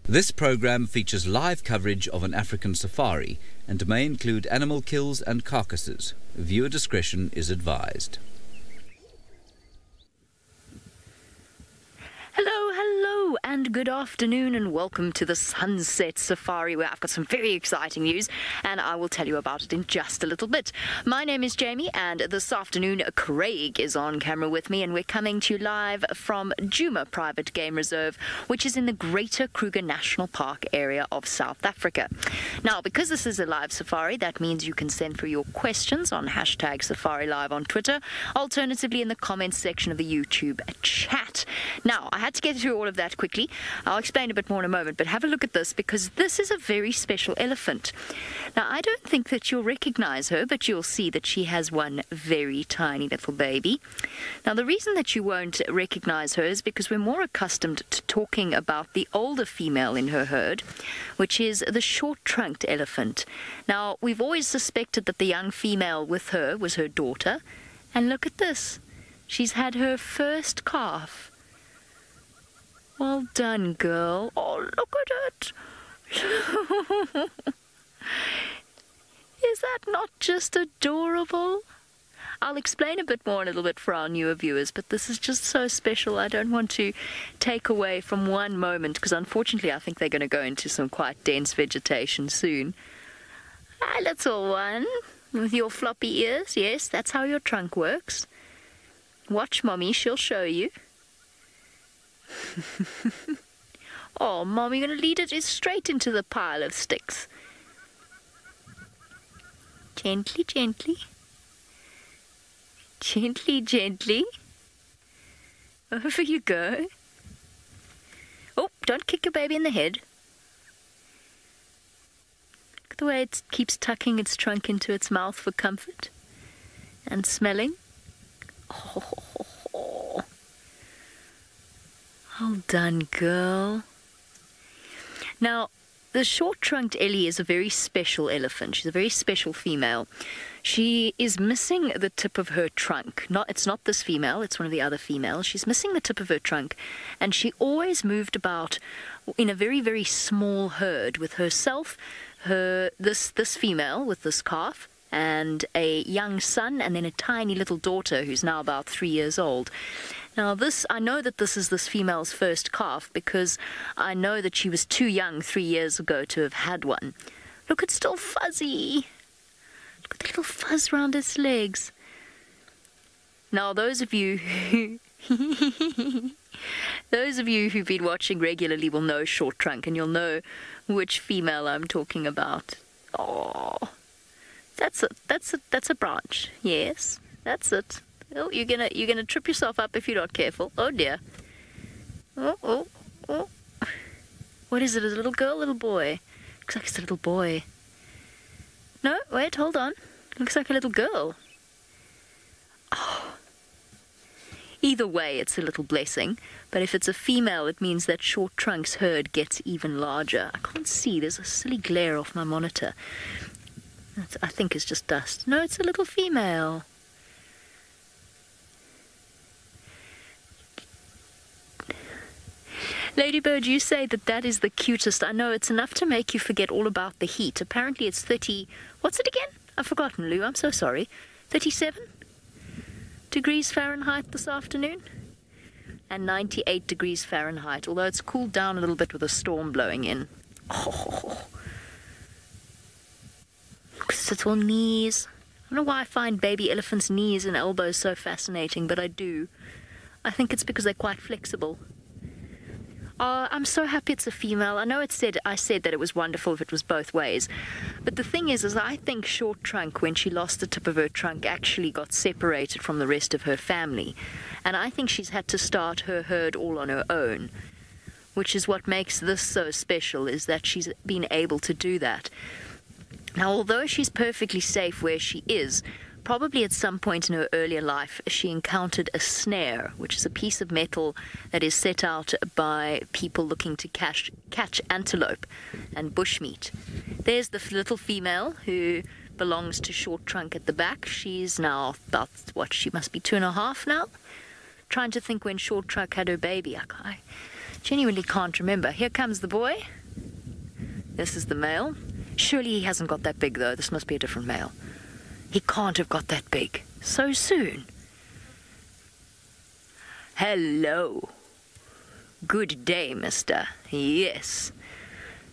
This program features live coverage of an African safari and may include animal kills and carcasses. Viewer discretion is advised. Hello, and good afternoon, and welcome to the Sunset Safari, where I've got some very exciting news, and I will tell you about it in just a little bit. My name is Jamie, and this afternoon, Craig is on camera with me, and we're coming to you live from Djuma Private Game Reserve, which is in the Greater Kruger National Park area of South Africa. Now, because this is a live safari, that means you can send through your questions on hashtag SafariLive on Twitter, alternatively in the comments section of the YouTube chat. Now, I had to get through all of that quickly. I'll explain a bit more in a moment, but have a look at this, because this is a very special elephant. Now, I don't think that you'll recognize her, but you'll see that she has one very tiny little baby. Now, the reason that you won't recognize her is because we're more accustomed to talking about the older female in her herd, which is the short-trunked elephant. Now, we've always suspected that the young female with her was her daughter, and look at this. She's had her first calf. Well done, girl. Oh, look at it. Is that not just adorable? I'll explain a bit more in a little bit for our newer viewers, but this is just so special. I don't want to take away from one moment, because unfortunately I think they're going to go into some quite dense vegetation soon. Hi, little one, with your floppy ears. Yes, that's how your trunk works. Watch Mommy, she'll show you. Oh, Mom, you're going to lead it straight into the pile of sticks. Gently, gently. Gently, gently. Over you go. Oh, don't kick your baby in the head. Look at the way it keeps tucking its trunk into its mouth for comfort. And smelling. Oh. Well done, girl. Now, the short-trunked Ellie is a very special elephant. She's a very special female. She is missing the tip of her trunk. It's not this female, it's one of the other females. She's missing the tip of her trunk, and she always moved about in a very, very small herd with herself, this female with this calf, and a young son, and then a tiny little daughter who's now about 3 years old. Now, I know that this is this female's first calf, because I know that she was too young 3 years ago to have had one. Look, it's still fuzzy. Look at the little fuzz around its legs. Now, those of you who've been watching regularly will know short trunk, and you'll know which female I'm talking about. Oh, that's a branch. Yes, that's it. Oh, you're gonna trip yourself up if you're not careful. Oh dear. Oh. What is it? Is it a little girl, little boy? Looks like it's a little boy. No, wait, hold on. Looks like a little girl. Oh. Either way, it's a little blessing. But if it's a female, it means that short trunk's herd gets even larger. I can't see. There's a silly glare off my monitor. I think it's just dust. No, it's a little female. Ladybird, you say that is the cutest. I know, it's enough to make you forget all about the heat. Apparently it's 30... What's it again? I've forgotten, Lou. I'm so sorry. 37 degrees Fahrenheit this afternoon? And 98 degrees Fahrenheit, although it's cooled down a little bit with a storm blowing in. Oh. Look at its little knees. I don't know why I find baby elephants' knees and elbows so fascinating, but I do. I think it's because they're quite flexible. I'm so happy it's a female. I know I said that it was wonderful if it was both ways. But the thing is I think Short Trunk, when she lost the tip of her trunk, actually got separated from the rest of her family. And I think she's had to start her herd all on her own, which is what makes this so special, is that she's been able to do that. Now, although she's perfectly safe where she is, probably at some point in her earlier life, she encountered a snare, which is a piece of metal that is set out by people looking to catch antelope and bushmeat. There's the little female who belongs to Short Trunk at the back. She's now about, she must be 2.5 now? Trying to think when Short Trunk had her baby. Genuinely can't remember. Here comes the boy. This is the male. Surely he hasn't got that big, though. This must be a different male. He can't have got that big so soon. Hello. Good day, mister. Yes.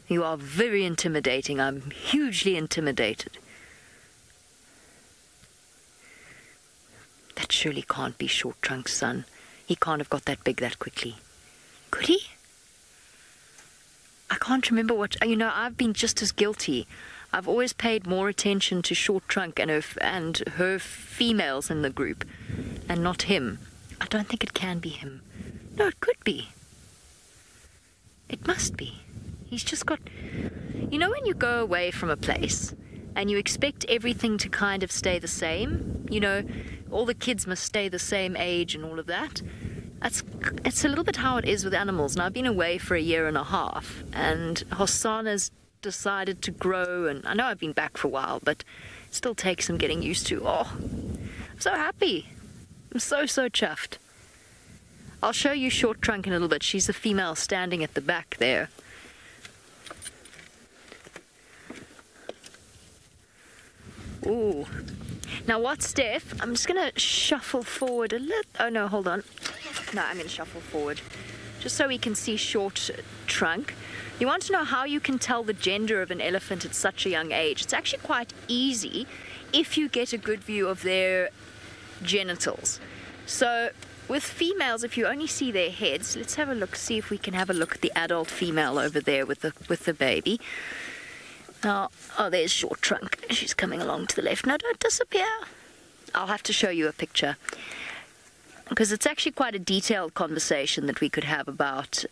You are very intimidating. I'm hugely intimidated. That surely can't be Short Trunk's son. He can't have got that big that quickly. Could he? I can't remember what... You know, I've been just as guilty. I've always paid more attention to Short Trunk and her females in the group, and not him. I don't think it can be him. No, it could be. It must be. He's just got... You know when you go away from a place and you expect everything to kind of stay the same? You know, all the kids must stay the same age and all of that. It's a little bit how it is with animals. Now, I've been away for 1.5 years, and Hosanna's decided to grow, and I know I've been back for a while, but it still takes some getting used to. Oh, I'm so happy. I'm so chuffed. I'll show you Short Trunk in a little bit. She's the female standing at the back there. Ooh. Now what, Steph? I'm just going to shuffle forward a little. Oh, no, hold on. No, I'm going to shuffle forward. Just so we can see Short Trunk. You want to know how you can tell the gender of an elephant at such a young age? It's actually quite easy if you get a good view of their genitals. So with females, if you only see their heads, let's have a look, see if we can have a look at the adult female over there with the baby. Now, oh, there's Short Trunk. She's coming along to the left. No, don't disappear. I'll have to show you a picture, because it's actually quite a detailed conversation that we could have about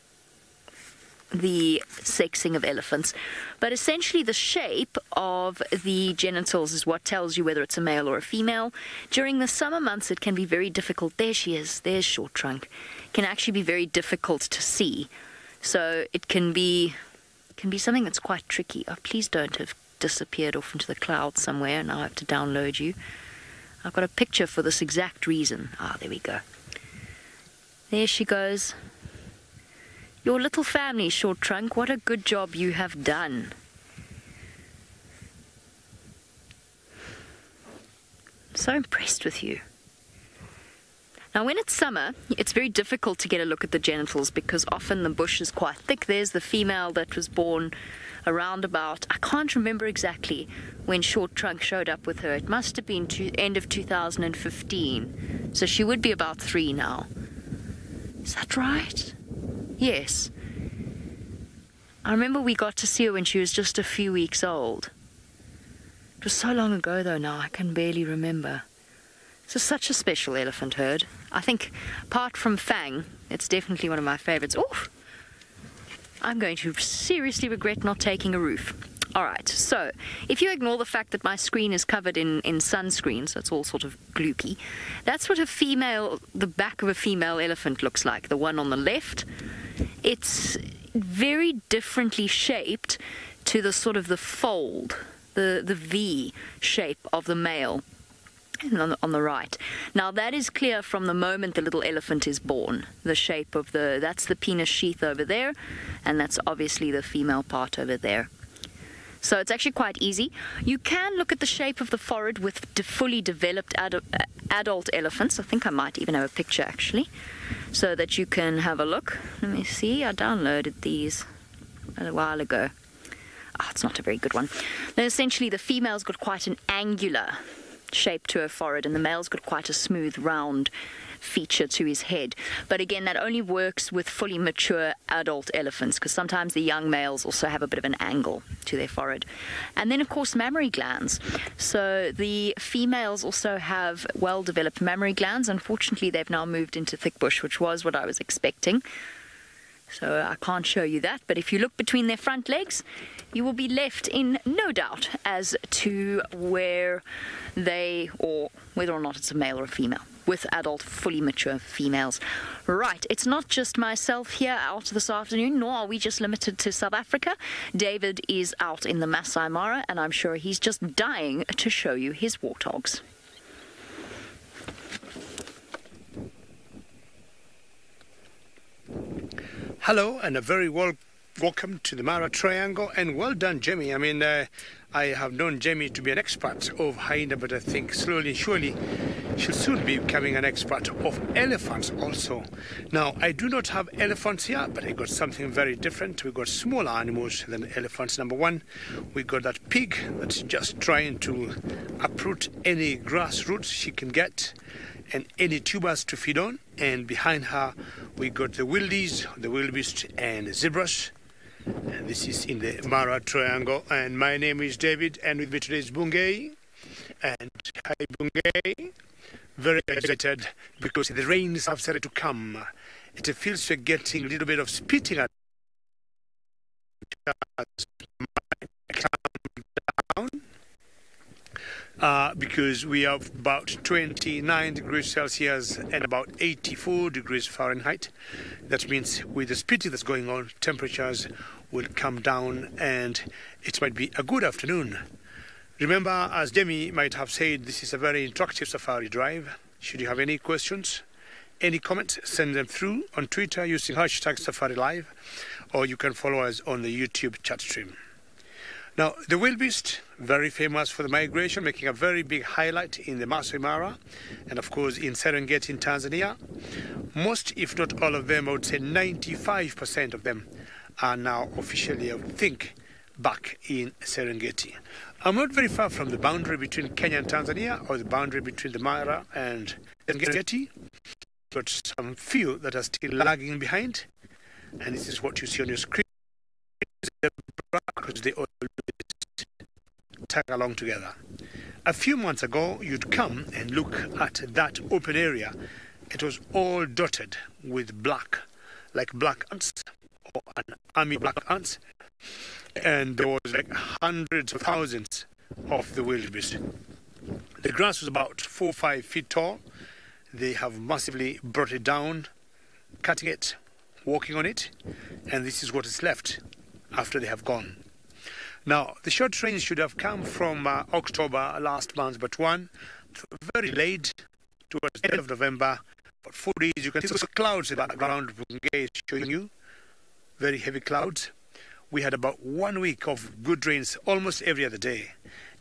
the sexing of elephants. But essentially the shape of the genitals is what tells you whether it's a male or a female. During the summer months it can be very difficult. There she is. There's Short Trunk. It can actually be very difficult to see. So it can be something that's quite tricky. Oh, please don't have disappeared off into the clouds somewhere. Now I have to download you. I've got a picture for this exact reason. Ah, there we go. There she goes. Your little family, Short Trunk. What a good job you have done. I'm so impressed with you. Now, when it's summer, it's very difficult to get a look at the genitals because often the bush is quite thick. There's the female that was born around about, I can't remember exactly when Short Trunk showed up with her. It must have been end of 2015. So she would be about 3 now. Is that right? Yes. I remember we got to see her when she was just a few weeks old. It was so long ago, though, now I can barely remember. It's such a special elephant herd. I think, apart from Fang, it's definitely one of my favorites. Oh, I'm going to seriously regret not taking a roof. All right, so if you ignore the fact that my screen is covered in sunscreen, so it's all sort of gloopy, that's what the back of a female elephant looks like, the one on the left. It's very differently shaped to the sort of the fold, the V shape of the male. On the right. Now that is clear from the moment the little elephant is born. The shape of that's the penis sheath over there, and that's obviously the female part over there. So it's actually quite easy. You can look at the shape of the forehead with fully developed adult elephants. I think I might even have a picture actually, so that you can have a look. Let me see, I downloaded these a while ago. Oh, it's not a very good one. Now essentially the female's got quite an angular shape to her forehead, and the male's got quite a smooth round feature to his head. But again, that only works with fully mature adult elephants, because sometimes the young males also have a bit of an angle to their forehead. And then of course mammary glands. So the females also have well developed mammary glands. Unfortunately they've now moved into thick bush, which was what I was expecting. So I can't show you that, but if you look between their front legs, you will be left in no doubt as to where or whether or not it's a male or a female, with adult, fully mature females. Right, it's not just myself here out this afternoon, nor are we just limited to South Africa. David is out in the Masai Mara, and I'm sure he's just dying to show you his warthogs. Hello and a very welcome to the Mara Triangle, and well done, Jamie. I mean, I have known Jamie to be an expert of hyena, but I think slowly and surely she'll soon be becoming an expert of elephants also. Now, I do not have elephants here, but I got something very different. We got smaller animals than elephants. Number one, we got that pig that's just trying to uproot any grass roots she can get and any tubers to feed on. And behind her, we got the wildies, the wildebeest, and the zebras. And this is in the Mara Triangle. And my name is David, and with me today is Bungay. And hi, Bungay. Very excited because the rains have started to come. It feels we're getting a little bit of spitting at down. Because we have about 29 degrees Celsius and about 84 degrees Fahrenheit. That means with the spitting that's going on, temperatures will come down and it might be a good afternoon. Remember, as Demi might have said, this is a very interactive safari drive. Should you have any questions, any comments, send them through on Twitter using hashtag SafariLive, or you can follow us on the YouTube chat stream. Now, the wildebeest, very famous for the migration, making a very big highlight in the Masai Mara and, of course, in Serengeti in Tanzania. Most, if not all of them, I would say 95% of them are now officially, I would think, back in Serengeti. I'm not very far from the boundary between Kenya and Tanzania, or the boundary between the Mara and Serengeti. Got some few that are still lagging behind, and this is what you see on your screen. Because they always tag along together. A few months ago, you'd come and look at that open area. It was all dotted with black, like black ants, or an army black ants. And there was like hundreds of thousands of the wildebeest. The grass was about 4 or 5 feet tall. They have massively brought it down, cutting it, walking on it, and this is what is left after they have gone. Now, the short rains should have come from October last month, but very late, towards the end of November, for 4 days. You can see those clouds in the background showing you, very heavy clouds. We had about 1 week of good rains almost every other day,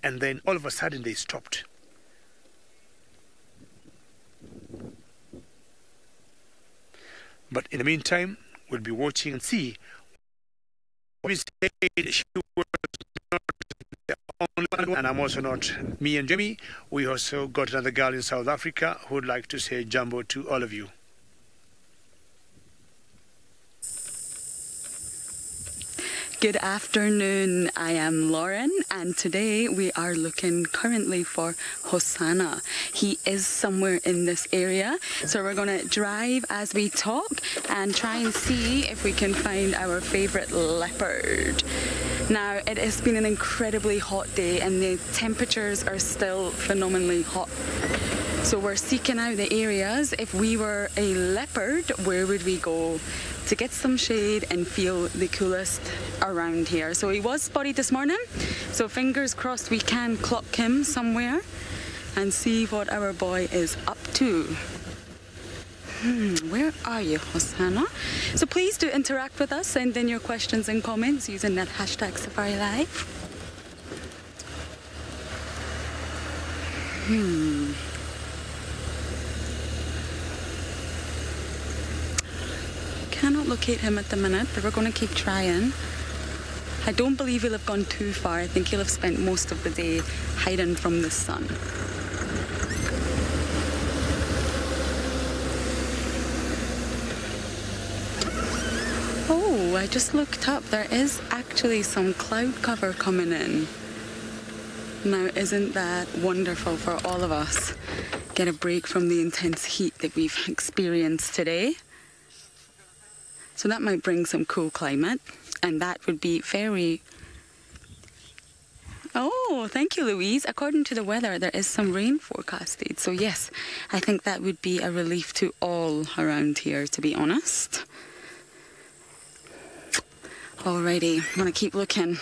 and then all of a sudden they stopped. But in the meantime, we'll be watching and see. We said she was not the only one, and I'm also not me and Jimmy. We also got another girl in South Africa who would like to say jumbo to all of you. Good afternoon, I am Lauren, and today we are looking currently for Hosanna. He is somewhere in this area, so we're going to drive as we talk and try and see if we can find our favourite leopard. Now, it has been an incredibly hot day and the temperatures are still phenomenally hot. So we're seeking out the areas. If we were a leopard, where would we go to get some shade and feel the coolest around here? So he was spotted this morning, so fingers crossed we can clock him somewhere and see what our boy is up to. Where are you, Hosanna? So please do interact with us, send in your questions and comments using that hashtag SafariLive. Cannot locate him at the minute, but we're going to keep trying. I don't believe he'll have gone too far. I think he'll have spent most of the day hiding from the sun. Oh, I just looked up. There is actually some cloud cover coming in. Now, isn't that wonderful for all of us? Get a break from the intense heat that we've experienced today. So that might bring some cool climate, and that would be very... Oh, thank you, Louise. According to the weather, there is some rain forecasted. So yes, I think that would be a relief to all around here, to be honest. Alrighty, I'm gonna keep looking.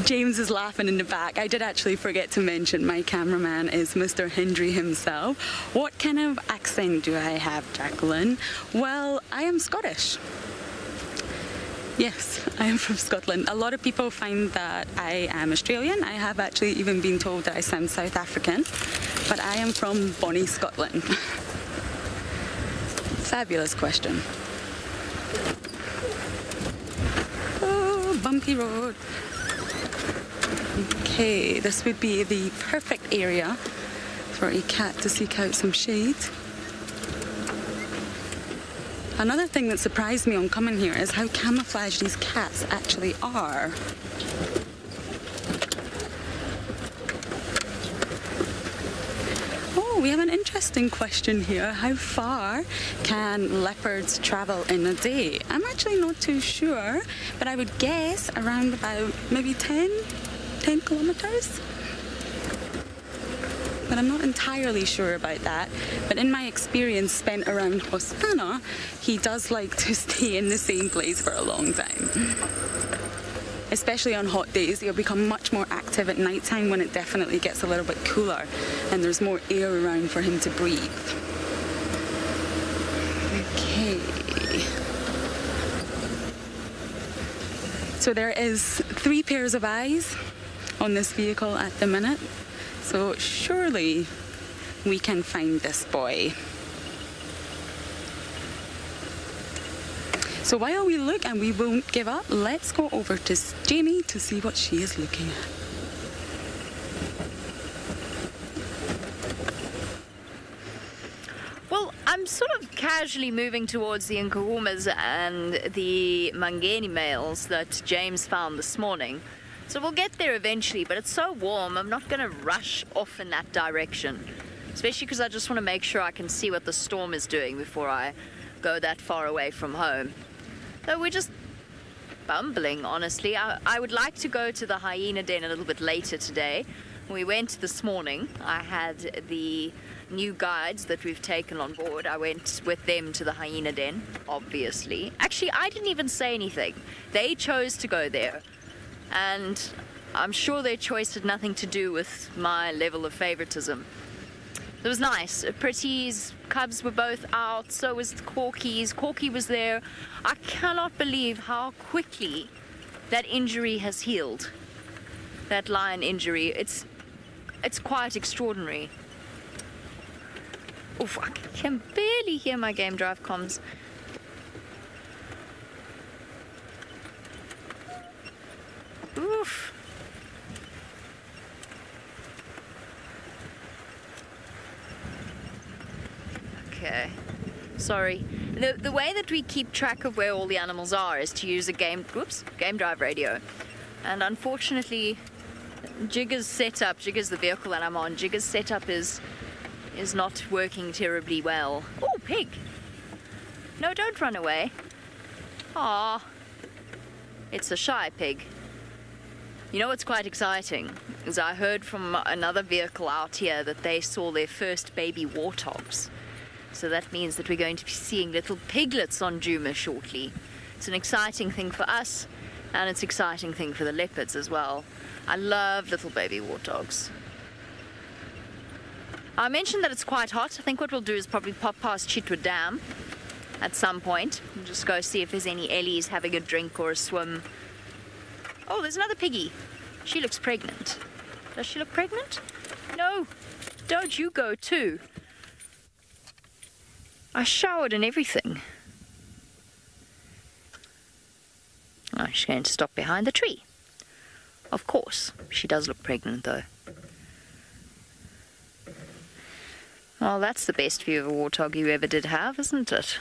James is laughing in the back. I did actually forget to mention my cameraman is Mr. Hendry himself. What kind of accent do I have, Jacqueline? Well, I am Scottish. Yes, I am from Scotland. A lot of people find that I am Australian. I have actually even been told that I sound South African, but I am from Bonnie, Scotland. Fabulous question. Oh, bumpy road. Okay, this would be the perfect area for a cat to seek out some shade. Another thing that surprised me on coming here is how camouflaged these cats actually are. Oh, we have an interesting question here. How far can leopards travel in a day? I'm actually not too sure, but I would guess around about maybe 10 kilometers. But I'm not entirely sure about that. But in my experience spent around Hosanna, he does like to stay in the same place for a long time. Especially on hot days, he'll become much more active at night time when it definitely gets a little bit cooler and there's more air around for him to breathe. Okay. So there is 3 pairs of eyes on this vehicle at the minute. So surely we can find this boy. So while we look, and we won't give up, let's go over to Jamie to see what she is looking at. Well, I'm sort of casually moving towards the Nkuhumas and the Mangeni males that James found this morning. So we'll get there eventually, but it's so warm, I'm not going to rush off in that direction. Especially because I just want to make sure I can see what the storm is doing before I go that far away from home. So we're just bumbling, honestly. I would like to go to the hyena den a little bit later today. We went this morning. I had the new guides that we've taken on board. I went with them to the hyena den, obviously. Actually, I didn't even say anything. They chose to go there. And I'm sure their choice had nothing to do with my level of favoritism. It was nice. Pretty's cubs were both out, so was Corky's. Corky was there. I cannot believe how quickly that injury has healed. That lion injury. It's quite extraordinary. Oof, I can barely hear my game drive comms. Oof. Okay. Sorry. The way that we keep track of where all the animals are is to use a game drive radio. And unfortunately, Jigger's setup, Jigger's the vehicle that I'm on, Jigger's setup is not working terribly well. Oh, pig! No, don't run away. Aw. It's a shy pig. You know what's quite exciting is I heard from another vehicle out here that they saw their first baby warthogs. So that means that we're going to be seeing little piglets on Djuma shortly. It's an exciting thing for us, and it's an exciting thing for the leopards as well. I love little baby warthogs. I mentioned that it's quite hot. I think what we'll do is probably pop past Chitwa Dam at some point. We'll just go see if there's any Ellies having a drink or a swim. Oh, there's another piggy. She looks pregnant. Does she look pregnant? No. Don't you go too. I showered and everything. Oh, she's going to stop behind the tree. Of course. She does look pregnant though. Well, that's the best view of a warthog you ever did have, isn't it?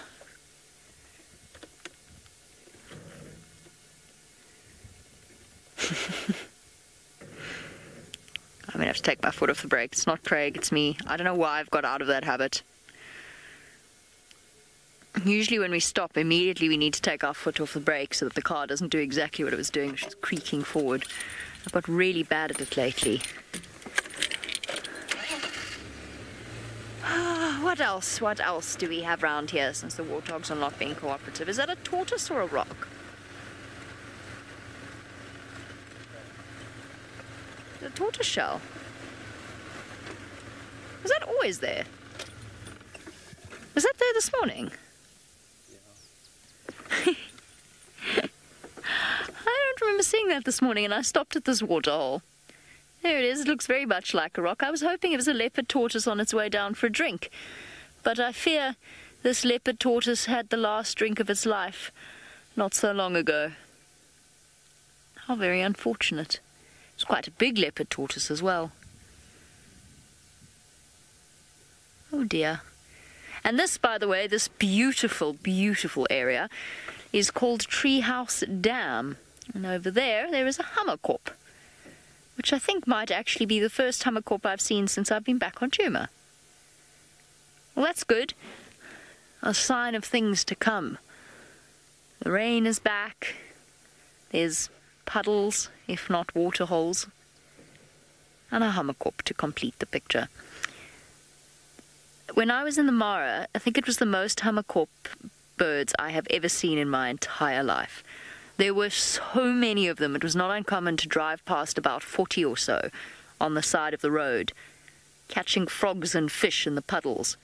I'm going to have to take my foot off the brake. It's not Craig, it's me. I don't know why I've got out of that habit. Usually when we stop, immediately we need to take our foot off the brake so that the car doesn't do exactly what it was doing, which is creaking forward. I've got really bad at it lately. What else? What else do we have around here since the warthogs are not being cooperative? Is that a tortoise or a rock? The tortoise shell. Was that always there? Was that there this morning? I don't remember seeing that this morning, and I stopped at this waterhole. There it is. It looks very much like a rock. I was hoping it was a leopard tortoise on its way down for a drink, but I fear this leopard tortoise had the last drink of its life not so long ago. How very unfortunate. It's quite a big leopard tortoise as well. Oh dear. And this, by the way, this beautiful, beautiful area is called Treehouse Dam. And over there, there is a hammerkorp, which I think might actually be the first hammerkorp I've seen since I've been back on Djuma. Well, that's good. A sign of things to come. The rain is back. There's puddles, if not water holes, and a hammerkorp to complete the picture. When I was in the Mara, I think it was the most hammerkorp birds I have ever seen in my entire life. There were so many of them. It was not uncommon to drive past about 40 or so on the side of the road, catching frogs and fish in the puddles.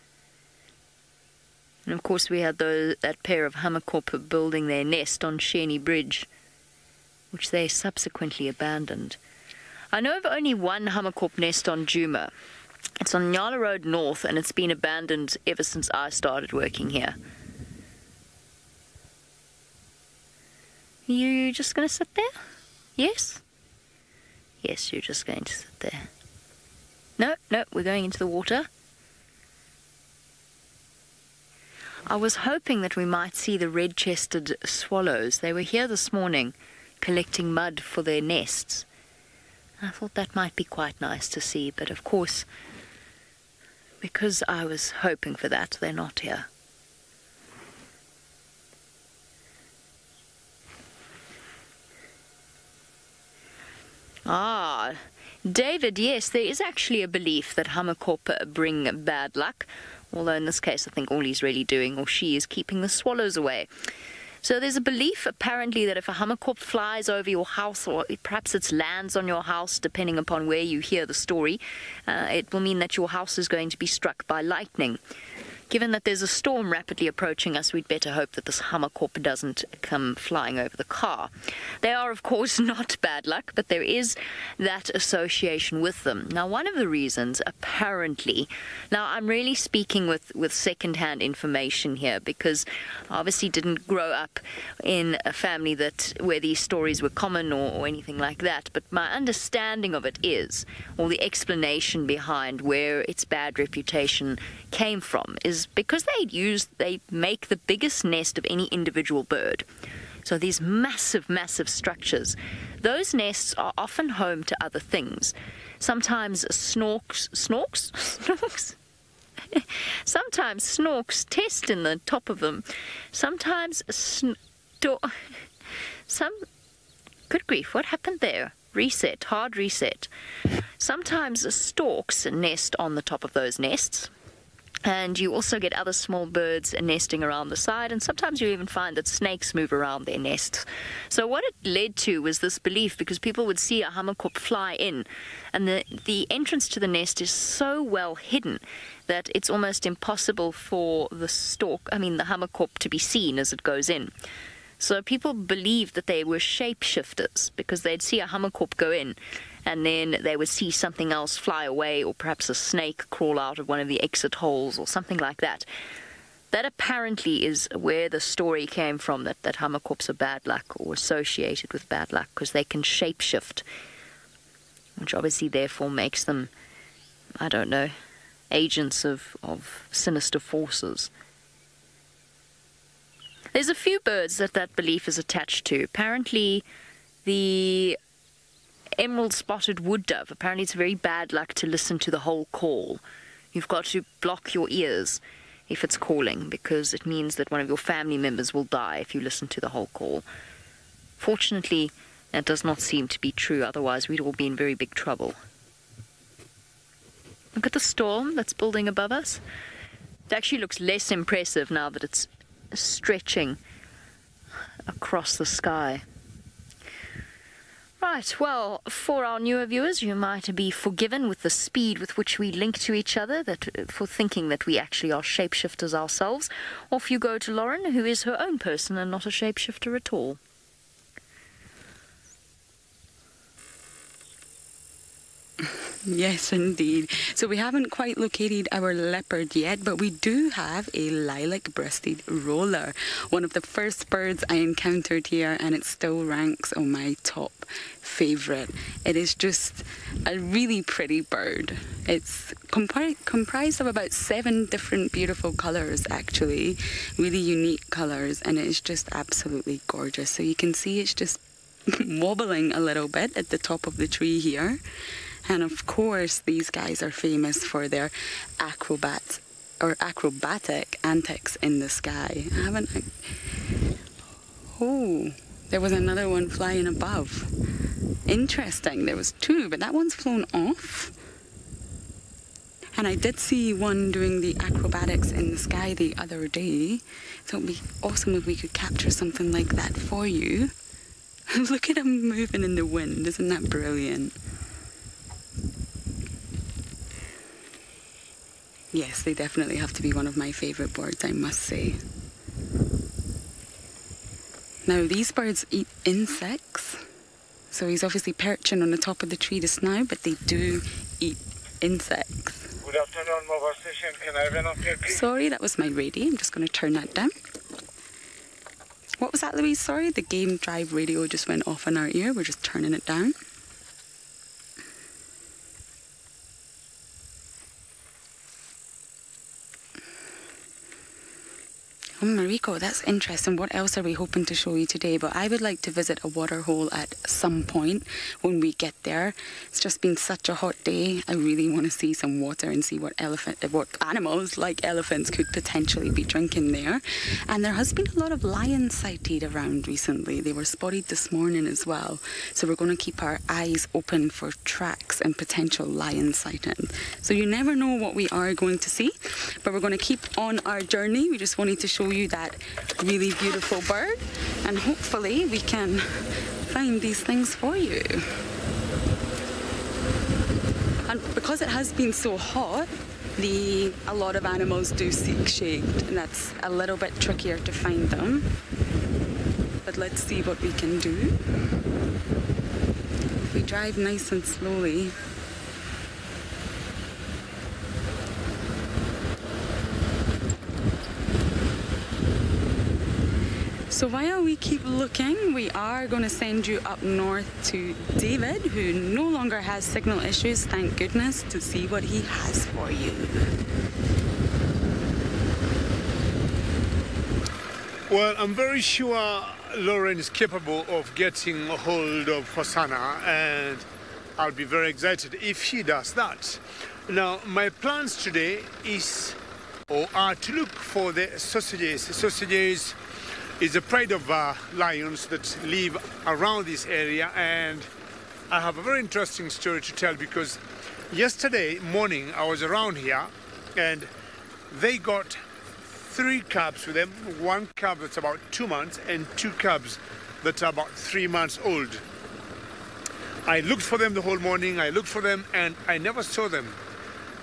And of course we had that pair of hammerkorp building their nest on Sheni Bridge, which they subsequently abandoned. I know of only one hammerkorp nest on Djuma. It's on Nyala Road North, and it's been abandoned ever since I started working here. You just going to sit there? Yes? Yes, you're just going to sit there. No, we're going into the water. I was hoping that we might see the red-chested swallows. They were here this morning collecting mud for their nests. I thought that might be quite nice to see, but of course, because I was hoping for that, they're not here. Ah, David, yes, there is actually a belief that hammerkorp bring bad luck, although in this case I think all he's really doing, or she, is keeping the swallows away. So there's a belief apparently that if a hammerkorp flies over your house, or perhaps it lands on your house, depending upon where you hear the story, it will mean that your house is going to be struck by lightning. Given that there's a storm rapidly approaching us, we'd better hope that this hammerkorp doesn't come flying over the car. They are, of course, not bad luck, but there is that association with them. Now, one of the reasons, apparently, now I'm really speaking with second-hand information here, because I obviously didn't grow up in a family where these stories were common or anything like that, but my understanding of it is, or the explanation behind where its bad reputation came from, is because they make the biggest nest of any individual bird. So these massive, massive structures, those nests are often home to other things. Sometimes snorks? Sometimes snorks test in the top of them. Sometimes good grief, what happened there? Reset, hard reset. Sometimes storks nest on the top of those nests. And you also get other small birds nesting around the side, and sometimes you even find that snakes move around their nests. So what it led to was this belief, because people would see a hammerkorp fly in, and the entrance to the nest is so well hidden that it's almost impossible for the hammerkorp to be seen as it goes in. So people believed that they were shapeshifters, because they'd see a hammerkorp go in, and then they would see something else fly away, or perhaps a snake crawl out of one of the exit holes or something like that. That apparently is where the story came from, that hammerkorps are bad luck or associated with bad luck, because they can shapeshift, which obviously therefore makes them, I don't know, agents of sinister forces. There's a few birds that belief is attached to. Apparently the emerald-spotted wood dove, apparently it's very bad luck to listen to the whole call. You've got to block your ears if it's calling, because it means that one of your family members will die if you listen to the whole call. Fortunately, that does not seem to be true, otherwise we'd all be in very big trouble. Look at the storm that's building above us. It actually looks less impressive now that it's stretching across the sky. Right. Right, well, for our newer viewers, you might be forgiven with the speed with which we link to each other, for thinking that we actually are shapeshifters ourselves. Off you go to Lauren, who is her own person and not a shapeshifter at all. Yes, indeed. So we haven't quite located our leopard yet, but we do have a lilac-breasted roller, one of the first birds I encountered here, and it still ranks on my top favourite. It is just a really pretty bird. It's comprised of about 7 different beautiful colours, actually, really unique colours, and it is just absolutely gorgeous. So you can see it's just wobbling a little bit at the top of the tree here. And of course, these guys are famous for their acrobatic antics in the sky. Oh, there was another one flying above. Interesting, there was 2, but that one's flown off. And I did see one doing the acrobatics in the sky the other day. So it would be awesome if we could capture something like that for you. Look at him moving in the wind, isn't that brilliant? Yes, they definitely have to be one of my favourite birds, I must say. Now, these birds eat insects. So he's obviously perching on the top of the tree just now, but they do eat insects. Good afternoon, mobile station. Can I have an update, please? Sorry, that was my radio. I'm just going to turn that down. What was that, Louise? Sorry, the game drive radio just went off in our ear. We're just turning it down. Oh, Mariko, that's interesting. What else are we hoping to show you today? But I would like to visit a water hole at some point when we get there. It's just been such a hot day. I really want to see some water and see what animals like elephants could potentially be drinking there. And there has been a lot of lions sighted around recently. They were spotted this morning as well. So we're going to keep our eyes open for tracks and potential lion sighting. So you never know what we are going to see, but we're going to keep on our journey. We just wanted to show you that really beautiful bird, and hopefully we can find these things for you. And because it has been so hot, a lot of animals do seek shade, and that's a little bit trickier to find them. But let's see what we can do. If we drive nice and slowly. So while we keep looking, we are going to send you up north to David, who no longer has signal issues, thank goodness, to see what he has for you. Well, I'm very sure Lauren is capable of getting a hold of Hosanna, and I'll be very excited if she does that. Now, my plans today are to look for the sausages. Sausages is the pride of lions that live around this area, and I have a very interesting story to tell, because yesterday morning I was around here and they got 3 cubs with them, 1 cub that's about 2 months and 2 cubs that are about 3 months old. I looked for them the whole morning, I looked for them and I never saw them.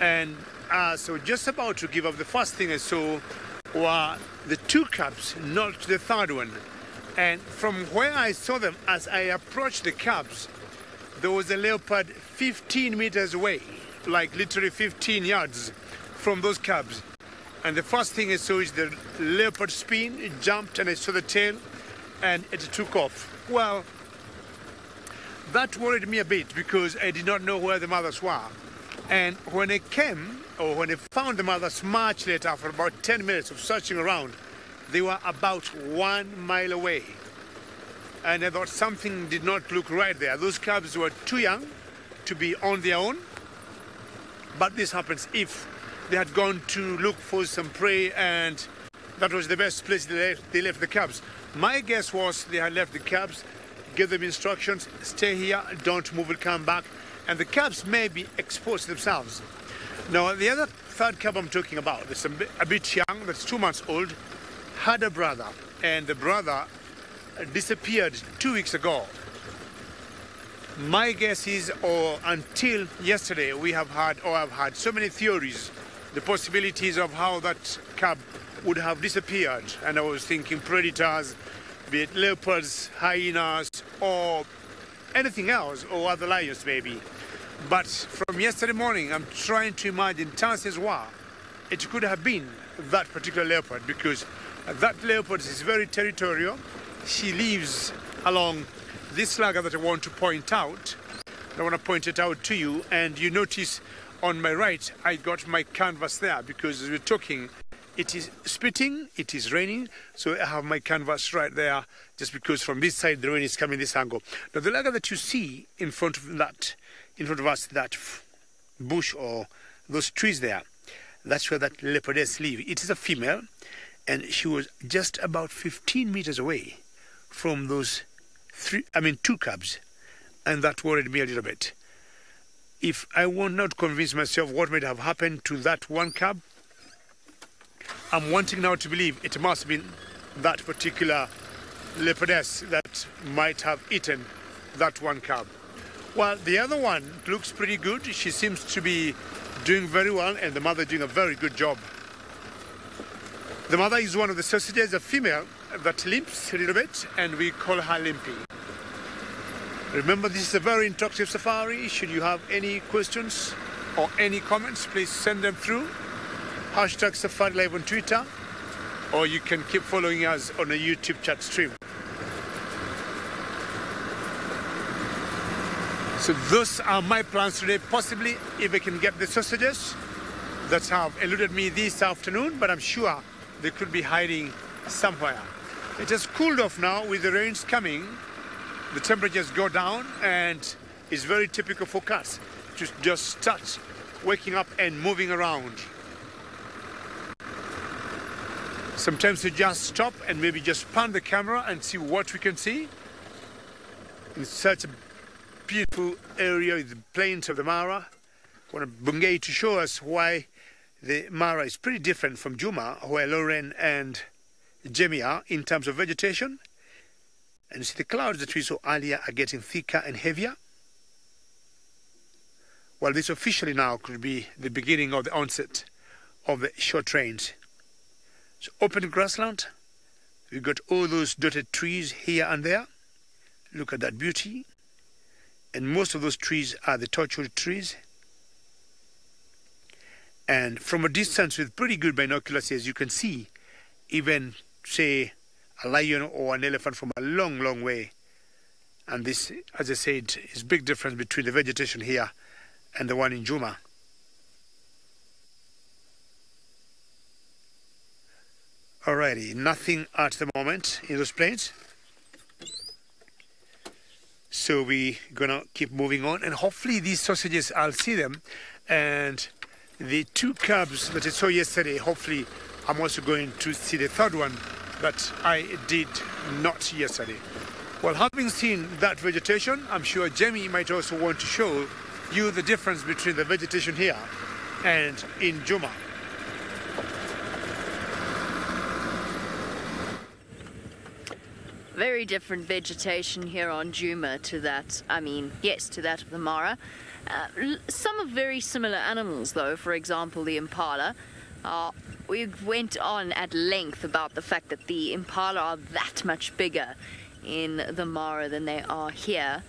And so just about to give up, the first thing I saw were the 2 cubs, not the 3rd one. And from where I saw them, as I approached the cubs, there was a leopard 15 meters away, like literally 15 yards from those cubs. And the first thing I saw is the leopard spin, it jumped, and I saw the tail, and it took off. Well, that worried me a bit because I did not know where the mothers were. And when I found the mothers much later, after about 10 minutes of searching around, they were about 1 mile away. And I thought something did not look right there. Those cubs were too young to be on their own. But this happens if they had gone to look for some prey, and that was the best place they left the cubs. My guess was they had left the cubs, gave them instructions, stay here, don't move, we'll come back. And the cubs may be exposed themselves. Now, the other 3rd cub I'm talking about, that's a bit young, that's 2 months old, had a brother, and the brother disappeared 2 weeks ago. My guess is, or until yesterday, I've had so many theories, the possibilities of how that cub would have disappeared. And I was thinking predators, be it leopards, hyenas, or anything else, or other lions maybe. But from yesterday morning, I'm trying to imagine chances were it could have been that particular leopard, because that leopard is very territorial. She lives along this lager that I want to point out. I want to point it out to you, and you notice on my right I got my canvas there, because as we're talking it is spitting, it is raining, so I have my canvas right there, just because from this side the rain is coming this angle. Now the lager that you see in front of us, that bush or those trees there, that's where that leopardess lives. It is a female, and she was just about 15 meters away from those two cubs, and that worried me a little bit. If I will not convince myself what might have happened to that one cub, I'm wanting now to believe it must have been that particular leopardess that might have eaten that one cub. Well, the other one looks pretty good. She seems to be doing very well, and the mother doing a very good job. The mother is one of the sausages, a female that limps a little bit, and we call her Limpy. Remember, this is a very interactive safari. Should you have any questions or any comments, please send them through. Hashtag SafariLive on Twitter, or you can keep following us on a YouTube chat stream. So those are my plans today. Possibly if I can get the sausages that have eluded me this afternoon, but I'm sure they could be hiding somewhere. It has cooled off now with the rains coming. The temperatures go down, and it's very typical for cats to just start waking up and moving around. Sometimes we just stop and maybe just pan the camera and see what we can see. In such a beautiful area with the plains of the Mara. I want Bungay to show us why the Mara is pretty different from Juma, where Lauren and Jamie are in terms of vegetation. And you see the clouds that we saw earlier are getting thicker and heavier. Well, this officially now could be the beginning of the onset of the short rains. So open grassland, we've got all those dotted trees here and there. Look at that beauty. And most of those trees are the torchwood trees. And from a distance with pretty good binoculars, as you can see, even, say, a lion or an elephant from a long, long way. And this, as I said, is a big difference between the vegetation here and the one in Juma. Alrighty, nothing at the moment in those plains. So we're gonna keep moving on, and hopefully these sausages, I'll see them. And the two cubs that I saw yesterday, hopefully I'm also going to see the third one that I did not yesterday. Well, having seen that vegetation, I'm sure Jamie might also want to show you the difference between the vegetation here and in Juma. Very different vegetation here on Juma to that, to that of the Mara. Some are very similar animals though, for example the impala. We went on at length about the fact that the impala are that much bigger in the Mara than they are here.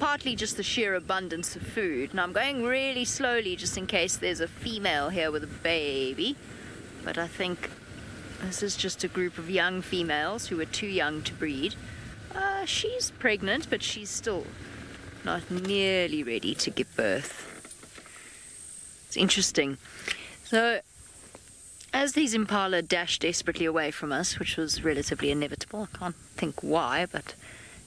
Partly just the sheer abundance of food. Now I'm going really slowly just in case there's a female here with a baby, but I think this is just a group of young females who are too young to breed. She's pregnant, but she's still not nearly ready to give birth. It's interesting. So, as these impala dashed desperately away from us, which was relatively inevitable, I can't think why, but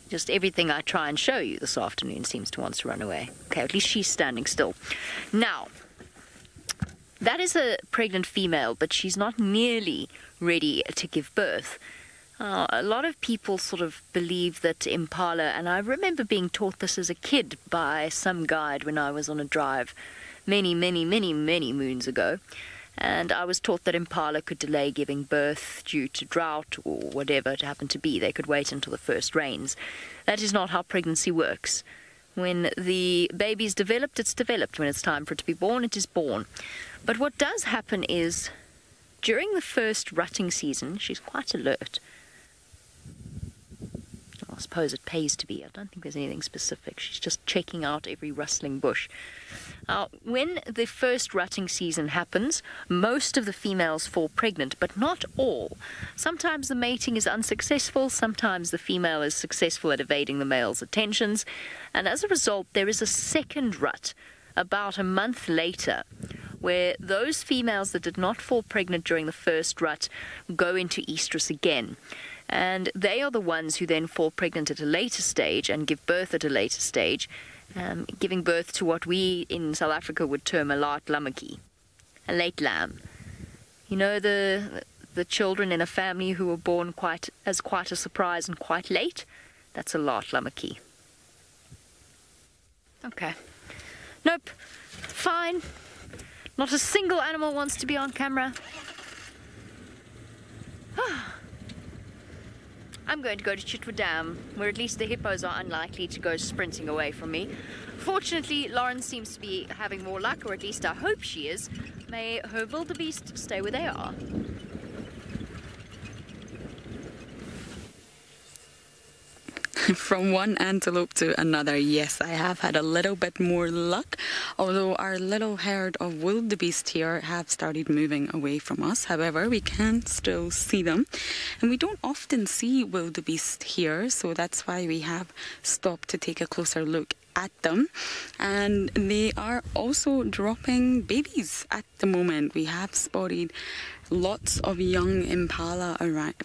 just everything I try and show you this afternoon seems to want to run away. Okay, at least she's standing still. Now, that is a pregnant female, but she's not nearly ready to give birth. A lot of people sort of believe that impala, and I remember being taught this as a kid by some guide when I was on a drive many moons ago, And I was taught that impala could delay giving birth due to drought or whatever it happened to be. They could wait until the first rains. That is not how pregnancy works. When the baby's developed, it's developed. When it's time for it to be born, it is born. But what does happen is, during the first rutting season, she's quite alert. I suppose it pays to be. I don't think there's anything specific. She's just checking out every rustling bush. When the first rutting season happens, most of the females fall pregnant, but not all. Sometimes the mating is unsuccessful, sometimes the female is successful at evading the male's attentions, and as a result there is a second rut about a month later, where those females that did not fall pregnant during the first rut go into estrus again. And they are the ones who then fall pregnant at a later stage and give birth at a later stage, giving birth to what we in South Africa would term a laat lammetjie, a late lamb. You know, the children in a family who were born quite a surprise and quite late? That's a laat lammetjie. Okay. Nope. Fine. Not a single animal wants to be on camera. I'm going to go to Chitwa Dam, where at least the hippos are unlikely to go sprinting away from me. Fortunately, Lauren seems to be having more luck, or at least I hope she is. May her wildebeest stay where they are. From one antelope to another, yes, I have had a little bit more luck, although our little herd of wildebeest here have started moving away from us. However, we can still see them, and we don't often see wildebeest here, so that's why we have stopped to take a closer look at them. And they are also dropping babies at the moment. We have spotted lots of young impala around.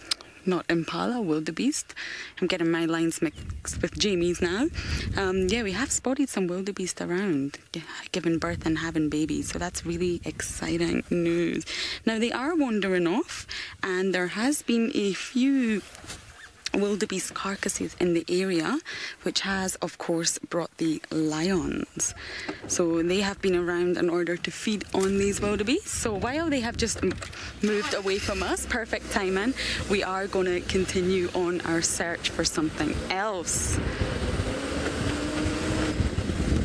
Not impala, wildebeest. I'm getting my lines mixed with Jamie's now. Yeah, we have spotted some wildebeest around, giving birth and having babies, so that's really exciting news. Now, they are wandering off, and there has been a few wildebeest carcasses in the area, which has of course brought the lions. So they have been around in order to feed on these wildebeest. So while they have just moved away from us, perfect timing, we are going to continue on our search for something else.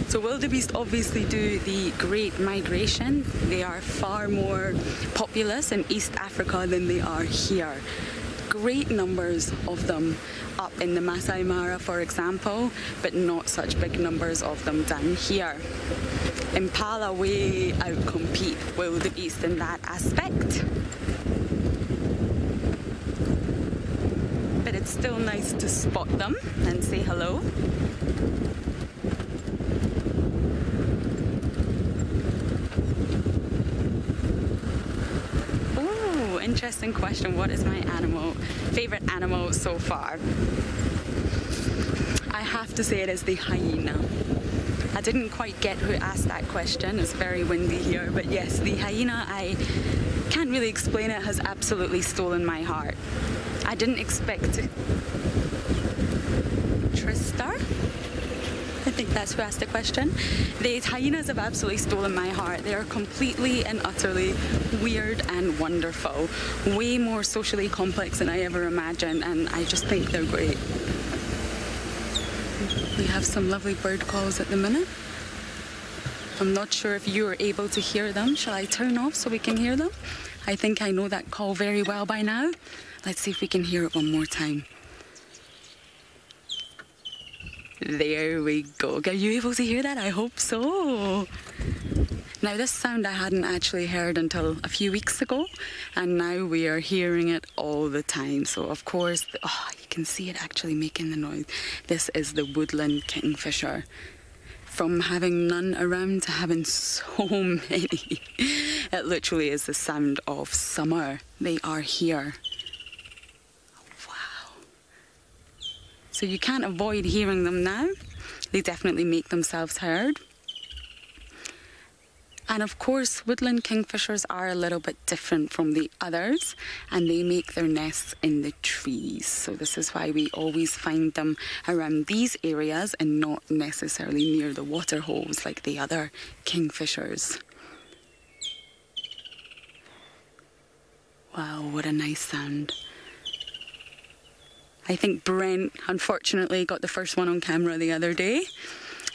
So wildebeest obviously do the Great Migration. They are far more populous in East Africa than they are here. Great numbers of them up in the Masai Mara, for example, but not such big numbers of them down here. Impala way outcompete wildebeest in that aspect. But it's still nice to spot them and say hello. Interesting question. What is my favorite animal so far? I have to say it is the hyena. I didn't quite get who asked that question. It's very windy here, but yes, the hyena, I can't really explain it, has absolutely stolen my heart. I didn't expect to. Tristar? I think that's who asked the question. The hyenas have absolutely stolen my heart. They are completely and utterly weird and wonderful. Way more socially complex than I ever imagined, and I just think they're great. We have some lovely bird calls at the minute. I'm not sure if you are able to hear them. Shall I turn off so we can hear them? I think I know that call very well by now. Let's see if we can hear it one more time. There we go. Are you able to hear that? I hope so. Now, this sound I hadn't actually heard until a few weeks ago, and now we are hearing it all the time. So, of course, you can see it actually making the noise. This is the woodland kingfisher. From having none around to having so many, it literally is the sound of summer. They are here. So you can't avoid hearing them now. They definitely make themselves heard. And of course, woodland kingfishers are a little bit different from the others, and they make their nests in the trees. So this is why we always find them around these areas and not necessarily near the water holes like the other kingfishers. Wow, what a nice sound. I think Brent, unfortunately, got the first one on camera the other day.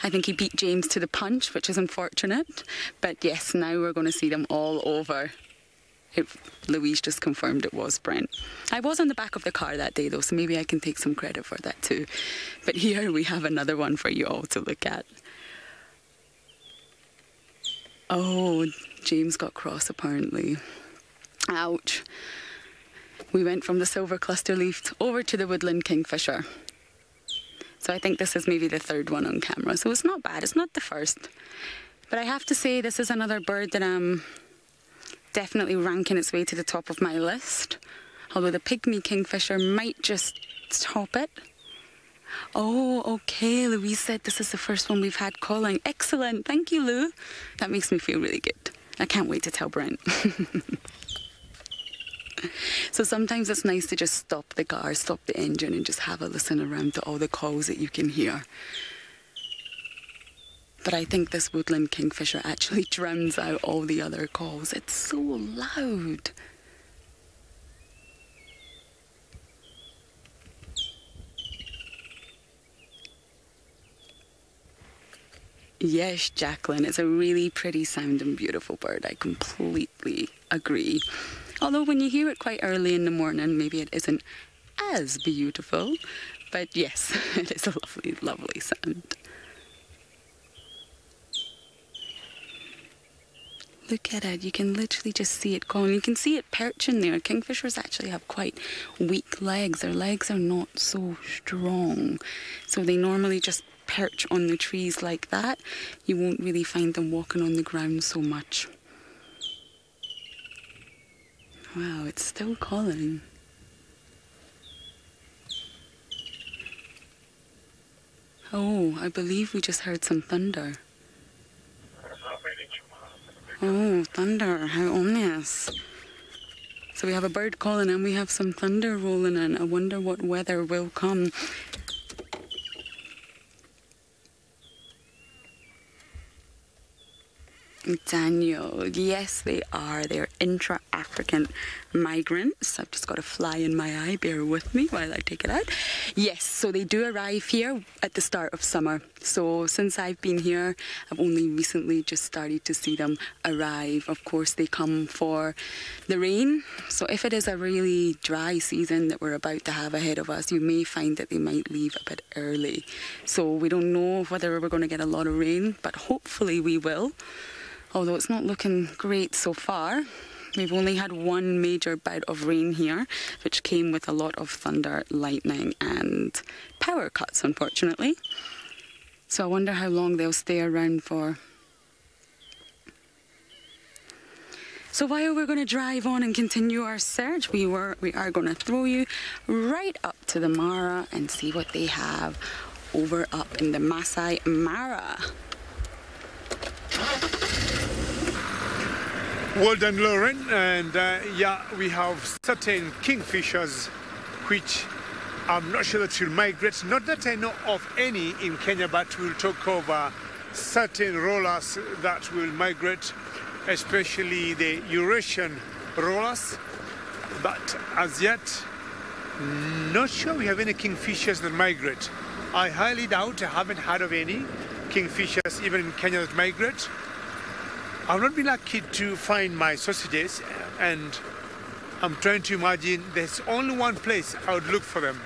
I think he beat James to the punch, which is unfortunate. But yes, now we're going to see them all over. Louise just confirmed it was Brent. I was on the back of the car that day, though, so maybe I can take some credit for that too. But here we have another one for you all to look at. Oh, James got cross, apparently. Ouch. We went from the silver cluster leaf over to the woodland kingfisher. So I think this is maybe the third one on camera. So it's not bad. It's not the first. But I have to say this is another bird that I'm definitely ranking its way to the top of my list. Although the pygmy kingfisher might just top it. Oh, okay. Louise said this is the first one we've had calling. Excellent. Thank you, Lou. That makes me feel really good. I can't wait to tell Brent. So sometimes it's nice to just stop the car, stop the engine, and just have a listen around to all the calls that you can hear. But I think this woodland kingfisher actually drowns out all the other calls. It's so loud. Yes, Jacqueline, it's a really pretty sound and beautiful bird. I completely agree. Although when you hear it quite early in the morning, maybe it isn't as beautiful. But yes, it is a lovely, lovely sound. Look at it. You can literally just see it calling. You can see it perching there. Kingfishers actually have quite weak legs. Their legs are not so strong. So they normally just perch on the trees like that. You won't really find them walking on the ground so much. Wow, it's still calling. Oh, I believe we just heard some thunder. Oh, thunder, how ominous. So we have a bird calling and we have some thunder rolling in. I wonder what weather will come. Daniel, yes they are. They're intra-African migrants. I've just got a fly in my eye, bear with me while I take it out. Yes, so they do arrive here at the start of summer. So since I've been here, I've only recently just started to see them arrive. Of course, they come for the rain. So if it is a really dry season that we're about to have ahead of us, you may find that they might leave a bit early. So we don't know whether we're going to get a lot of rain, but hopefully we will. Although it's not looking great so far. We've only had one major bout of rain here, which came with a lot of thunder, lightning and power cuts, unfortunately. So I wonder how long they'll stay around for. So while we're going to drive on and continue our search, we are going to throw you right up to the Mara and see what they have over up in the Masai Mara. Well done, Lauren. And yeah, we have certain kingfishers which I'm not sure that will migrate. Not that I know of any in Kenya, but we'll talk over certain rollers that will migrate, especially the Eurasian rollers. But as yet, not sure we have any kingfishers that migrate. I highly doubt. I haven't heard of any kingfishers even in Kenya that migrate. I've not been lucky to find my sausages, and I'm trying to imagine there's only one place I would look for them.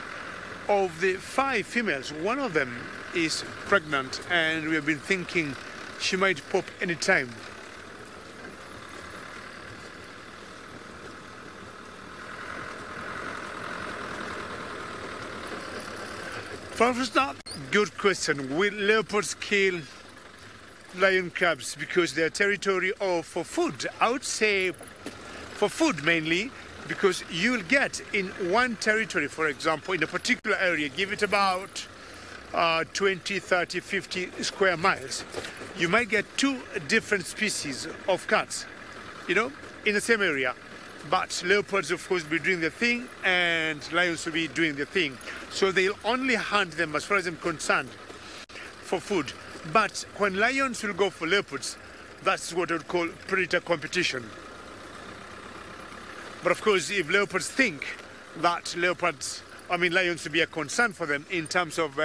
Of the 5 females, one of them is pregnant, and we have been thinking she might pop any time. First up, good question. Will leopards kill lion cubs because they're territory or for food? I would say for food mainly, because you'll get in one territory, for example, in a particular area, give it about 20, 30, 50 square miles, you might get 2 different species of cats, you know, in the same area. But leopards, of course, will be doing their thing, and lions will be doing their thing. So they'll only hunt them, as far as I'm concerned, for food. But when lions will go for leopards, that's what I would call predator competition. But of course, if leopards think that lions will be a concern for them in terms of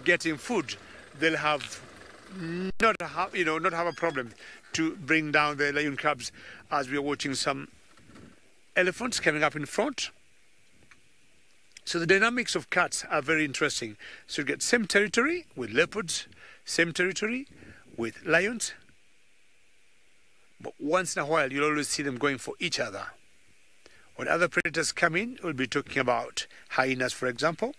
getting food, they'll not have a problem to bring down the lion cubs, as we are watching some elephants coming up in front. So the dynamics of cats are very interesting. So you get same territory with leopards, same territory with lions, but once in a while you'll always see them going for each other. When other predators come in, we'll be talking about hyenas, for example.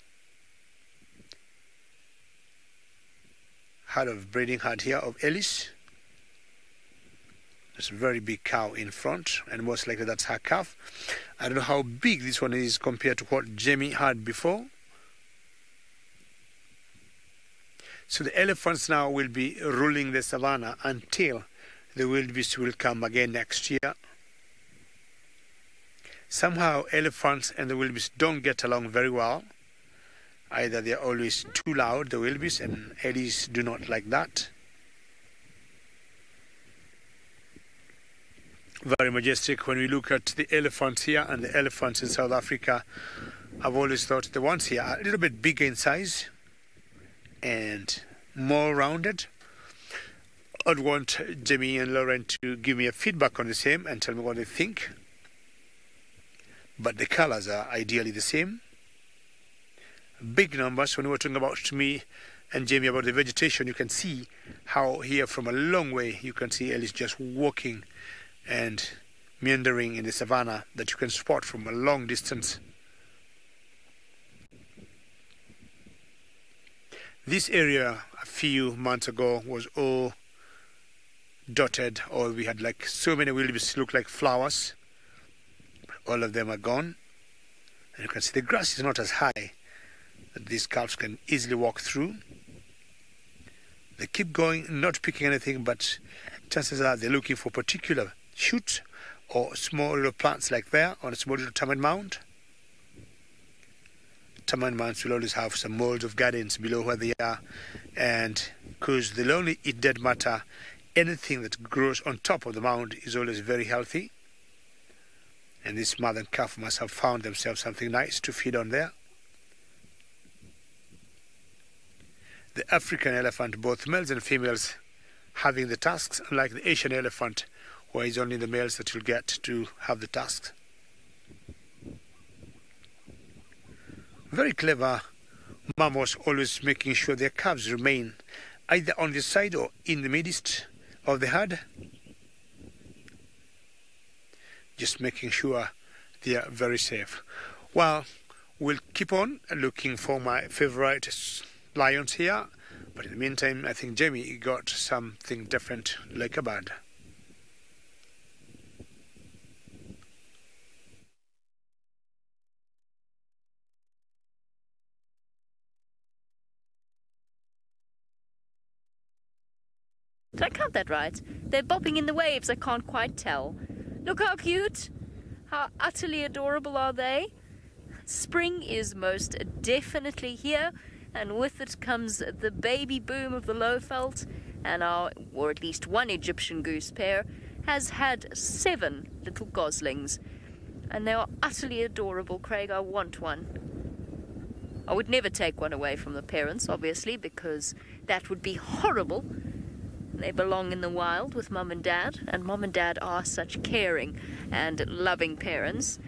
Breeding herd here of Ellis. There's a very big cow in front, and most likely that's her calf. I don't know how big this one is compared to what Jamie had before. So the elephants now will be ruling the savannah until the wildebeest will come again next year. Somehow elephants and the wildebeest don't get along very well. Either they're always too loud, the wildebeest, and Ellis do not like that. Very majestic. When we look at the elephants here and the elephants in South Africa, I've always thought the ones here are a little bit bigger in size and more rounded. I'd want Jamie and Lauren to give me a feedback on the same and tell me what they think. But the colors are ideally the same. Big numbers. When we were talking about me and Jamie about the vegetation, you can see how here from a long way you can see Ellis just walking and meandering in the savannah that you can spot from a long distance. This area a few months ago was all dotted, or we had like so many wildebeest look like flowers. All of them are gone, and you can see the grass is not as high that these calves can easily walk through. They keep going, not picking anything, but chances are they're looking for particular shoots or small little plants like there on a small little termite mound. Termite mounds will always have some molds of gardens below where they are, and because they'll only eat dead matter, anything that grows on top of the mound is always very healthy. And this mother and calf must have found themselves something nice to feed on there. The African elephant, both males and females, having the tusks, unlike the Asian elephant, where it's only the males that will get to have the tusks. Very clever mammals, always making sure their calves remain either on the side or in the midst of the herd. Just making sure they are very safe. Well, we'll keep on looking for my favorite lions here, but in the meantime I think Jamie got something different like a bird. Did I count that right? They're bopping in the waves, I can't quite tell. Look how cute! How utterly adorable are they? Spring is most definitely here, and with it comes the baby boom of the Lowveld, and or at least one Egyptian goose pair, has had 7 little goslings. And they are utterly adorable, Craig. I want one. I would never take one away from the parents, obviously, because that would be horrible. They belong in the wild with Mum and Dad, and Mum and Dad are such caring and loving parents.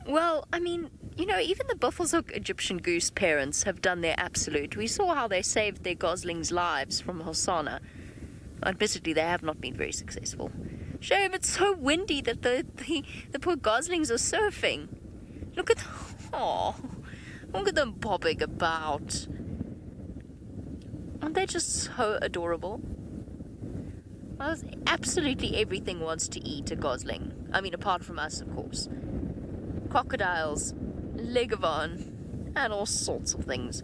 Well, I mean, you know, even the Buffelshoek Egyptian goose parents have done their absolute. We saw how they saved their goslings' lives from Hosanna. Admittedly, they have not been very successful. Shame, it's so windy that the poor goslings are surfing. Look at them bobbing about. Aren't they just so adorable? Well, absolutely everything wants to eat a gosling. I mean, apart from us, of course. Crocodiles, leguan, and all sorts of things.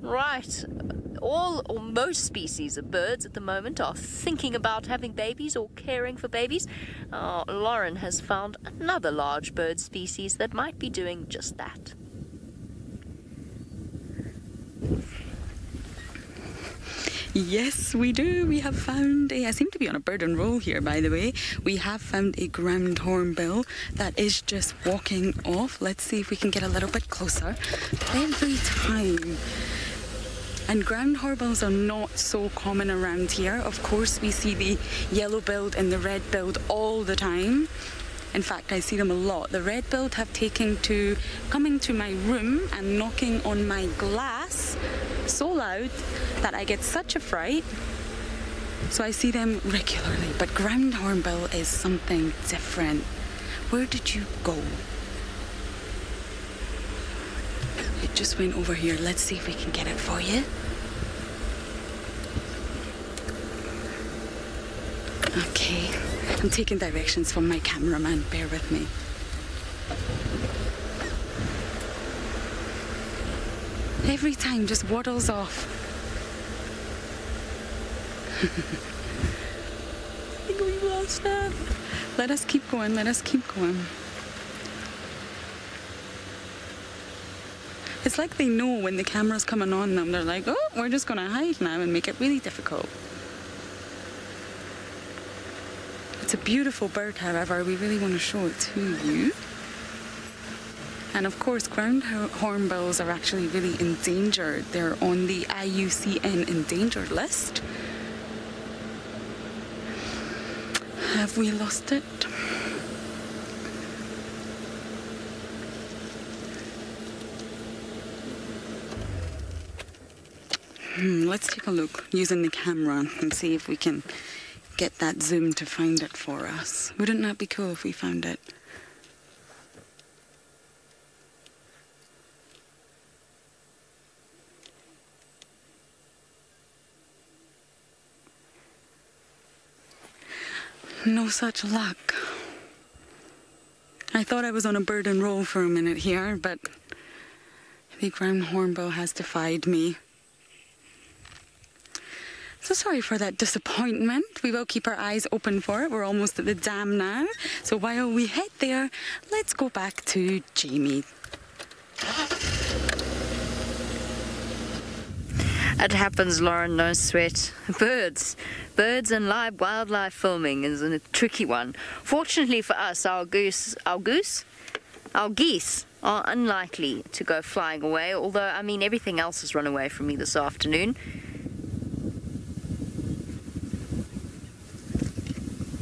Right. All or most species of birds at the moment are thinking about having babies or caring for babies. Lauren has found another large bird species that might be doing just that. Yes, we do. We have found I seem to be on a bird and roll here, by the way. We have found a ground hornbill that is just walking off. Let's see if we can get a little bit closer. Every time. And ground hornbills are not so common around here. Of course, we see the yellow-billed and the red-billed all the time. In fact, I see them a lot. The red-billed have taken to coming to my room and knocking on my glass so loud that I get such a fright. So I see them regularly. But ground hornbill is something different. Where did you go? It just went over here. Let's see if we can get it for you. Okay. I'm taking directions from my cameraman. Bear with me. Every time just waddles off. I think we lost that. Let us keep going. Let us keep going. It's like they know when the camera's coming on them. They're like, oh, we're just going to hide now and make it really difficult. It's a beautiful bird, however. We really want to show it to you. And of course, ground hornbills are actually really endangered. They're on the IUCN endangered list. Have we lost it? Let's take a look using the camera and see if we can get that zoom to find it for us. Wouldn't that be cool if we found it? No such luck. I thought I was on a bird and roll for a minute here, but the ground hornbill has defied me. So sorry for that disappointment. We will keep our eyes open for it. We're almost at the dam now. So while we head there, let's go back to Jamie. It happens, Lauren, no sweat. Birds and live wildlife filming is a tricky one. Fortunately for us, our geese are unlikely to go flying away, although, I mean, everything else has run away from me this afternoon.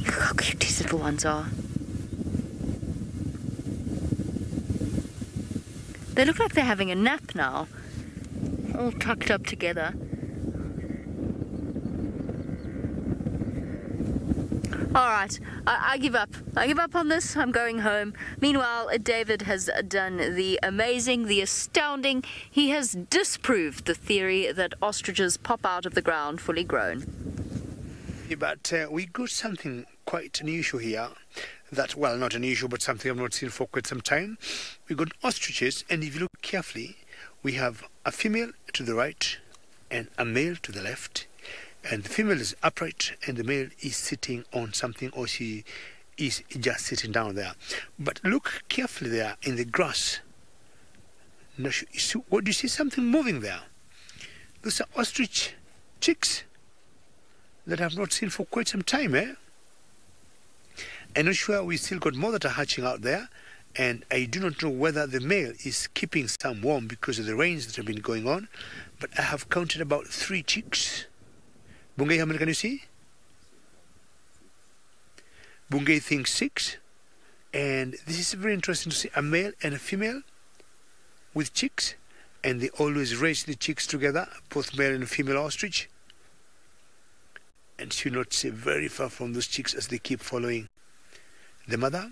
Look how cute these little ones are. They look like they're having a nap now, all tucked up together. Alright, I give up. I give up on this. I'm going home. Meanwhile, David has done the amazing, the astounding. He has disproved the theory that ostriches pop out of the ground fully grown. Yeah, but we got something quite unusual here. That, well, not unusual, but something I've not seen for quite some time. We got ostriches, and if you look carefully, we have a female to the right and a male to the left. And the female is upright and the male is sitting on something, or she is just sitting down there. But look carefully there in the grass. Now, what do you see? Something moving there. Those are ostrich chicks that I've not seen for quite some time, eh? I'm not sure, we still got more that are hatching out there. And I do not know whether the male is keeping some warm because of the rains that have been going on. But I have counted about 3 chicks. Bungay, how many can you see? Bungay thinks 6. And this is very interesting to see a male and a female with chicks. And they always raise the chicks together, both male and female ostrich. And you not see very far from those chicks as they keep following the mother.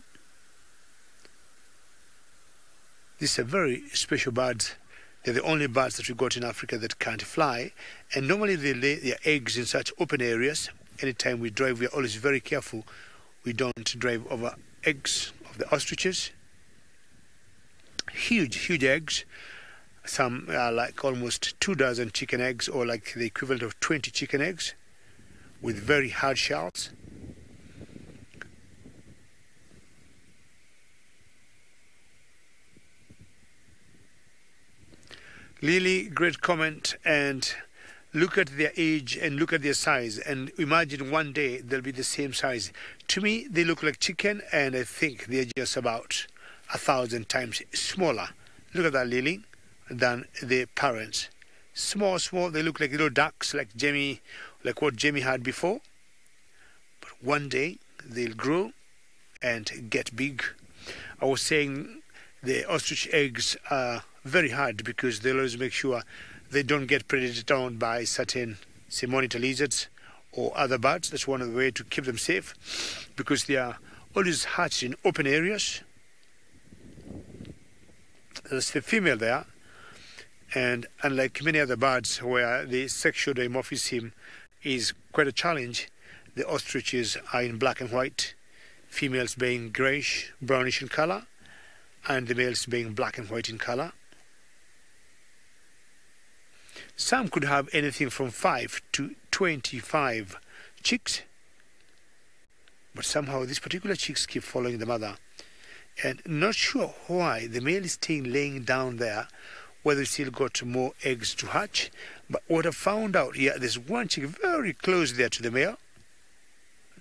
These are very special birds. They're the only birds that we got in Africa that can't fly. And normally they lay their eggs in such open areas. Anytime we drive, we are always very careful. We don't drive over eggs of the ostriches. Huge, huge eggs. Some are like almost 2 dozen chicken eggs, or like the equivalent of 20 chicken eggs, with very hard shells. Lily, great comment, and look at their age and look at their size, and imagine one day they'll be the same size. To me, they look like chicken, and I think they're just about 1,000 times smaller. Look at that, Lily, than the parents. Small, they look like little ducks, like what Jamie had before. But one day, they'll grow and get big. I was saying the ostrich eggs are very hard because they'll always make sure they don't get predated on by certain, say, monitor lizards or other birds. That's one of the ways to keep them safe, because they are always hatched in open areas. There's the female there, and unlike many other birds where the sexual dimorphism is quite a challenge, the ostriches are in black and white, females being greyish, brownish in colour, and the males being black and white in colour. Some could have anything from 5 to 25 chicks, but somehow these particular chicks keep following the mother. And not sure why the male is staying laying down there, whether it's still got more eggs to hatch. But what I found out here, there's one chick very close there to the male.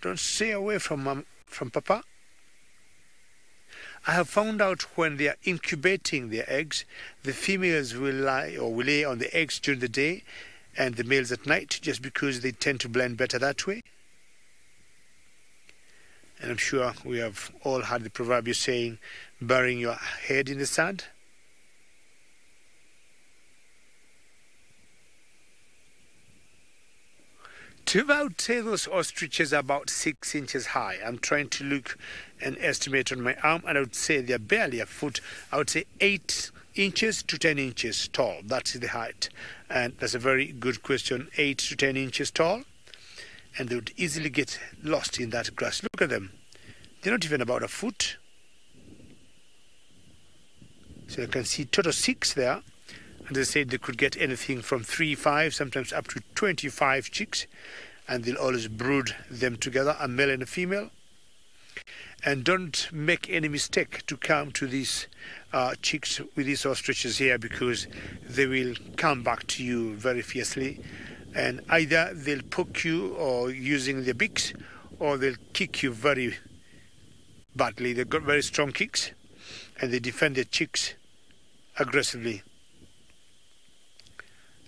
Don't stay away from Papa. I have found out when they are incubating their eggs, the females will lay on the eggs during the day and the males at night, just because they tend to blend better that way. And I'm sure we have all heard the proverbial saying, burying your head in the sand. To about say those ostriches are about 6 inches high. I'm trying to look and estimate on my arm, and I would say they're barely a foot. I would say 8 inches to 10 inches tall. That's the height. And that's a very good question. 8 to 10 inches tall. And they would easily get lost in that grass. Look at them. They're not even about a foot. So you can see total 6 there. And they said they could get anything from 3, 5, sometimes up to 25 chicks. And they'll always brood them together, a male and a female. And don't make any mistake to come to these chicks with these ostriches here, because they will come back to you very fiercely. And either they'll poke you or using their beaks, or they'll kick you very badly. They've got very strong kicks, and they defend their chicks aggressively.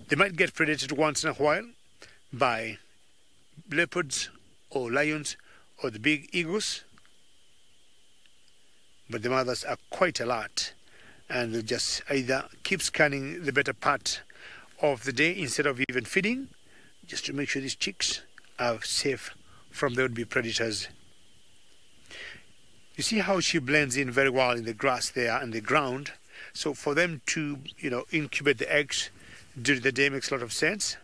They might get predated once in a while by leopards or lions or the big eagles, but the mothers are quite alert, and they just either keep scanning the better part of the day instead of even feeding, just to make sure these chicks are safe from the would-be predators. You see how she blends in very well in the grass there and the ground. So for them to, incubate the eggs during the day makes a lot of sense.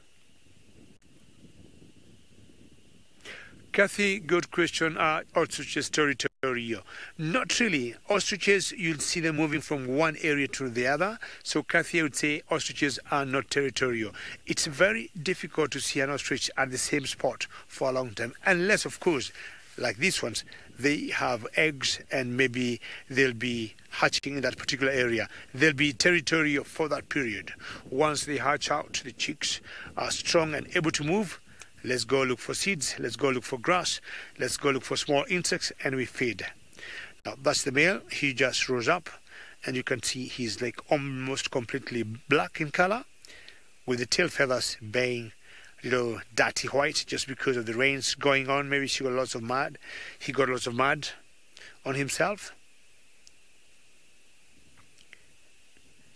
Kathy, good question. Are ostriches territorial? Not really. Ostriches, you'll see them moving from one area to the other. So Kathy, I would say ostriches are not territorial. It's very difficult to see an ostrich at the same spot for a long time, unless, of course, like these ones, they have eggs and maybe they'll be hatching in that particular area. They'll be territorial for that period. Once they hatch out, the chicks are strong and able to move. Let's go look for seeds, let's go look for grass, let's go look for small insects, and we feed. Now that's the male. He just rose up, and you can see he's like almost completely black in color, with the tail feathers being dirty white, just because of the rains going on. Maybe he got lots of mud on himself.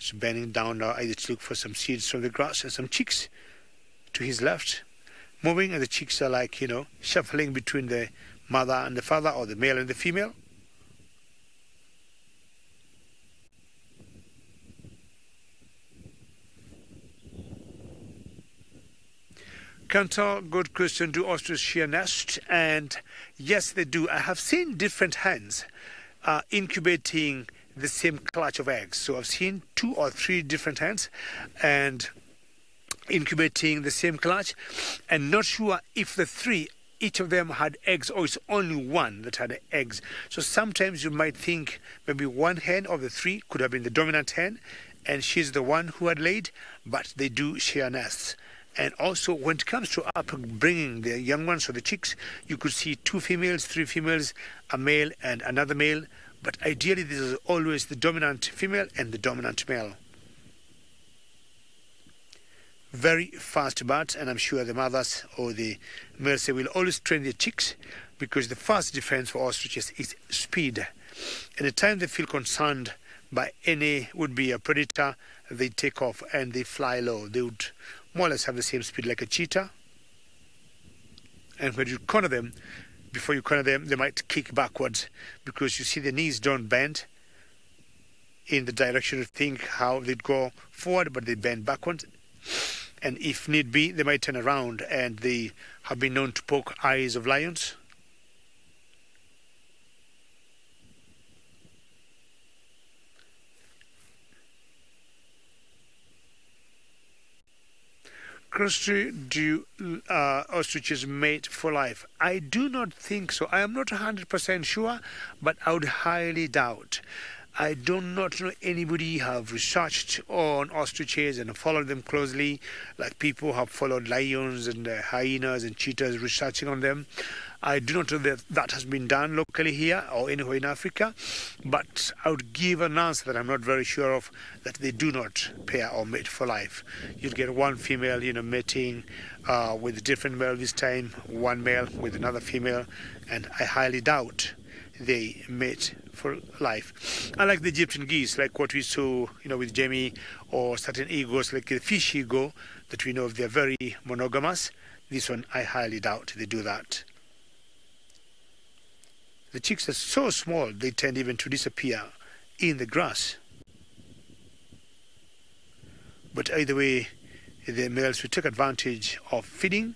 So bending down now, either to look for some seeds from the grass and some chicks to his left, moving, and the chicks are like, shuffling between the mother and the father, or the male and the female. Cantor, good question. Do ostriches share nest? And yes, they do. I have seen different hens incubating the same clutch of eggs. So I've seen 2 or 3 different hens and incubating the same clutch, and not sure if the 3, each of them had eggs, or it's only one that had eggs. So sometimes you might think maybe one hen of the 3 could have been the dominant hen, and she's the one who had laid, but they do share nests. And also, when it comes to bringing the young ones or the chicks, you could see 2 females, 3 females, a male and another male. But ideally, this is always the dominant female and the dominant male. Very fast birds, and I'm sure the mothers or the males will always train their chicks, because the first defense for ostriches is speed. Anytime they feel concerned by any would-be a predator, they take off and they fly low. They would more or less have the same speed like a cheetah. And when you corner them, before you corner them, they might kick backwards, because you see the knees don't bend in the direction you think how they'd go forward, but they bend backwards. And if need be, they might turn around, and they have been known to poke eyes of lions. Christy, do ostriches mate for life? I do not think so. I am not 100% sure, but I would highly doubt. I do not know anybody have researched on ostriches and followed them closely, like people have followed lions and hyenas and cheetahs, researching on them. I do not know that that has been done locally here or anywhere in Africa, but I would give an answer that I'm not very sure of, that they do not pair or mate for life. You'd get one female, mating with a different male this time, one male with another female, and I highly doubt they mate for life. Unlike the Egyptian geese, like what we saw, with Jamie, or certain eagles, like the fish eagle, that we know they're very monogamous. This one, I highly doubt they do that. The chicks are so small, they tend even to disappear in the grass. But either way, the males will take advantage of feeding,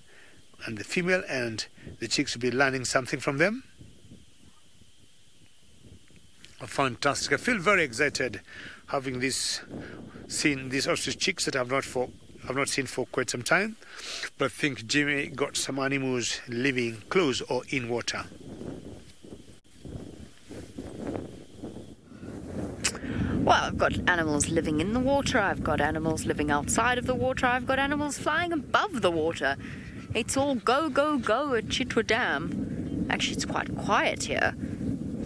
and the female and the chicks will be learning something from them. Fantastic. I feel very excited having seen these ostrich chicks that I've not seen for quite some time. But I think Jimmy got some animals living close or in water. Well, I've got animals living in the water, I've got animals living outside of the water, I've got animals flying above the water. It's all go, go, go at Chitwa Dam. Actually, it's quite quiet here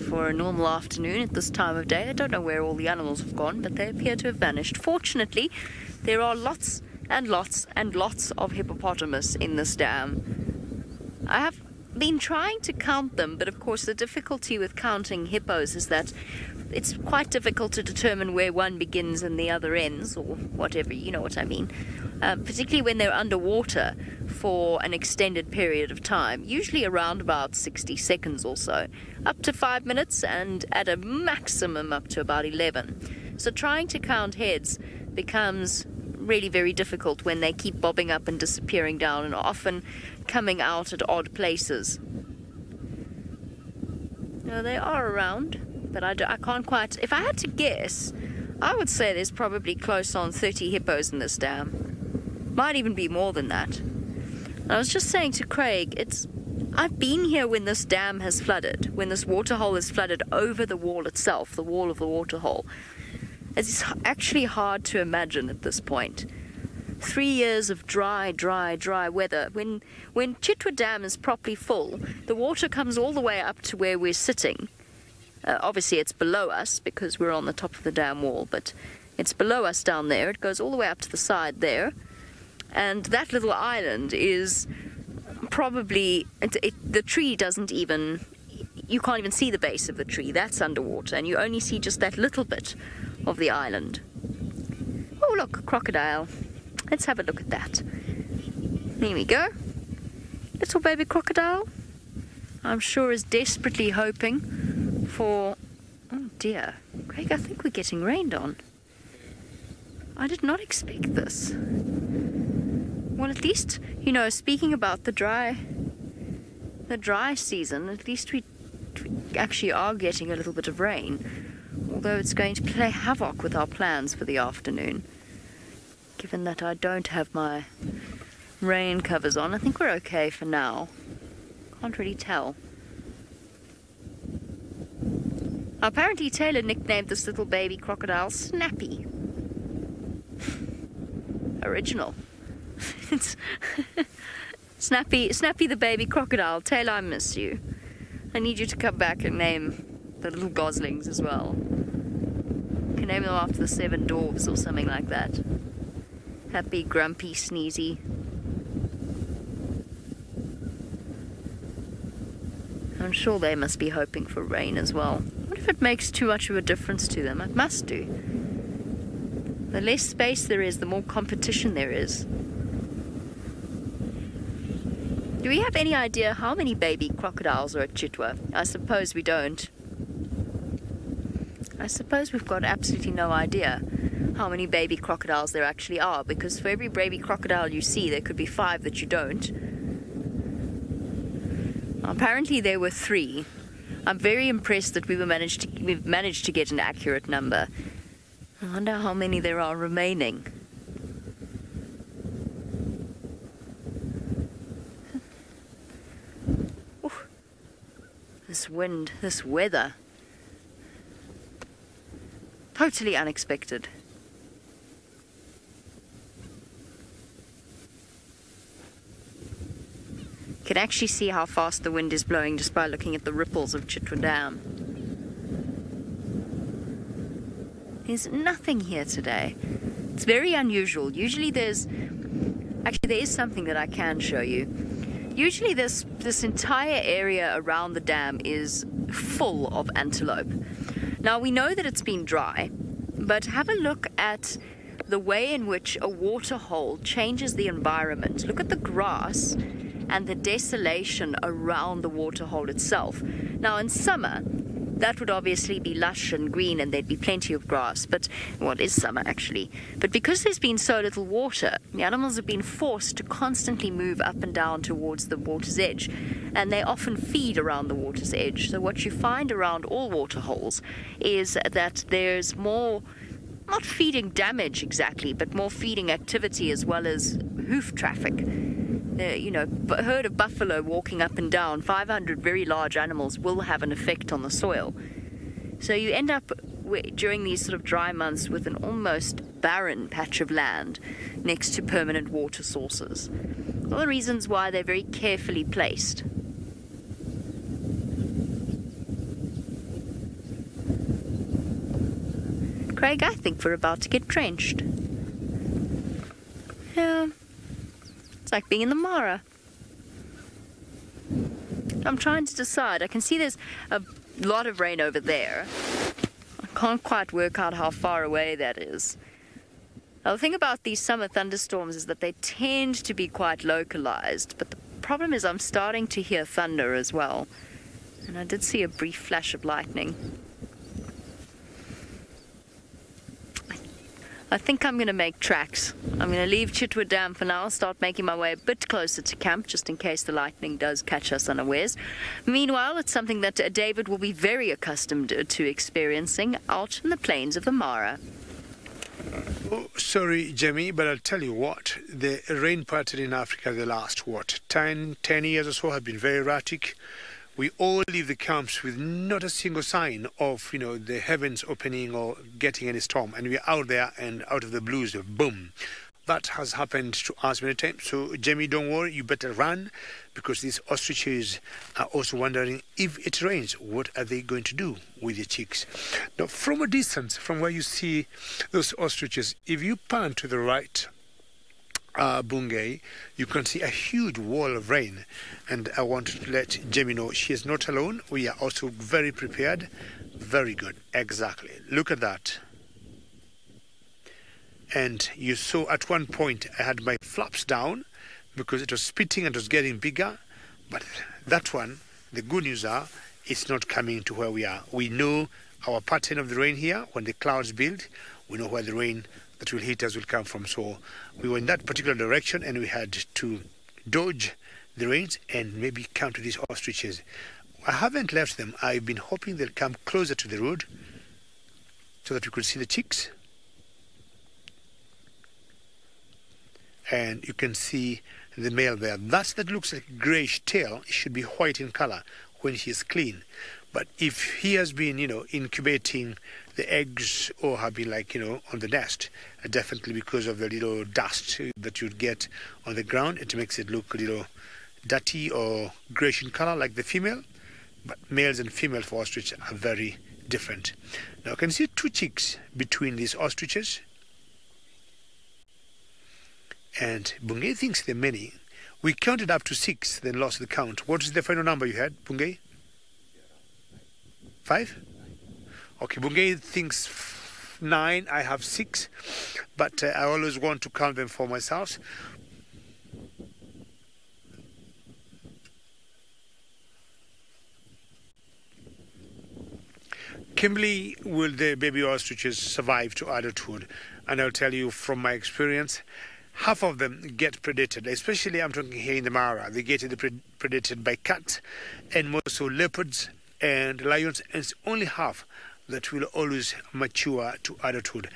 for a normal afternoon at this time of day. I don't know where all the animals have gone, but they appear to have vanished. Fortunately, there are lots and lots and lots of hippopotamus in this dam. I have been trying to count them, but of course the difficulty with counting hippos is that it's quite difficult to determine where one begins and the other ends, or whatever, you know what I mean. Particularly when they're underwater for an extended period of time, usually around about 60 seconds or so, up to 5 minutes, and at a maximum up to about 11. So trying to count heads becomes really very difficult when they keep bobbing up and disappearing down, and often coming out at odd places. No, they are around, but I can't quite. If I had to guess, I would say there's probably close on 30 hippos in this dam. Might even be more than that. And I was just saying to Craig, I've been here when this dam has flooded, when this waterhole is flooded over the wall itself, the wall of the waterhole. It's actually hard to imagine at this point. 3 years of dry weather. When Chitwa Dam is properly full, the water comes all the way up to where we're sitting. Obviously it's below us because we're on the top of the dam wall, but it's below us down there. It goes all the way up to the side there. And that little island is probably, the tree doesn't even, you can't even see the base of the tree. That's underwater, and you only see just that little bit of the island. Oh look, a crocodile. Let's have a look at that. There we go. Little baby crocodile. I'm sure is desperately hoping for... Oh dear. Craig, I think we're getting rained on. I did not expect this. Well, at least, you know, speaking about the dry season, at least we actually are getting a little bit of rain. Although it's going to play havoc with our plans for the afternoon. Given that I don't have my rain covers on, I think we're okay for now. Can't really tell. Apparently Taylor nicknamed this little baby crocodile Snappy. Original. It's Snappy the baby crocodile. Taylor, I miss you. I need you to come back and name the little goslings as well. You can name them after the 7 dwarves or something like that. Happy, grumpy, sneezy. I'm sure they must be hoping for rain as well. What if it makes too much of a difference to them? It must do. The less space there is, the more competition there is. Do we have any idea how many baby crocodiles are at Chitwa? I suppose we don't. I suppose we've got absolutely no idea how many baby crocodiles there actually are, because for every baby crocodile you see, there could be 5 that you don't. Apparently there were 3. I'm very impressed that we've managed to get an accurate number. I wonder how many there are remaining. Oof. This wind, this weather. Totally unexpected. You can actually see how fast the wind is blowing just by looking at the ripples of Chitwa Dam. There's nothing here today. It's very unusual. Usually there is something that I can show you. Usually this entire area around the dam is full of antelope. Now we know that it's been dry, but have a look at the way in which a water hole changes the environment. Look at the grass and the desolation around the water hole itself. Now in summer, that would obviously be lush and green and there'd be plenty of grass, but what is summer actually? But because there's been so little water, the animals have been forced to constantly move up and down towards the water's edge, and they often feed around the water's edge. So what you find around all water holes is that there's more, not feeding damage exactly, but more feeding activity as well as hoof traffic. A herd of buffalo walking up and down, 500 very large animals will have an effect on the soil. So you end up during these sort of dry months with an almost barren patch of land next to permanent water sources. All the reasons why they're very carefully placed. Craig, I think we're about to get drenched. Yeah. It's like being in the Mara. I'm trying to decide. I can see there's a lot of rain over there. I can't quite work out how far away that is. Now, the thing about these summer thunderstorms is that they tend to be quite localized, but the problem is I'm starting to hear thunder as well. And I did see a brief flash of lightning. I think I'm going to make tracks. I'm going to leave Chitwa Dam for now, start making my way a bit closer to camp, just in case the lightning does catch us unawares. Meanwhile, it's something that David will be very accustomed to experiencing out in the plains of the Mara. Oh, sorry, Jamie, but I'll tell you what, the rain pattern in Africa the last, 10 years or so have been very erratic. We all leave the camps with not a single sign of, the heavens opening or getting any storm. And we're out there and out of the blues, boom. That has happened to us many times. So, Jamie, don't worry, you better run, because these ostriches are also wondering, if it rains, what are they going to do with the chicks? Now, from a distance, from where you see those ostriches, if you pan to the right, Bungay, you can see a huge wall of rain, and I want to let Jamie know she is not alone. We are also very prepared. Very good, exactly. Look at that. And you saw at one point I had my flaps down because it was spitting and it was getting bigger, but that one, the good news are, it's not coming to where we are. We know our pattern of the rain here. When the clouds build, we know where the rain that will hit us will come from. So we were in that particular direction and we had to dodge the rains and maybe come to these ostriches. I haven't left them. I've been hoping they'll come closer to the road so that we could see the chicks. And you can see the male there. That looks like a greyish tail. It should be white in color when he is clean. But if he has been, incubating the eggs or have been on the nest. Definitely because of the little dust that you'd get on the ground. It makes it look a little dirty or greyish in color like the female. But males and females for ostrich are very different. Now you can see 2 chicks between these ostriches. And Bungay thinks there are many. We counted up to 6, then lost the count. What is the final number you had, Bungay? 5? Okay, Bungay thinks 9. I have 6. But I always want to count them for myself. Kimberly, will the baby ostriches survive to adulthood? And I'll tell you from my experience, half of them get predated, especially I'm talking here in the Mara. They get predated by cats and more so leopards and lions, and it's only half that will always mature to adulthood.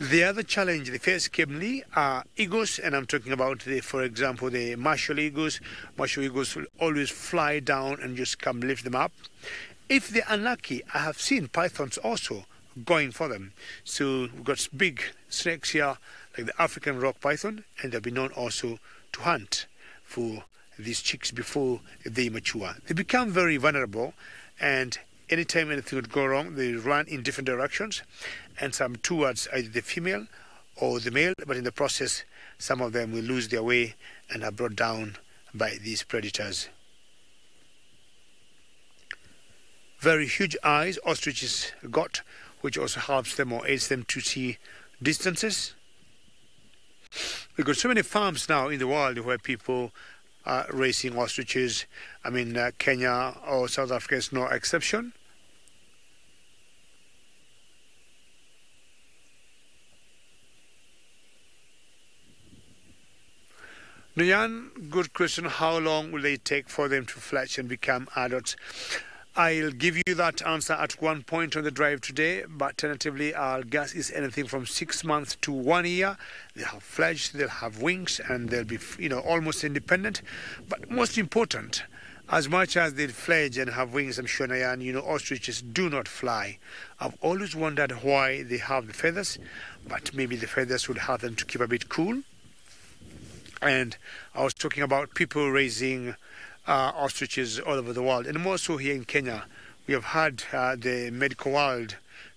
The other challenge they face, Kimberly, are eagles, and I'm talking about, for example, the martial eagles. Martial eagles will always fly down and just come lift them up. If they're unlucky, I have seen pythons also going for them. So we've got big snakes here, like the African rock python, and they'll be known also to hunt for these chicks before they mature. They become very vulnerable, and anytime anything would go wrong, they run in different directions, and some towards either the female or the male, but in the process, some of them will lose their way and are brought down by these predators. Very huge eyes ostriches got, which also helps them or aids them to see distances. We've got so many farms now in the world where people are raising ostriches. I mean, Kenya or South Africa is no exception. Nuyan, good question. How long will they take for them to fledge and become adults? I'll give you that answer at one point on the drive today, but tentatively our guess is anything from 6 months to 1 year. They'll have fledged, they'll have wings, and they'll be, almost independent. But most important, as much as they fledge and have wings, I'm sure, Nayan, ostriches do not fly. I've always wondered why they have the feathers, but maybe the feathers would help them to keep a bit cool. And I was talking about people raising ostriches all over the world, and more so here in Kenya. We have had the medical world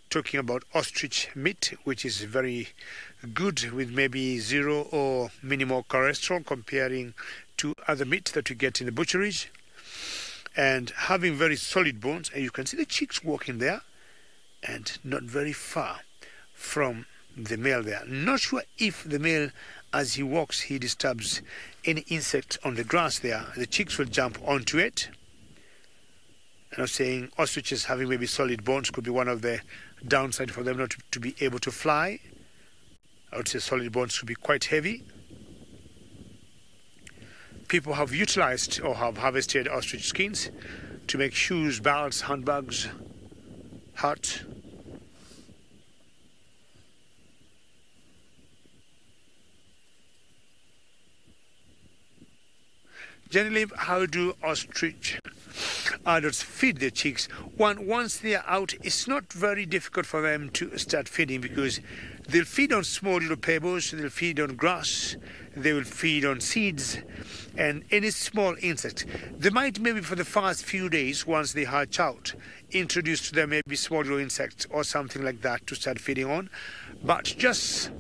talking about ostrich meat, which is very good with maybe 0 or minimal cholesterol comparing to other meat that you get in the butcheries, and having very solid bones. And you can see the chicks walking there and not very far from the male there. Not sure if the male, as he walks, he disturbs any insect on the grass there. The chicks will jump onto it. And I'm saying ostriches having maybe solid bones could be one of the downside for them not to be able to fly. I would say solid bones could be quite heavy. People have utilized or have harvested ostrich skins to make shoes, belts, handbags, hats. Generally, how do ostrich adults feed their chicks? Once they are out, it's not very difficult for them to start feeding, because they'll feed on small little pebbles, they'll feed on grass, they will feed on seeds and any small insect. They might maybe for the first few days, once they hatch out, introduce to them maybe small little insects or something like that to start feeding on. But just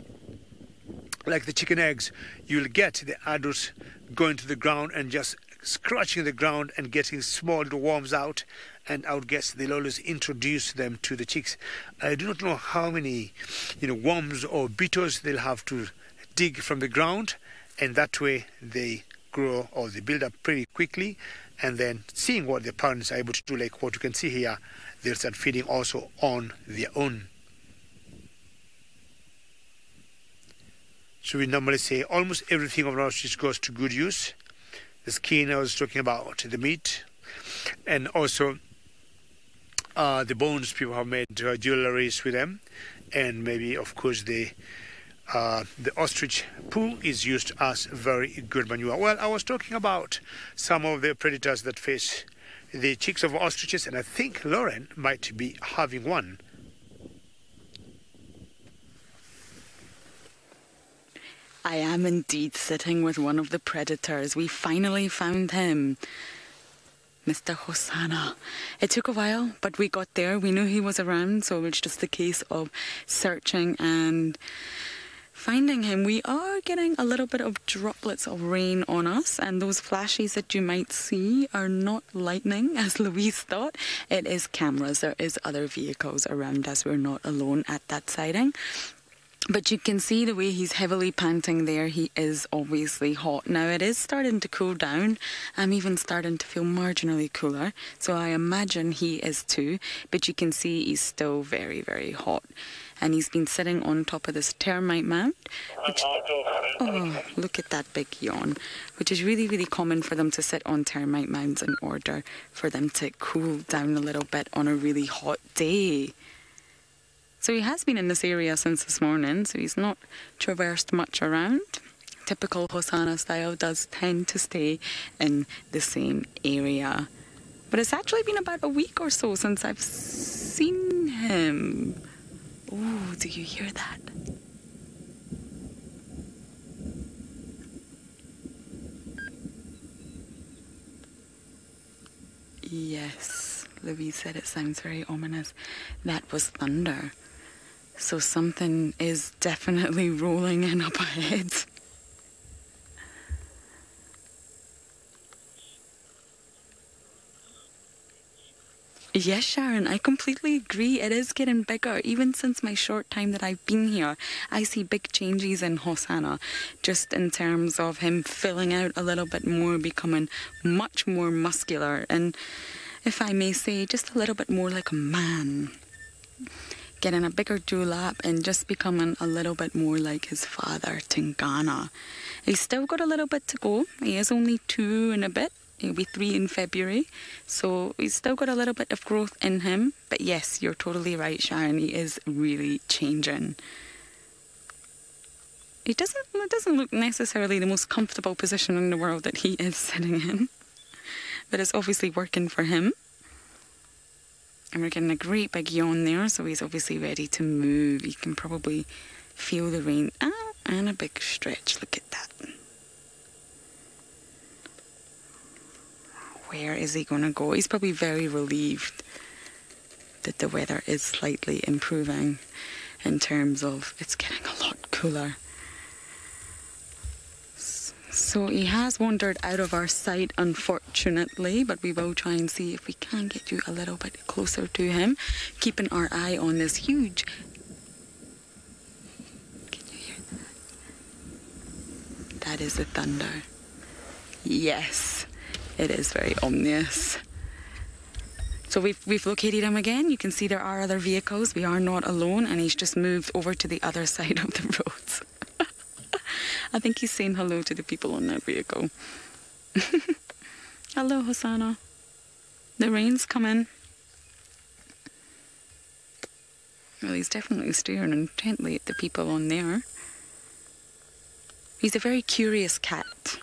like the chicken eggs, you'll get the adults going to the ground and just scratching the ground and getting small little worms out, and I would guess they'll always introduce them to the chicks. I do not know how many worms or beetles they'll have to dig from the ground, and that way they grow or they build up pretty quickly, and then seeing what their parents are able to do, like what you can see here, they'll start feeding also on their own. So we normally say almost everything of an ostrich goes to good use. The skin I was talking about, the meat, and also the bones. People have made jewelries with them, and maybe of course the ostrich poo is used as very good manure. Well, I was talking about some of the predators that face the chicks of ostriches, and I think Lauren might be having one. I am indeed sitting with one of the predators. We finally found him. Mr. Hosanna. It took a while, but we got there. We knew he was around, so it's just a case of searching and finding him. We are getting a little bit of droplets of rain on us, and those flashes that you might see are not lightning, as Louise thought. It is cameras. There is other vehicles around us. We're not alone at that sighting. But you can see the way he's heavily panting there. He is obviously hot. Now it is starting to cool down. I'm even starting to feel marginally cooler. So I imagine he is too. But you can see he's still very, very hot. And he's been sitting on top of this termite mound. Which, oh, look at that big yawn. Which is really, really common for them to sit on termite mounds in order for them to cool down a little bit on a really hot day. So he has been in this area since this morning, so he's not traversed much around. Typical Hosanna style does tend to stay in the same area. But it's actually been about a week or so since I've seen him. Oh, do you hear that? Yes, Louise said it sounds very ominous. That was thunder. So something is definitely rolling in up ahead. Yes, Sharon, I completely agree. It is getting bigger. Even since my short time that I've been here, I see big changes in Hosanna, just in terms of him filling out a little bit more, becoming much more muscular, and if I may say, just a little bit more like a man. Getting a bigger dewlap and just becoming a little bit more like his father, Tingana. He's still got a little bit to go. He is only 2 and a bit. He'll be 3 in February. So he's still got a little bit of growth in him. But yes, you're totally right, Sharon. He is really changing. It doesn't look necessarily the most comfortable position in the world that he is sitting in. But it's obviously working for him. And we're getting a great big yawn there, so he's obviously ready to move. You can probably feel the rain. Oh, and a big stretch. Look at that. Where is he going to go? He's probably very relieved that the weather is slightly improving in terms of it's getting a lot cooler. So he has wandered out of our sight, unfortunately, but we will try and see if we can get you a little bit closer to him, keeping our eye on this huge... Can you hear that? That is the thunder. Yes, it is very ominous. So we've located him again. You can see there are other vehicles. We are not alone, and he's just moved over to the other side of the roads. I think he's saying hello to the people on that vehicle. Hello, Hosanna. The rain's coming. Well, he's definitely staring intently at the people on there. He's a very curious cat.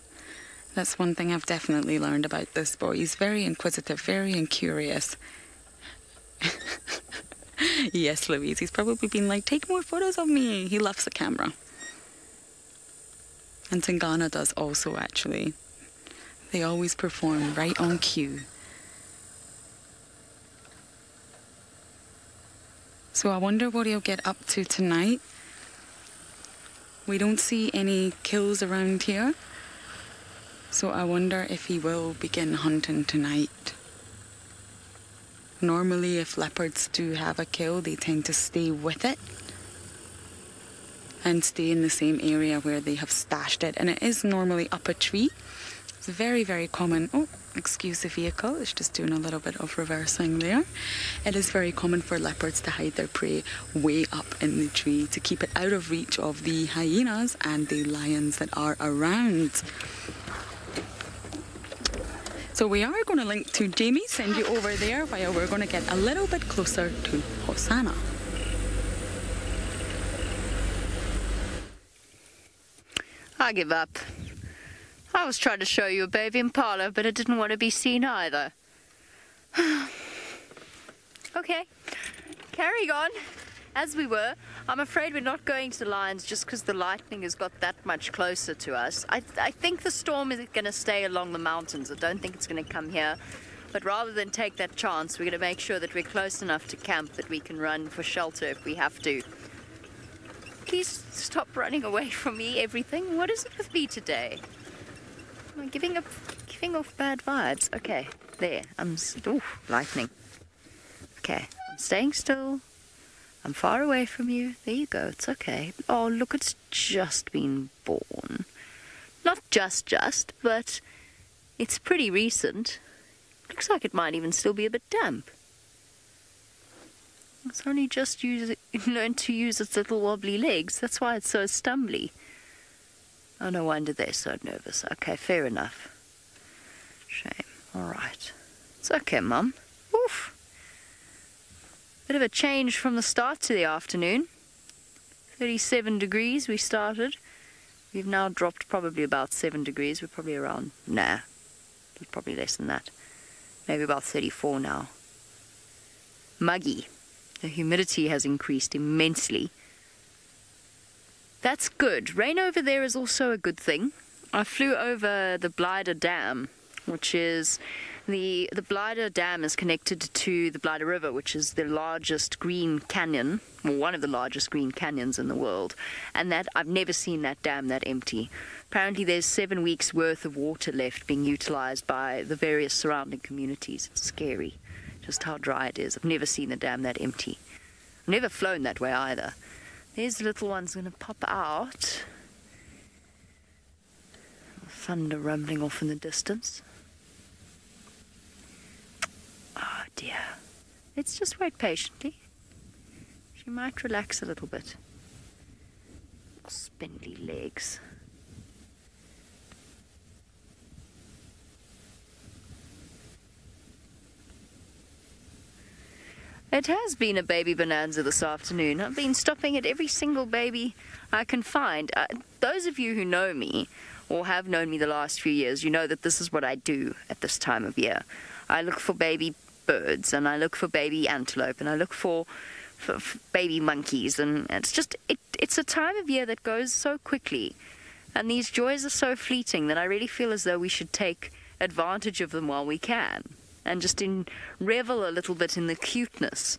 That's one thing I've definitely learned about this boy. He's very inquisitive, very curious. Yes, Louise, he's probably been like, take more photos of me. He loves the camera. And Tingana does also, actually. They always perform right on cue. So I wonder what he'll get up to tonight. We don't see any kills around here. So I wonder if he will begin hunting tonight. Normally, if leopards do have a kill, they tend to stay with it and stay in the same area where they have stashed it. And it is normally up a tree. It's very, very common. Oh, excuse the vehicle. It's just doing a little bit of reversing there. It is very common for leopards to hide their prey way up in the tree to keep it out of reach of the hyenas and the lions that are around. So we are going to link to Jamie, send you over there while we're going to get a little bit closer to Hosanna. I give up. I was trying to show you a baby impala, but it didn't want to be seen either. Okay, carrying on as we were. I'm afraid we're not going to the Lions just because the lightning has got that much closer to us. I think the storm is going to stay along the mountains. I don't think it's going to come here. But rather than take that chance, we're going to make sure that we're close enough to camp that we can run for shelter if we have to. Please stop running away from me, everything. What is it with me today? Am I giving off bad vibes? Okay, there. Ooh, lightning. Okay, I'm staying still. I'm far away from you. There you go. It's okay. Oh, look, it's just been born. Not just, but it's pretty recent. Looks like it might even still be a bit damp. It's only just learned to use its little wobbly legs. That's why it's so stumbly. Oh, no wonder they're so nervous. Okay, fair enough. Shame. All right. It's okay, Mum. Oof. Bit of a change from the start to the afternoon. 37 degrees we started. We've now dropped probably about 7 degrees. We're probably around, probably less than that. Maybe about 34 now. Muggy. The humidity has increased immensely. That's good. Rain over there is also a good thing. I flew over the Blyder Dam, which is the Blyder Dam is connected to the Blyder River, which is the largest green canyon, or one of the largest green canyons in the world. And that I've never seen that dam that empty. Apparently there's 7 weeks worth of water left being utilized by the various surrounding communities. It's scary just how dry it is. I've never seen the dam that empty. I've never flown that way either. There's the little one's going to pop out. Thunder rumbling off in the distance. Oh dear. Let's just wait patiently. She might relax a little bit. Spindly legs. It has been a baby bonanza this afternoon. I've been stopping at every single baby I can find. Those of you who know me, or have known me the last few years, you know that this is what I do at this time of year. I look for baby birds, and I look for baby antelope, and I look for baby monkeys, and it's a time of year that goes so quickly, and these joys are so fleeting that I really feel as though we should take advantage of them while we can. And just revel a little bit in the cuteness.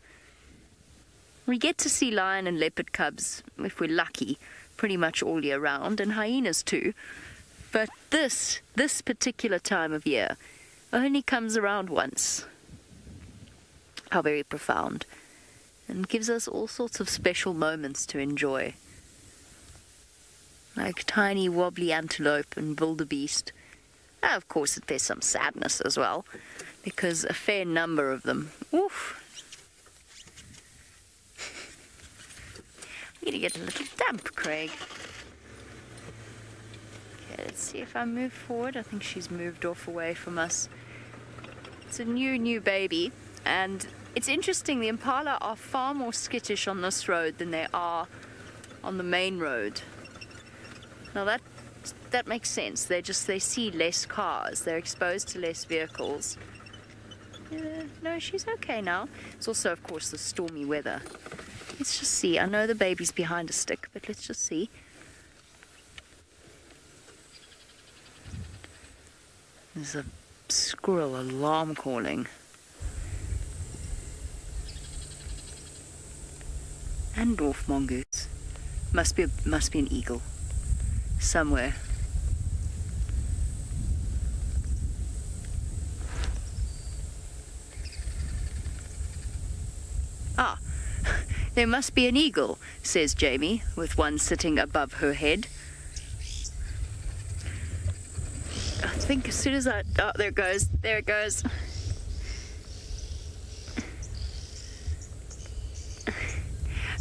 We get to see lion and leopard cubs, if we're lucky, pretty much all year round, and hyenas too. But this particular time of year only comes around once. How very profound. And gives us all sorts of special moments to enjoy. Like tiny wobbly antelope and wildebeest. Of course, there's some sadness as well, because a fair number of them. Oof. I'm going to get a little damp, Craig. Okay, let's see if I move forward. I think she's moved off away from us. It's a new baby, and it's interesting. The impala are far more skittish on this road than they are on the main road. Now that makes sense. They see less cars. They're exposed to less vehicles. No, she's okay now. It's also, of course, the stormy weather. Let's just see. I know the baby's behind a stick, but let's just see. There's a squirrel alarm calling. And dwarf mongoose. Must be an eagle. Somewhere. Ah, there must be an eagle, says Jamie, with one sitting above her head. I think as soon as oh, there it goes.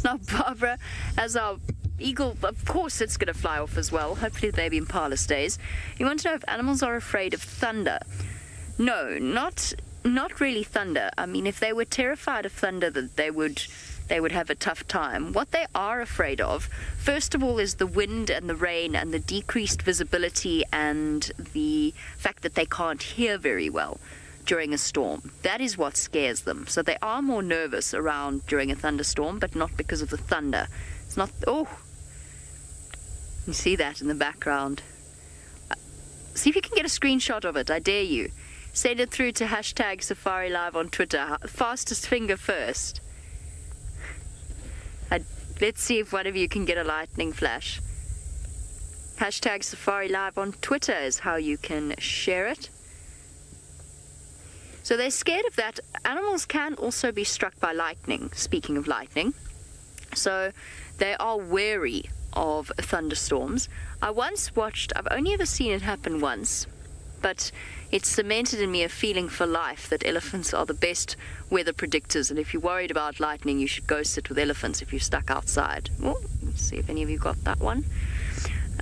Now, Barbara, as our eagle, of course it's going to fly off as well. Hopefully the baby impala stays. You want to know if animals are afraid of thunder? No, not really thunder. I mean, if they were terrified of thunder, that they would have a tough time. What they are afraid of, first of all, is the wind and the rain and the decreased visibility and the fact that they can't hear very well during a storm. That is what scares them. So they are more nervous around during a thunderstorm, but not because of the thunder. It's not... Oh! You see that in the background. See if you can get a screenshot of it. I dare you. Send it through to hashtag SafariLive on Twitter. Fastest finger first. Let's see if one of you can get a lightning flash. Hashtag SafariLive on Twitter is how you can share it. So they're scared of that. Animals can also be struck by lightning, speaking of lightning. So they are wary of thunderstorms. I've only ever seen it happen once, but it's cemented in me a feeling for life that elephants are the best weather predictors, and if you're worried about lightning, you should go sit with elephants if you're stuck outside. Well, let's see if any of you got that one.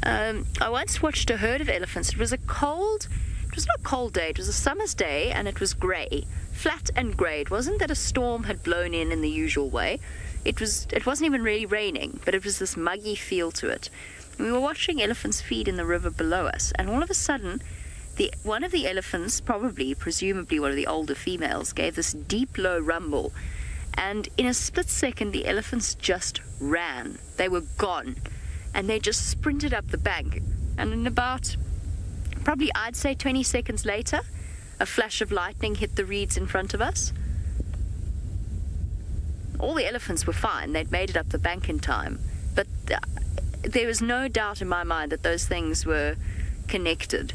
I once watched a herd of elephants. It was not a cold day, it was a summer's day, and it was grey, flat and grey. It wasn't that a storm had blown in the usual way. It wasn't even really raining, but it was this muggy feel to it. And we were watching elephants feed in the river below us, and all of a sudden, one of the elephants, presumably one of the older females, gave this deep, low rumble, and in a split second, the elephants just ran. They were gone, and they just sprinted up the bank, and in about, probably I'd say 20 seconds later, a flash of lightning hit the reeds in front of us. All the elephants were fine. They'd made it up the bank in time. But there was no doubt in my mind that those things were connected.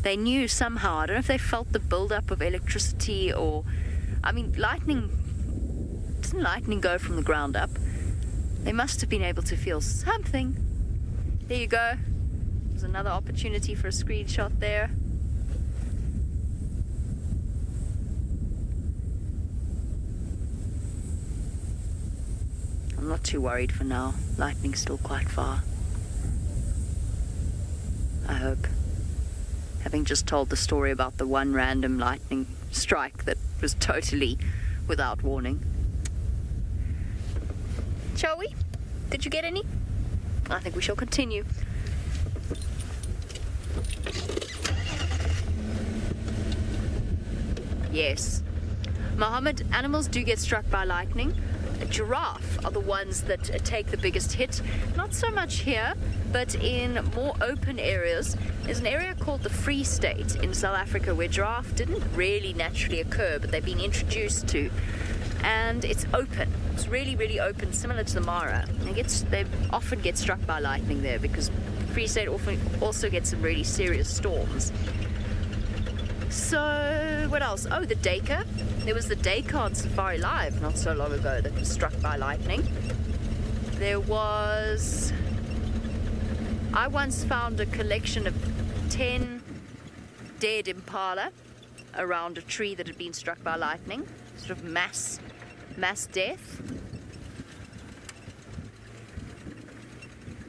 They knew somehow. I don't know if they felt the build-up of electricity or... I mean, doesn't lightning go from the ground up? They must have been able to feel something. There you go. There's another opportunity for a screenshot there. I'm not too worried for now. Lightning's still quite far. I hope. Having just told the story about the one random lightning strike that was totally without warning. Shall we? Did you get any? I think we shall continue. Yes. Mohammed, animals do get struck by lightning. A giraffe are the ones that take the biggest hit. Not so much here, but in more open areas. There's an area called the Free State in South Africa where giraffe didn't really naturally occur, but they've been introduced to. And it's open. It's really, really open, similar to the Mara. They often get struck by lightning there because Free State often also gets some really serious storms. So, what else? Oh, the Dacre. There was the Dacre on SafariLive not so long ago that was struck by lightning. I once found a collection of 10 dead impala around a tree that had been struck by lightning. Sort of mass death.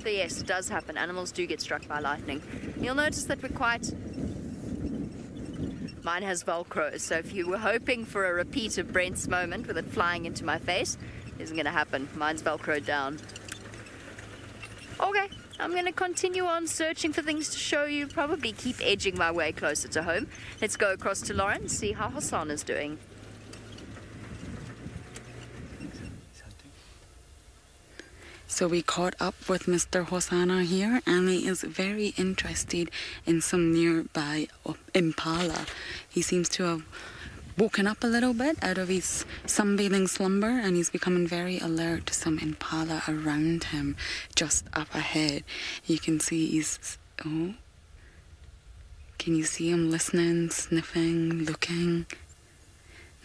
So yes, it does happen. Animals do get struck by lightning. You'll notice that Mine has Velcro, so if you were hoping for a repeat of Brent's moment with it flying into my face, it isn't going to happen. Mine's Velcroed down. Okay, I'm going to continue on searching for things to show you, probably keep edging my way closer to home. Let's go across to Lauren and see how Hassan is doing. So we caught up with Mr. Hosanna here, and he is very interested in some nearby impala. He seems to have woken up a little bit out of his sunbathing slumber, and he's becoming very alert to some impala around him just up ahead. You can see can you see him listening, sniffing, looking?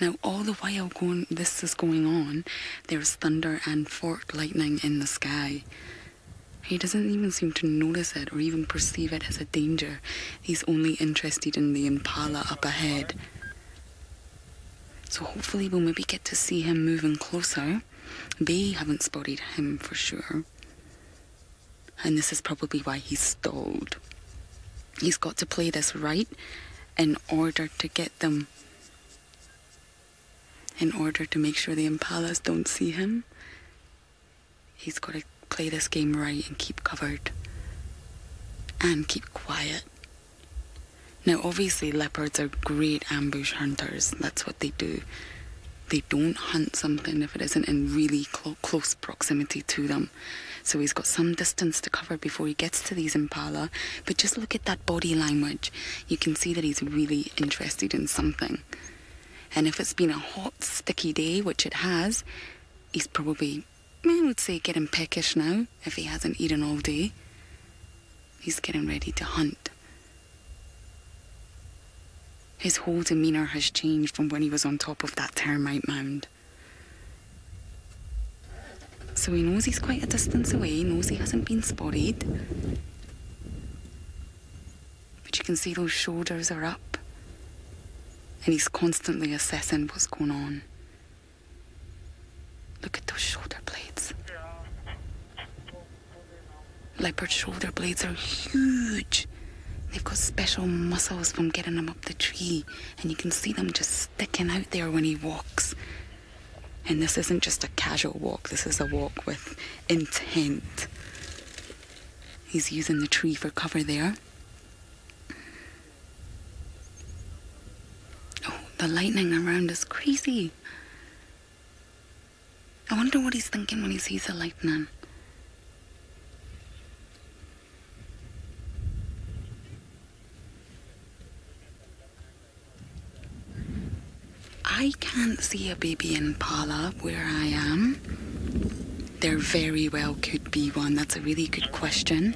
Now, all the while this is going on, there's thunder and forked lightning in the sky. He doesn't even seem to notice it or even perceive it as a danger. He's only interested in the impala up ahead. So hopefully we'll maybe get to see him moving closer. They haven't spotted him for sure. And this is probably why he's stalled. He's got to play this right in order to get them... In order to make sure the impalas don't see him, he's got to play this game right and keep covered and keep quiet. Now, obviously, leopards are great ambush hunters. That's what they do. they don't hunt something if it isn't in really close proximity to them. So he's got some distance to cover before he gets to these impala. But just look at that body language. You can see that he's really interested in something. And if it's been a hot, sticky day, which it has, he's probably, I would say, getting peckish now if he hasn't eaten all day. He's getting ready to hunt. His whole demeanour has changed from when he was on top of that termite mound. So he knows he's quite a distance away, he knows he hasn't been spotted. But you can see those shoulders are up. And he's constantly assessing what's going on. Look at those shoulder blades. Leopard shoulder blades are huge. They've got special muscles from getting him up the tree. And you can see them just sticking out there when he walks. And this isn't just a casual walk, this is a walk with intent. He's using the tree for cover there. Oh, the lightning around is crazy. I wonder what he's thinking when he sees the lightning. I can't see a baby impala where I am. There very well could be one. That's a really good question.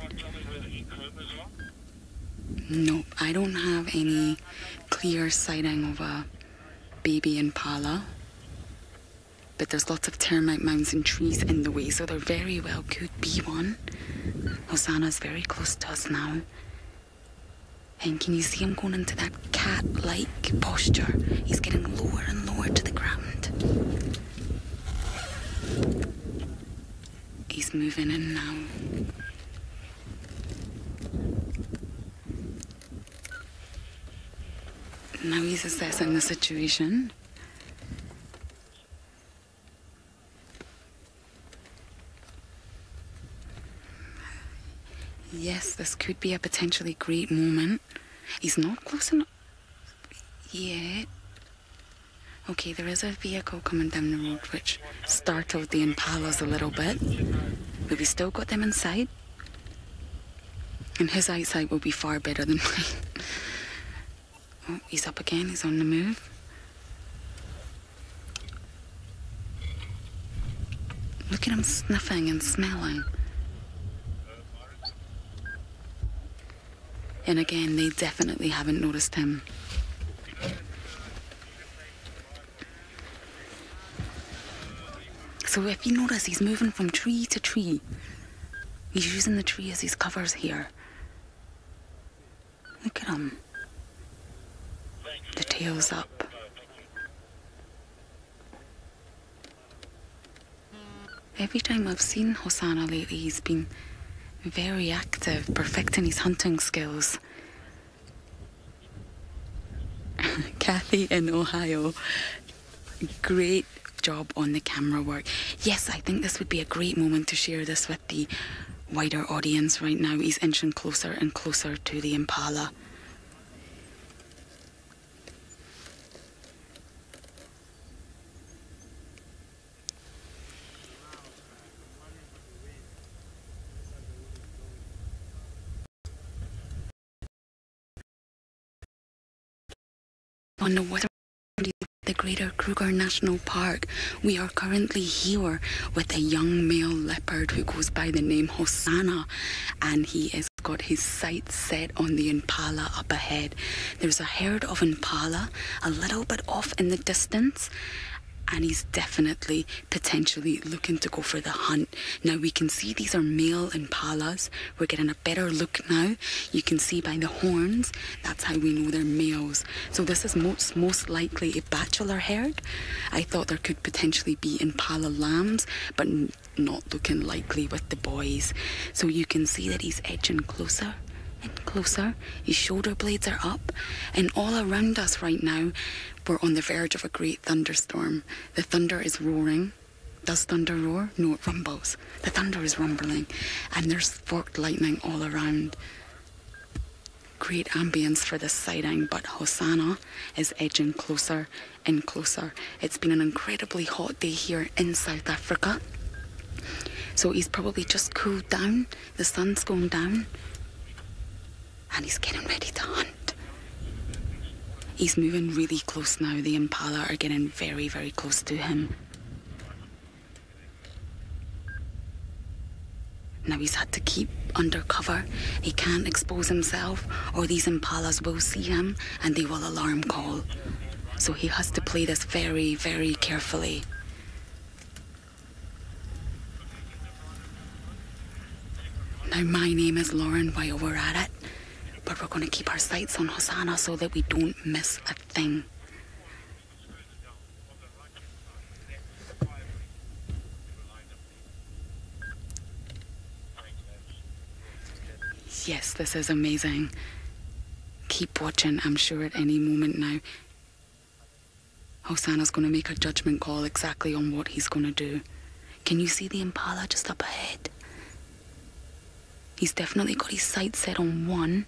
Nope, I don't have any clear sighting of a baby impala. But there's lots of termite mounds and trees in the way, so there very well could be one. Hosanna's very close to us now. And can you see him going into that cat-like posture? He's getting lower and lower to the ground. He's moving in now. Now he's assessing the situation. Yes, this could be a potentially great moment. He's not close enough yet. Okay, there is a vehicle coming down the road which startled the impalas a little bit. But we still got them inside. And his eyesight will be far better than mine. Oh, he's up again, he's on the move. Look at him sniffing and smelling. And again, they definitely haven't noticed him. So if you notice, he's moving from tree to tree. He's using the tree as his covers here. Look at him. The tail's up. Every time I've seen Hosanna lately, he's been very active, perfecting his hunting skills. Kathy in Ohio, great job on the camera work. Yes, I think this would be a great moment to share this with the wider audience right now. He's inching closer and closer to the impala. On the western boundary of the Greater Kruger National Park, we are currently here with a young male leopard who goes by the name Hosanna, and he has got his sights set on the impala up ahead. There's a herd of impala a little bit off in the distance, and he's definitely potentially looking to go for the hunt. Now we can see these are male impalas. We're getting a better look now. You can see by the horns, that's how we know they're males. So this is most likely a bachelor herd. I thought there could potentially be impala lambs, but not looking likely with the boys. So you can see that he's edging closer and closer. His shoulder blades are up, and all around us right now, we're on the verge of a great thunderstorm. The thunder is roaring. Does thunder roar? No, it rumbles. The thunder is rumbling, and there's forked lightning all around. great ambience for this sighting, but Hosanna is edging closer and closer. It's been an incredibly hot day here in South Africa. So he's probably just cooled down. The sun's going down. And he's getting ready to hunt. He's moving really close now. The impala are getting very, very close to him. Now he's had to keep under cover. He can't expose himself or these impalas will see him and they will alarm call. So he has to play this very, very carefully. Now my name is Lauren while we're at it, but we're going to keep our sights on Hosanna so that we don't miss a thing. Yes, this is amazing. Keep watching. I'm sure at any moment now, Hosanna's going to make a judgment call exactly on what he's going to do. Can you see the impala just up ahead? He's definitely got his sights set on one.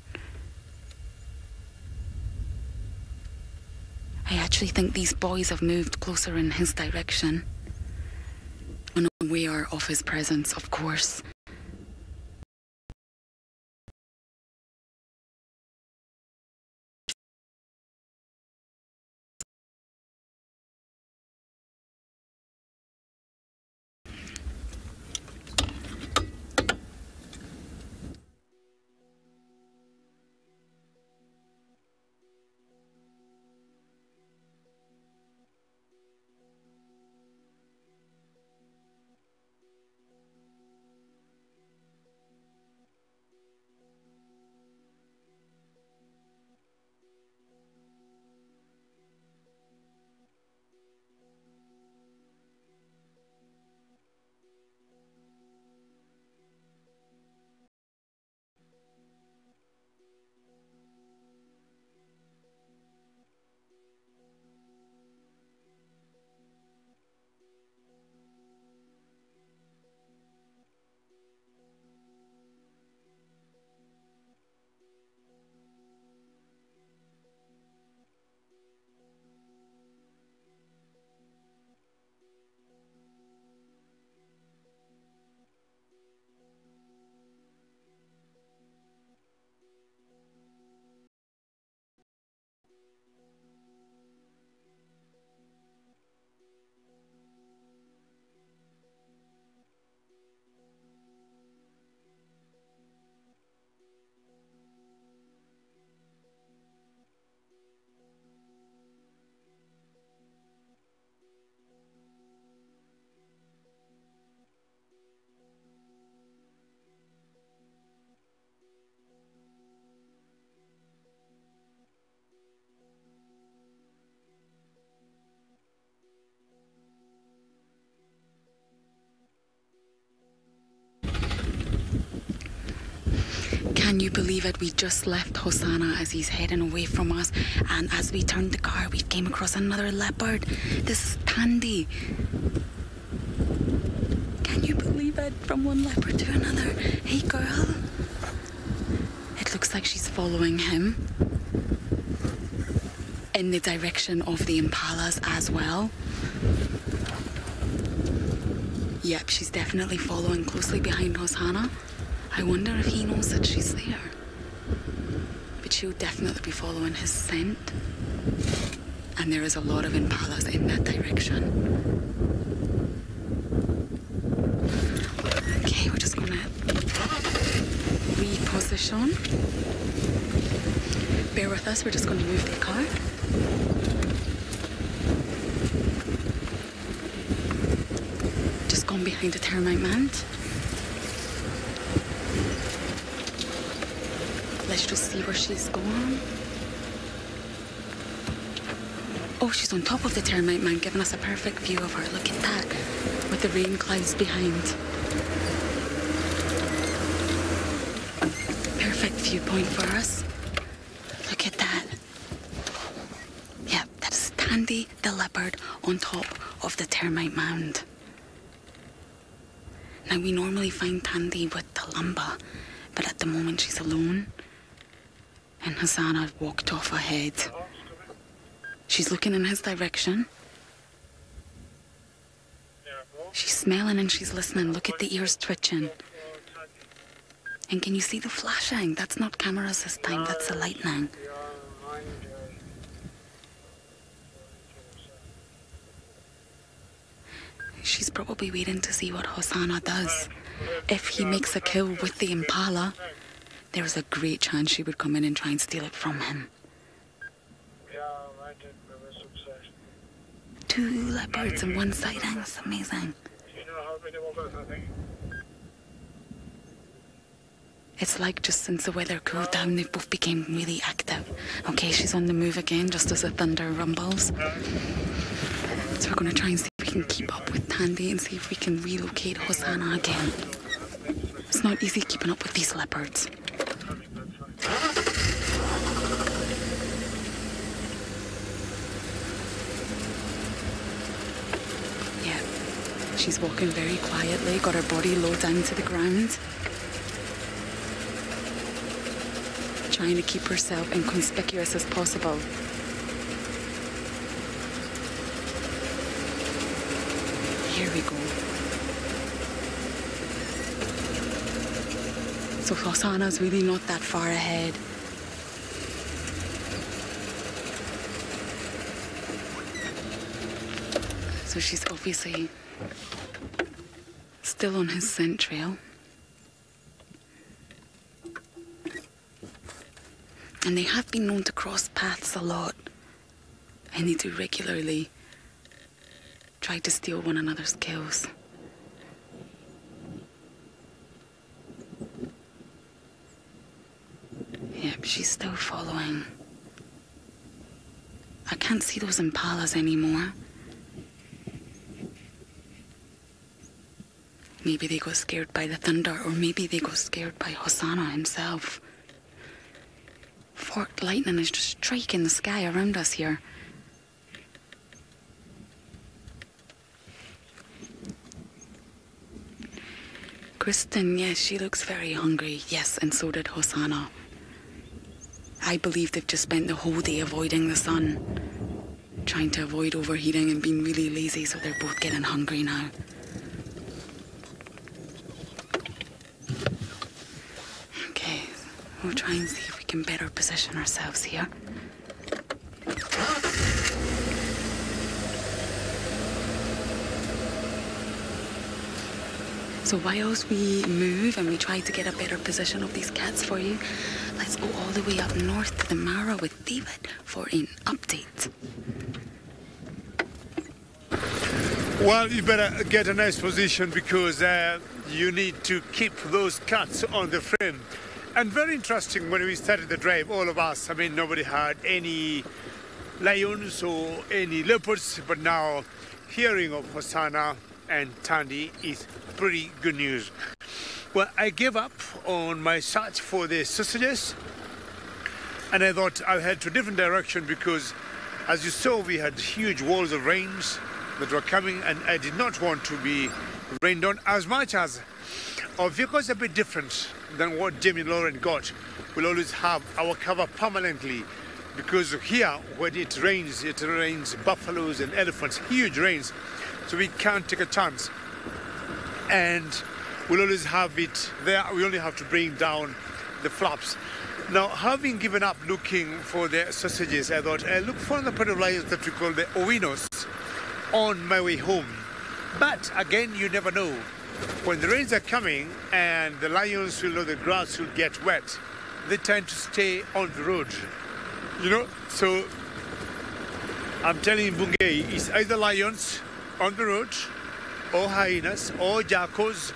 I actually think these boys have moved closer in his direction. Unaware of his presence, of course. Can you believe it? We just left Hosanna as he's heading away from us, and as we turned the car, we came across another leopard. This is Tandy. Can you believe it? From one leopard to another. Hey girl. It looks like she's following him in the direction of the impalas as well. Yep, she's definitely following closely behind Hosanna. I wonder if he knows that she's there. But she'll definitely be following his scent. And there is a lot of impalas in that direction. Okay, we're just gonna reposition. Bear with us, we're just gonna move the car. Just gone behind a termite mound. Let's just see where she's going. Oh, she's on top of the termite mound, giving us a perfect view of her. Look at that, with the rain clouds behind. Perfect viewpoint for us. Look at that. Yep, that is Tandy the leopard on top of the termite mound. Now, we normally find Tandy with the lumba, but at the moment she's alone. And Hosanna walked off ahead. She's looking in his direction. She's smelling and she's listening. Look at the ears twitching. And can you see the flashing? That's not cameras this time, that's the lightning. She's probably waiting to see what Hosanna does. If he makes a kill with the impala, there's a great chance she would come in and try and steal it from him. 2 leopards and 1 sighting, that's amazing. It's like just since the weather cooled down, they've both become really active. Okay, she's on the move again, just as the thunder rumbles. So we're going to try and see if we can keep up with Tandy and see if we can relocate Hosanna again. It's not easy keeping up with these leopards. Yeah, she's walking very quietly, got her body low down to the ground. Trying to keep herself inconspicuous as possible. Here we go. So Hosanna's really not that far ahead. So she's obviously still on his scent trail. And they have been known to cross paths a lot. And they do regularly try to steal one another's kills. Yep, she's still following. I can't see those impalas anymore. Maybe they got scared by the thunder, or maybe they got scared by Hosanna himself. Forked lightning is just striking the sky around us here. Kristen, yes, she looks very hungry. Yes, and so did Hosanna. I believe they've just spent the whole day avoiding the sun, trying to avoid overheating and being really lazy, so they're both getting hungry now. Okay, we'll try and see if we can better position ourselves here. So whilst we move and we try to get a better position of these cats for you, let's go all the way up north to the Mara with David for an update. Well, you better get a nice position because you need to keep those cats on the frame. And very interesting, when we started the drive, all of us, I mean, nobody had any lions or any leopards, but now hearing of Hosanna and Tandy is pretty good news. Well, I gave up on my search for the sausages, and I thought I'll head to a different direction because, as you saw, we had huge walls of rains that were coming, and I did not want to be rained on as much as our vehicle is a bit different than what Jamie and Lauren got. We'll always have our cover permanently because here, when it rains buffaloes and elephants, huge rains, so we can't take a chance. And we'll always have it there. We only have to bring down the flaps. Now, having given up looking for the sausages, I thought I'll look for the pair of lions that we call the owinos on my way home. But again, you never know. When the rains are coming and the lions will know the grass will get wet, they tend to stay on the road. You know, so I'm telling you, Bungay, it's either lions on the road, or hyenas, or jackals,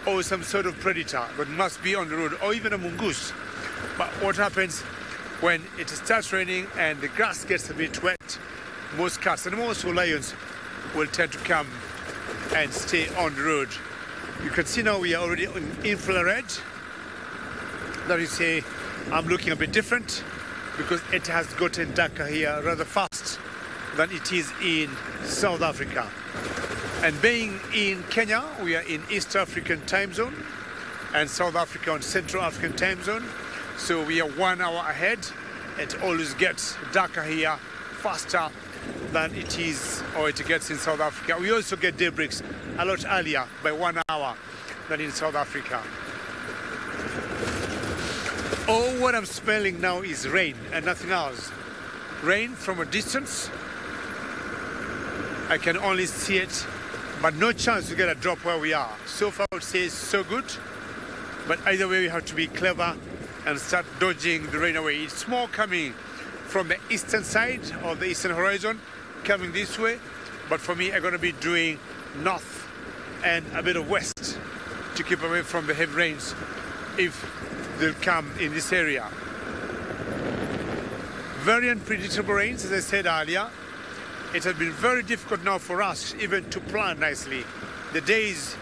or some sort of predator that must be on the road, or even a mongoose. But what happens when it starts raining and the grass gets a bit wet, most cats and most lions will tend to come and stay on the road. You can see now we are already in infrared. That is say, I'm looking a bit different because it has gotten darker here rather fast than it is in South Africa. And being in Kenya, we are in East African time zone, and South Africa on Central African time zone. So we are 1 hour ahead. It always gets darker here faster than it is or it gets in South Africa. We also get daybreaks a lot earlier by 1 hour than in South Africa. All what I'm smelling now is rain and nothing else. Rain from a distance. I can only see it, but no chance to get a drop where we are. So far I would say it's so good, but either way we have to be clever and start dodging the rain away. It's more coming from the eastern side of the eastern horizon, coming this way, but for me I'm going to be doing north and a bit of west to keep away from the heavy rains if they'll come in this area. Very unpredictable rains, as I said earlier. It has been very difficult now for us even to plan nicely. The days,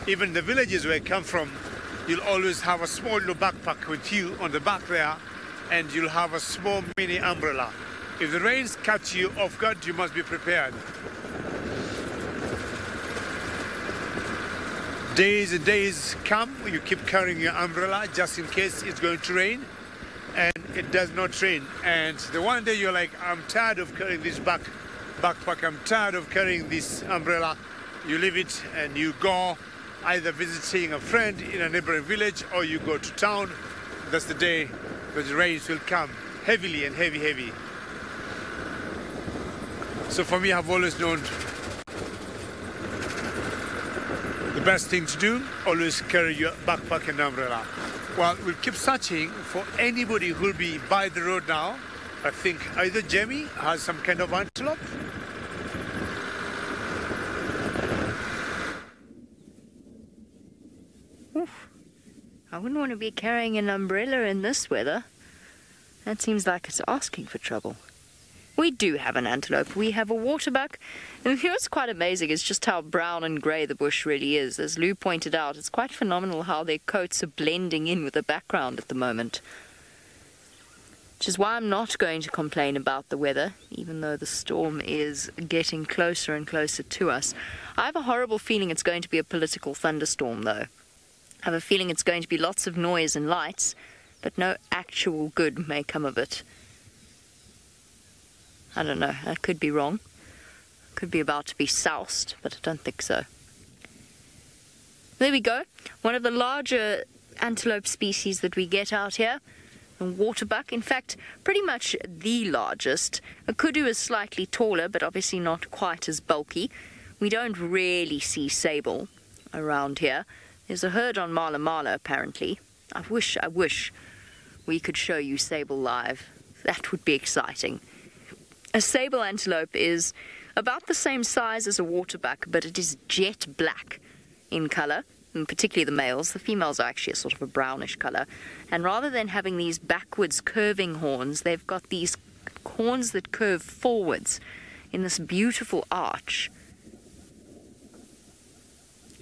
even the villages where I come from, you'll always have a small little backpack with you on the back there, and you'll have a small mini umbrella. If the rains catch you off guard, you must be prepared. Days and days come, you keep carrying your umbrella just in case it's going to rain, and it does not rain. And the one day you're like, I'm tired of carrying this backpack, I'm tired of carrying this umbrella. You leave it and you go either visiting a friend in a neighboring village or you go to town. That's the day that the rains will come heavily and heavy. So for me, I've always known the best thing to do, always carry your backpack and umbrella. Well, we'll keep searching for anybody who'll be by the road now. I think either Jamie has some kind of antelope. Oof. I wouldn't want to be carrying an umbrella in this weather. That seems like it's asking for trouble. We do have an antelope. We have a waterbuck. And what's quite amazing is just how brown and grey the bush really is. As Lou pointed out, it's quite phenomenal how their coats are blending in with the background at the moment. Which is why I'm not going to complain about the weather, even though the storm is getting closer and closer to us. I have a horrible feeling it's going to be a political thunderstorm, though. I have a feeling it's going to be lots of noise and lights, but no actual good may come of it. I don't know, I could be wrong. Could be about to be soused, but I don't think so. There we go. One of the larger antelope species that we get out here. A waterbuck, in fact, pretty much the largest. A kudu is slightly taller, but obviously not quite as bulky. We don't really see sable around here. There's a herd on Mala Mala, apparently. I wish we could show you sable live. That would be exciting. A sable antelope is about the same size as a waterbuck, but it is jet black in color, and particularly the males. The females are actually a sort of a brownish color. And rather than having these backwards curving horns, they've got these horns that curve forwards in this beautiful arch.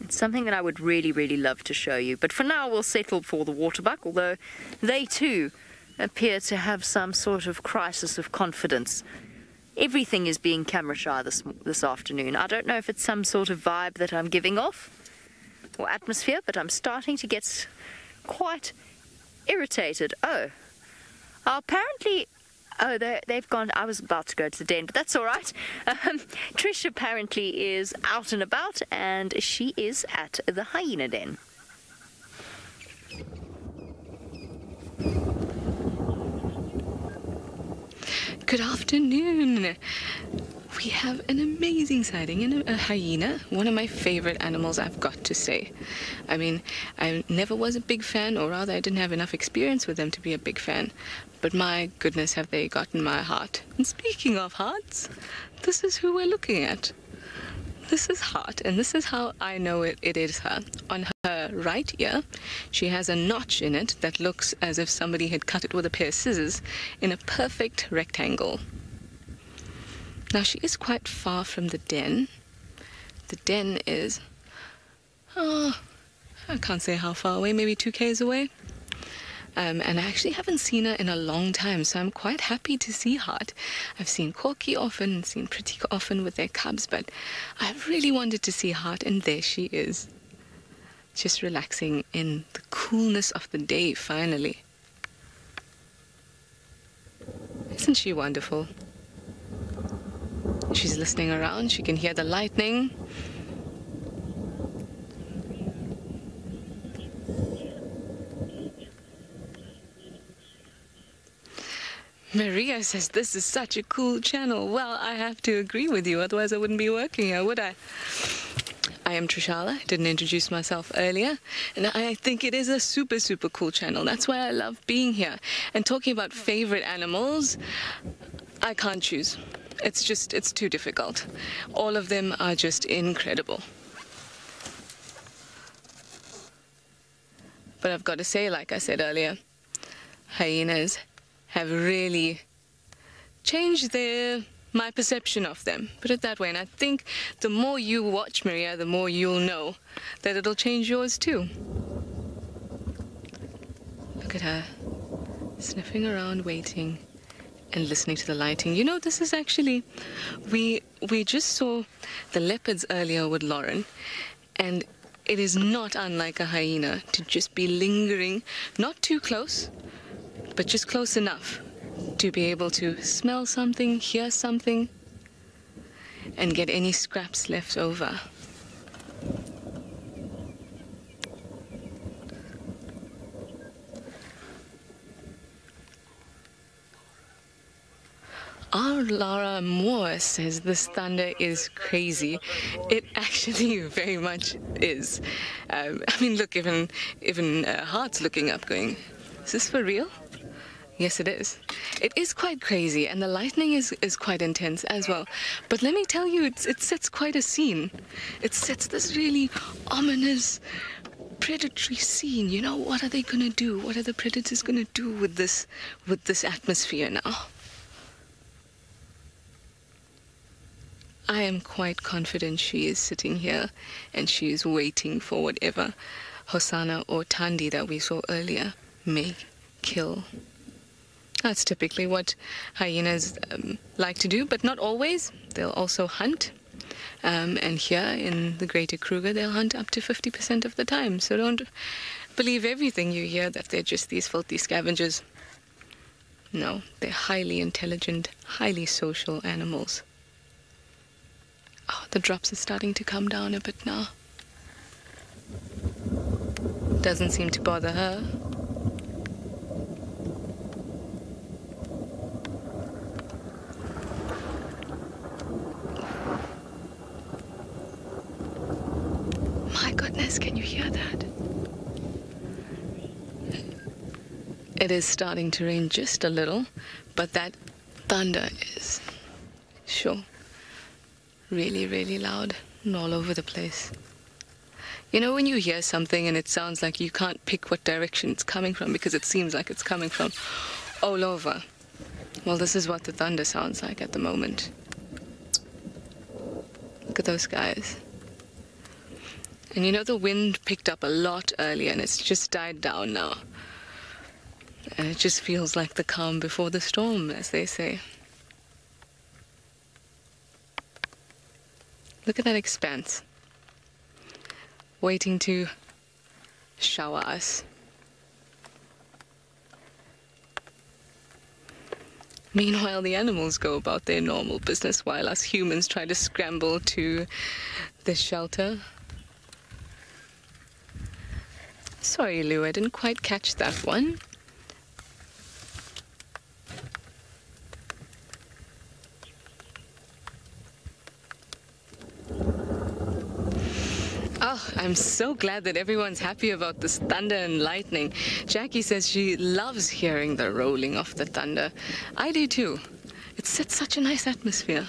It's something that I would really, really love to show you. But for now, we'll settle for the waterbuck, although they too appear to have some sort of crisis of confidence. Everything is being camera shy this afternoon. I don't know if it's some sort of vibe that I'm giving off or atmosphere, but I'm starting to get quite irritated. Apparently, they've gone. I was about to go to the den, but that's all right. Trish apparently is out and about, and she is at the hyena den. Good afternoon. We have an amazing sighting in a hyena, one of my favorite animals, I've got to say. I mean, I never was a big fan, or rather I didn't have enough experience with them to be a big fan. But my goodness, have they gotten my heart. And speaking of hearts, this is who we're looking at. This is Heart, and this is how I know it is her. On her right ear, she has a notch in it that looks as if somebody had cut it with a pair of scissors in a perfect rectangle. Now, she is quite far from the den. The den is, I can't say how far away, maybe 2 k's away. And I actually haven't seen her in a long time, so I'm quite happy to see Heart. I've seen Corky often, seen Pratika often with their cubs, but I've really wanted to see Heart, and there she is. Just relaxing in the coolness of the day, finally. Isn't she wonderful? She's listening around. She can hear the lightning. Maria says this is such a cool channel. Well, I have to agree with you, otherwise I wouldn't be working here, would I? I am Trishala. I didn't introduce myself earlier, and I think it is a super, super cool channel. That's why I love being here. And talking about favorite animals, I can't choose. It's too difficult. All of them are just incredible. But I've got to say, like I said earlier, hyenas have really changed my perception of them. Put it that way. And I think the more you watch Maria, the more you'll know that it'll change yours too. Look at her, sniffing around, waiting and listening to the lighting. You know, this is actually, we just saw the leopards earlier with Lauren, and it is not unlike a hyena to just be lingering, not too close, but just close enough to be able to smell something, hear something, and get any scraps left over. Our Lara Moore says this thunder is crazy. It actually very much is. I mean, look, even Hart's looking up going, is this for real? Yes, it is. It is quite crazy, and the lightning is quite intense as well. But let me tell you, it sets quite a scene. It sets this really ominous, predatory scene. You know, what are they going to do? What are the predators going to do with this atmosphere now? I am quite confident she is sitting here, and she is waiting for whatever Hosanna or Thandi that we saw earlier may kill. That's typically what hyenas like to do, but not always. They'll also hunt. And here in the Greater Kruger, they'll hunt up to 50% of the time. So don't believe everything you hear that they're just these filthy scavengers. No, they're highly intelligent, highly social animals. Oh, the drops are starting to come down a bit now. Doesn't seem to bother her. My goodness, can you hear that? It is starting to rain just a little, but that thunder is, sure, really, really loud and all over the place. You know, when you hear something and it sounds like you can't pick what direction it's coming from because it seems like it's coming from all over. Well, this is what the thunder sounds like at the moment. Look at those guys. And you know, the wind picked up a lot earlier and it's just died down now. And it just feels like the calm before the storm, as they say. Look at that expanse, waiting to shower us. Meanwhile, the animals go about their normal business while us humans try to scramble to the shelter. Sorry, Lou, I didn't quite catch that one. Oh, I'm so glad that everyone's happy about this thunder and lightning. Jackie says she loves hearing the rolling of the thunder. I do too. It sets such a nice atmosphere.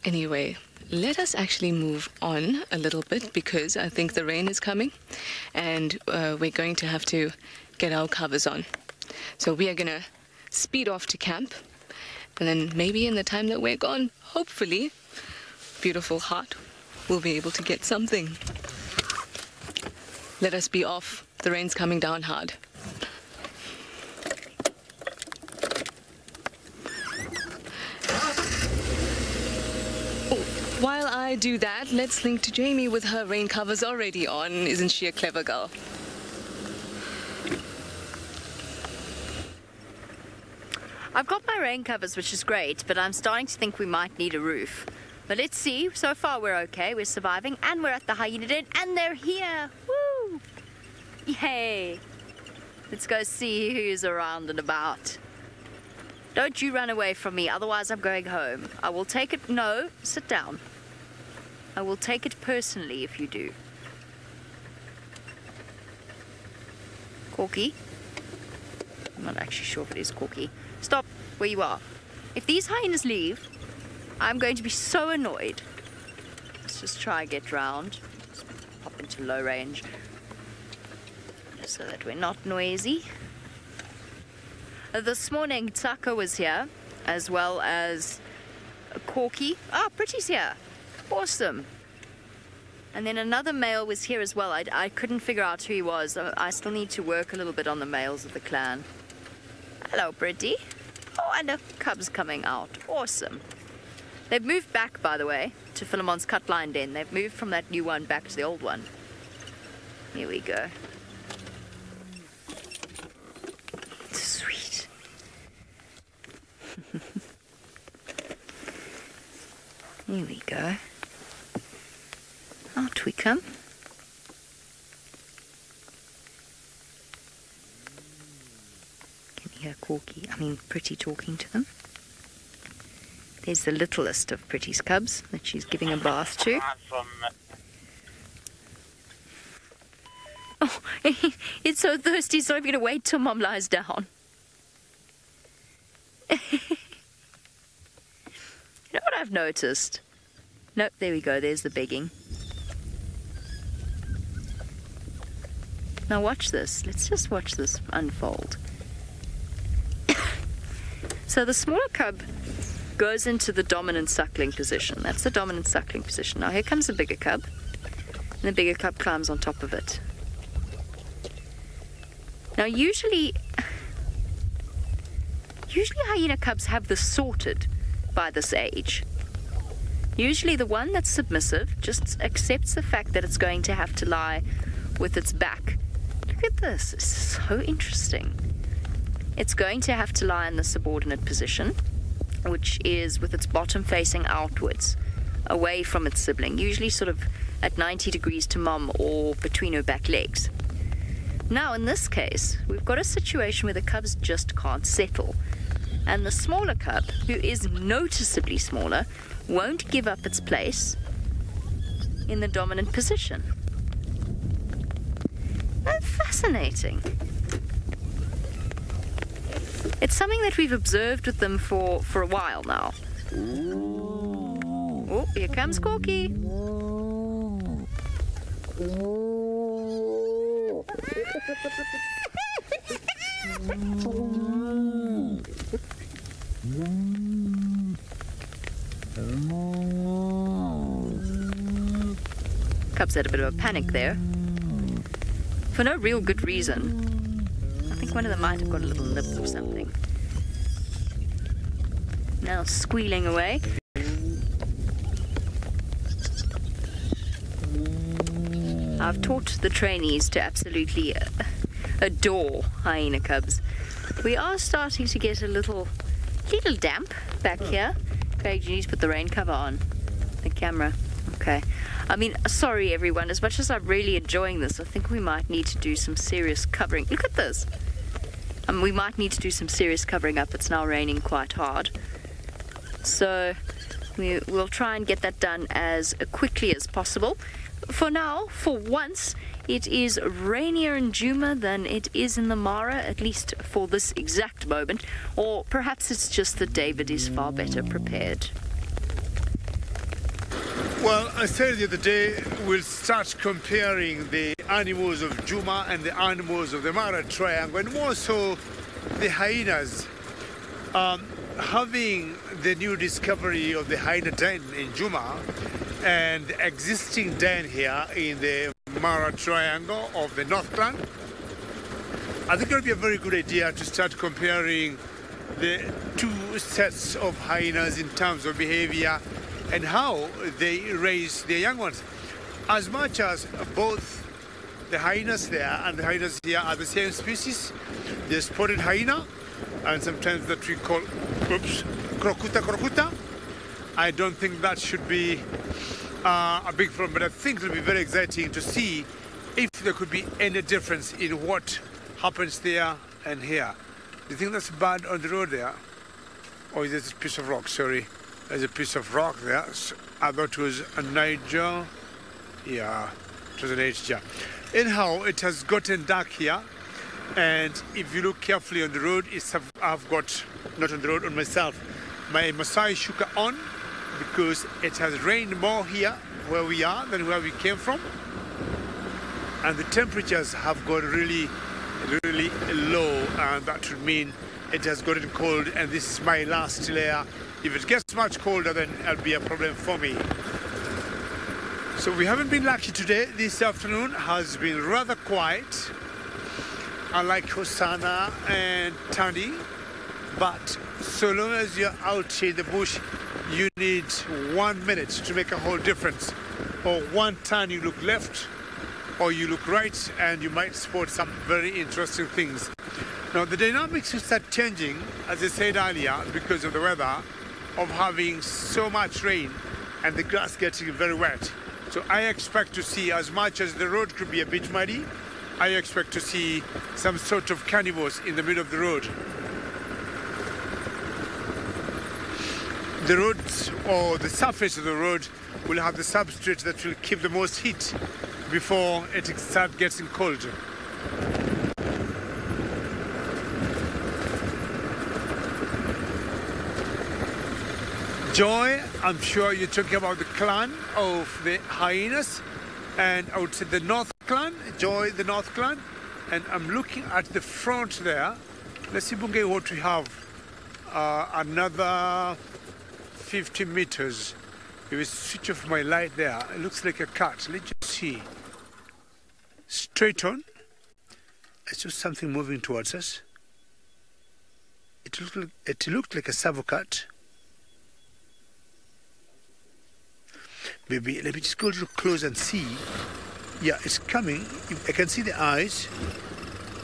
Anyway, let us actually move on a little bit because I think the rain is coming and we're going to have to get our covers on. So we are going to speed off to camp, and then maybe in the time that we're gone, hopefully, beautiful Heart will be able to get something. Let us be off. The rain's coming down hard. While I do that, let's link to Jamie with her rain covers already on. Isn't she a clever girl? I've got my rain covers, which is great, but I'm starting to think we might need a roof. But let's see. So far we're okay. We're surviving, and we're at the hyena den, and they're here. Woo! Yay! Let's go see who's around and about. Don't you run away from me, otherwise I'm going home. I will take it. No, sit down. I will take it personally if you do. Corky? I'm not actually sure if it is Corky. Stop where you are. If these hyenas leave, I'm going to be so annoyed. Let's just try and get round. Just pop into low range so that we're not noisy. This morning, Tsaka was here, as well as Corky. Ah, Pretty's here. Awesome. And then another male was here as well. I couldn't figure out who he was. I still need to work a little bit on the males of the clan. Hello, Pretty. Oh, and a cub's coming out. Awesome. They've moved back, by the way, to Philemon's cut line den. They've moved from that new one back to the old one. Here we go. Sweet. Here we go. Out we come. Can you hear Pretty talking to them? There's the littlest of Pretty's cubs that she's giving a bath to. Oh, it's so thirsty, so I'm going to wait till Mom lies down. You know what I've noticed? Nope, there we go, there's the begging. Now watch this. Let's just watch this unfold. So the smaller cub goes into the dominant suckling position. That's the dominant suckling position. Now here comes the bigger cub, and the bigger cub climbs on top of it. Now usually hyena cubs have this sorted by this age. Usually the one that's submissive just accepts the fact that it's going to have to lie with its back. Look at this. This is so interesting. It's going to have to lie in the subordinate position, which is with its bottom facing outwards, away from its sibling, usually sort of at 90 degrees to Mom or between her back legs. Now, in this case, we've got a situation where the cubs just can't settle. And the smaller cub, who is noticeably smaller, won't give up its place in the dominant position. That's fascinating. It's something that we've observed with them for a while now. Oh, here comes Corky. Cubs had a bit of a panic there. For no real good reason. I think one of them might have got a little nip or something. Now squealing away. I've taught the trainees to absolutely adore hyena cubs. We are starting to get a little damp back here. Okay, you need to put the rain cover on the camera. Okay. I mean, sorry everyone, as much as I'm really enjoying this, I think we might need to do some serious covering. Look at this. We might need to do some serious covering up. It's now raining quite hard. So we'll try and get that done as quickly as possible. For now, for once, it is rainier in Djuma than it is in the Mara, at least for this exact moment. Or perhaps it's just that David is far better prepared. Well, I said the other day, we'll start comparing the animals of Djuma and the animals of the Mara Triangle, and more so the hyenas. Having the new discovery of the hyena den in Djuma and the existing den here in the Mara Triangle of the Northland, I think it would be a very good idea to start comparing the two sets of hyenas in terms of behavior and how they raise their young ones. As much as both the hyenas there and the hyenas here are the same species, the spotted hyena and sometimes that we call, oops, krokuta. I don't think that should be a big problem, but I think it'll be very exciting to see if there could be any difference in what happens there and here. Do you think that's bad on the road there? Or is this a piece of rock? Sorry, there's a piece of rock there. So I thought it was a Niger. Yeah, it was an Niger. Anyhow, it has gotten dark here, and if you look carefully on the road, I've got, not on the road, on myself, my Masai shuka on, because it has rained more here where we are than where we came from, and the temperatures have gone really low, and that would mean it has gotten cold, and this is my last layer. If it gets much colder, then it'll be a problem for me. So we haven't been lucky today. This afternoon has been rather quiet, unlike Hosanna and Tani, but so long as you're out in the bush, you need 1 minute to make a whole difference. Or one turn you look left, or you look right, and you might spot some very interesting things. Now the dynamics will start changing, as I said earlier, because of the weather, of having so much rain and the grass getting very wet. So I expect to see, as much as the road could be a bit muddy, I expect to see some sort of cannibals in the middle of the road. The road, or the surface of the road, will have the substrate that will keep the most heat before it starts getting cold. Joy, I'm sure you're talking about the clan of the hyenas, and I would say the North Clan, Joy, the North Clan, and I'm looking at the front there. Let's see, Bungay, what we have. Another 50 meters. If we switch off my light there, it looks like a cat. Let's just see. Straight on. I saw something moving towards us. It looked like a savo cat. Maybe let me just go a little close and see. Yeah, it's coming. I can see the eyes.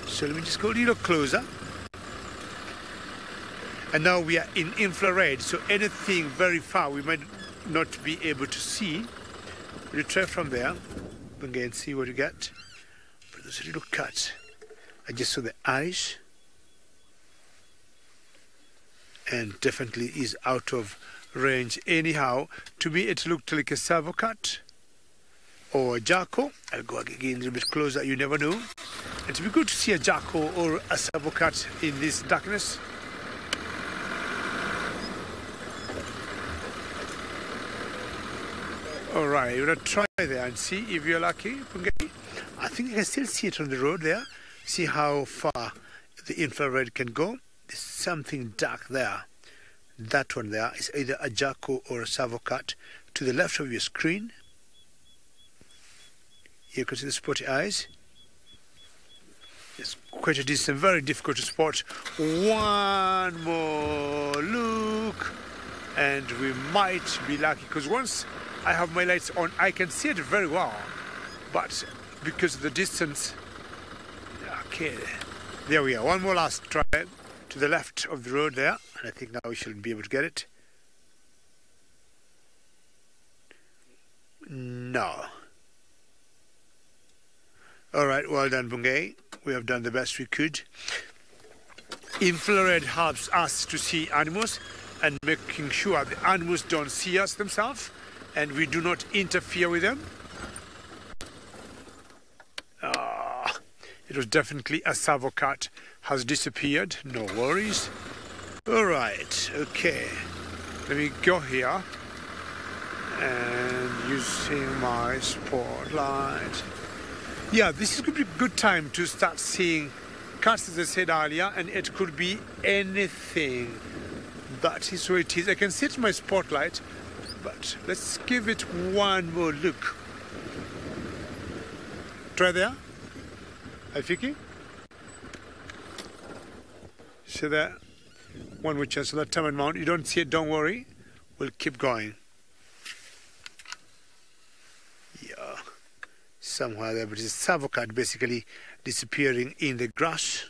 So let me just go a little closer. And now we are in infrared, so anything very far we might not be able to see. We'll try from there. Again, see what you get. But there's a little cat. I just saw the eyes. And definitely is out of range. Anyhow, to me it looked like a savo cat or a jackal. I'll go again a little bit closer, you never know. It would be good to see a jackal or a savo cat in this darkness. Alright, you're going to try there and see if you're lucky. I think I can still see it on the road there. See how far the infrared can go. There's something dark there. That one there is either a jackal or a savo cat. To the left of your screen, you can see the spotty eyes. It's quite a distance, very difficult to spot. One more look, and we might be lucky, because once I have my lights on, I can see it very well, but because of the distance, okay, there we are. One more last try to the left of the road there, and I think now we should be able to get it. No. All right, well done, Bungay. We have done the best we could. Infrared helps us to see animals and making sure the animals don't see us themselves, and we do not interfere with them. It was definitely a savo cat. Has disappeared. No worries. All right. Okay. Let me go here. And using my spotlight. Yeah, this is going to be a good time to start seeing cats, as I said earlier, and it could be anything. That is what it is. I can see it in my spotlight, but let's give it one more look. Try there. Hi, Fiki. See there? One more chance on that time and mount. You don't see it, don't worry. We'll keep going. Yeah. Somewhere there, but it's a savo cat basically disappearing in the grass.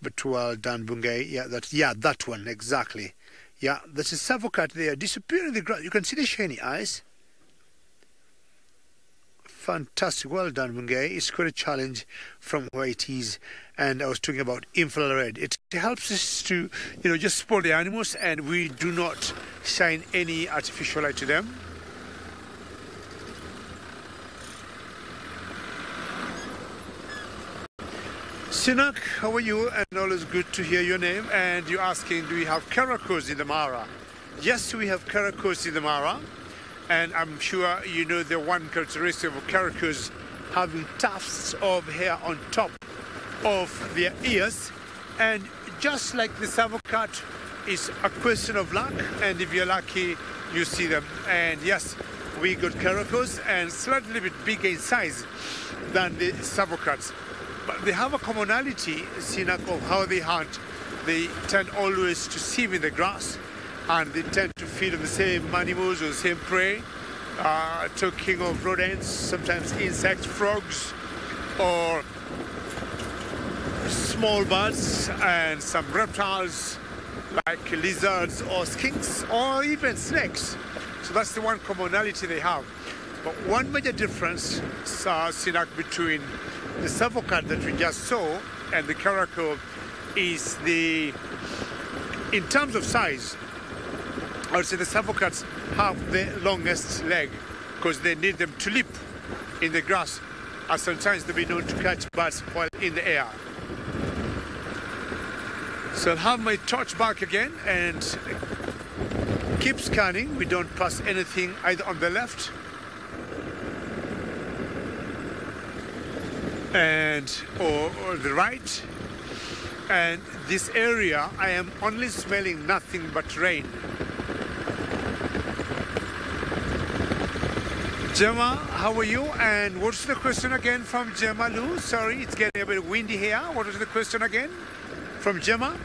But well done, Bungay. Yeah, that one, exactly. Yeah, there's a savocat there, disappearing in the grass. You can see the shiny eyes. Fantastic. Well done, Bungay. It's quite a challenge from where it is. And I was talking about infrared. It helps us to, just spot the animals, and we do not shine any artificial light to them. Sinak, how are you? And always good to hear your name. And you're asking, do we have caracos in the Mara? Yes, we have caracos in the Mara. And I'm sure you know the one characteristic of caracos having tufts of hair on top of their ears. And just like the savocat, it's a question of luck. And if you're lucky, you see them. And yes, we got caracos and slightly bit bigger in size than the savocats. But they have a commonality, Sinak, of how they hunt. They tend always to sieve in the grass, and they tend to feed on the same animals or the same prey. Talking of rodents, sometimes insects, frogs, or small birds, and some reptiles like lizards or skinks, or even snakes. So that's the one commonality they have. But one major difference, Sinak, between the savocat that we just saw and the caracal is in terms of size, I would say the savocats have the longest leg because they need them to leap in the grass, and sometimes they'll be known to catch birds while in the air. So I'll have my torch back again and keep scanning. We don't pass anything either on the left or the right. And this area, I am only smelling nothing but rain. Gemma, how are you? And what's the question again from Gemma Lou? Sorry, it's getting a bit windy here. What was the question again from Gemma?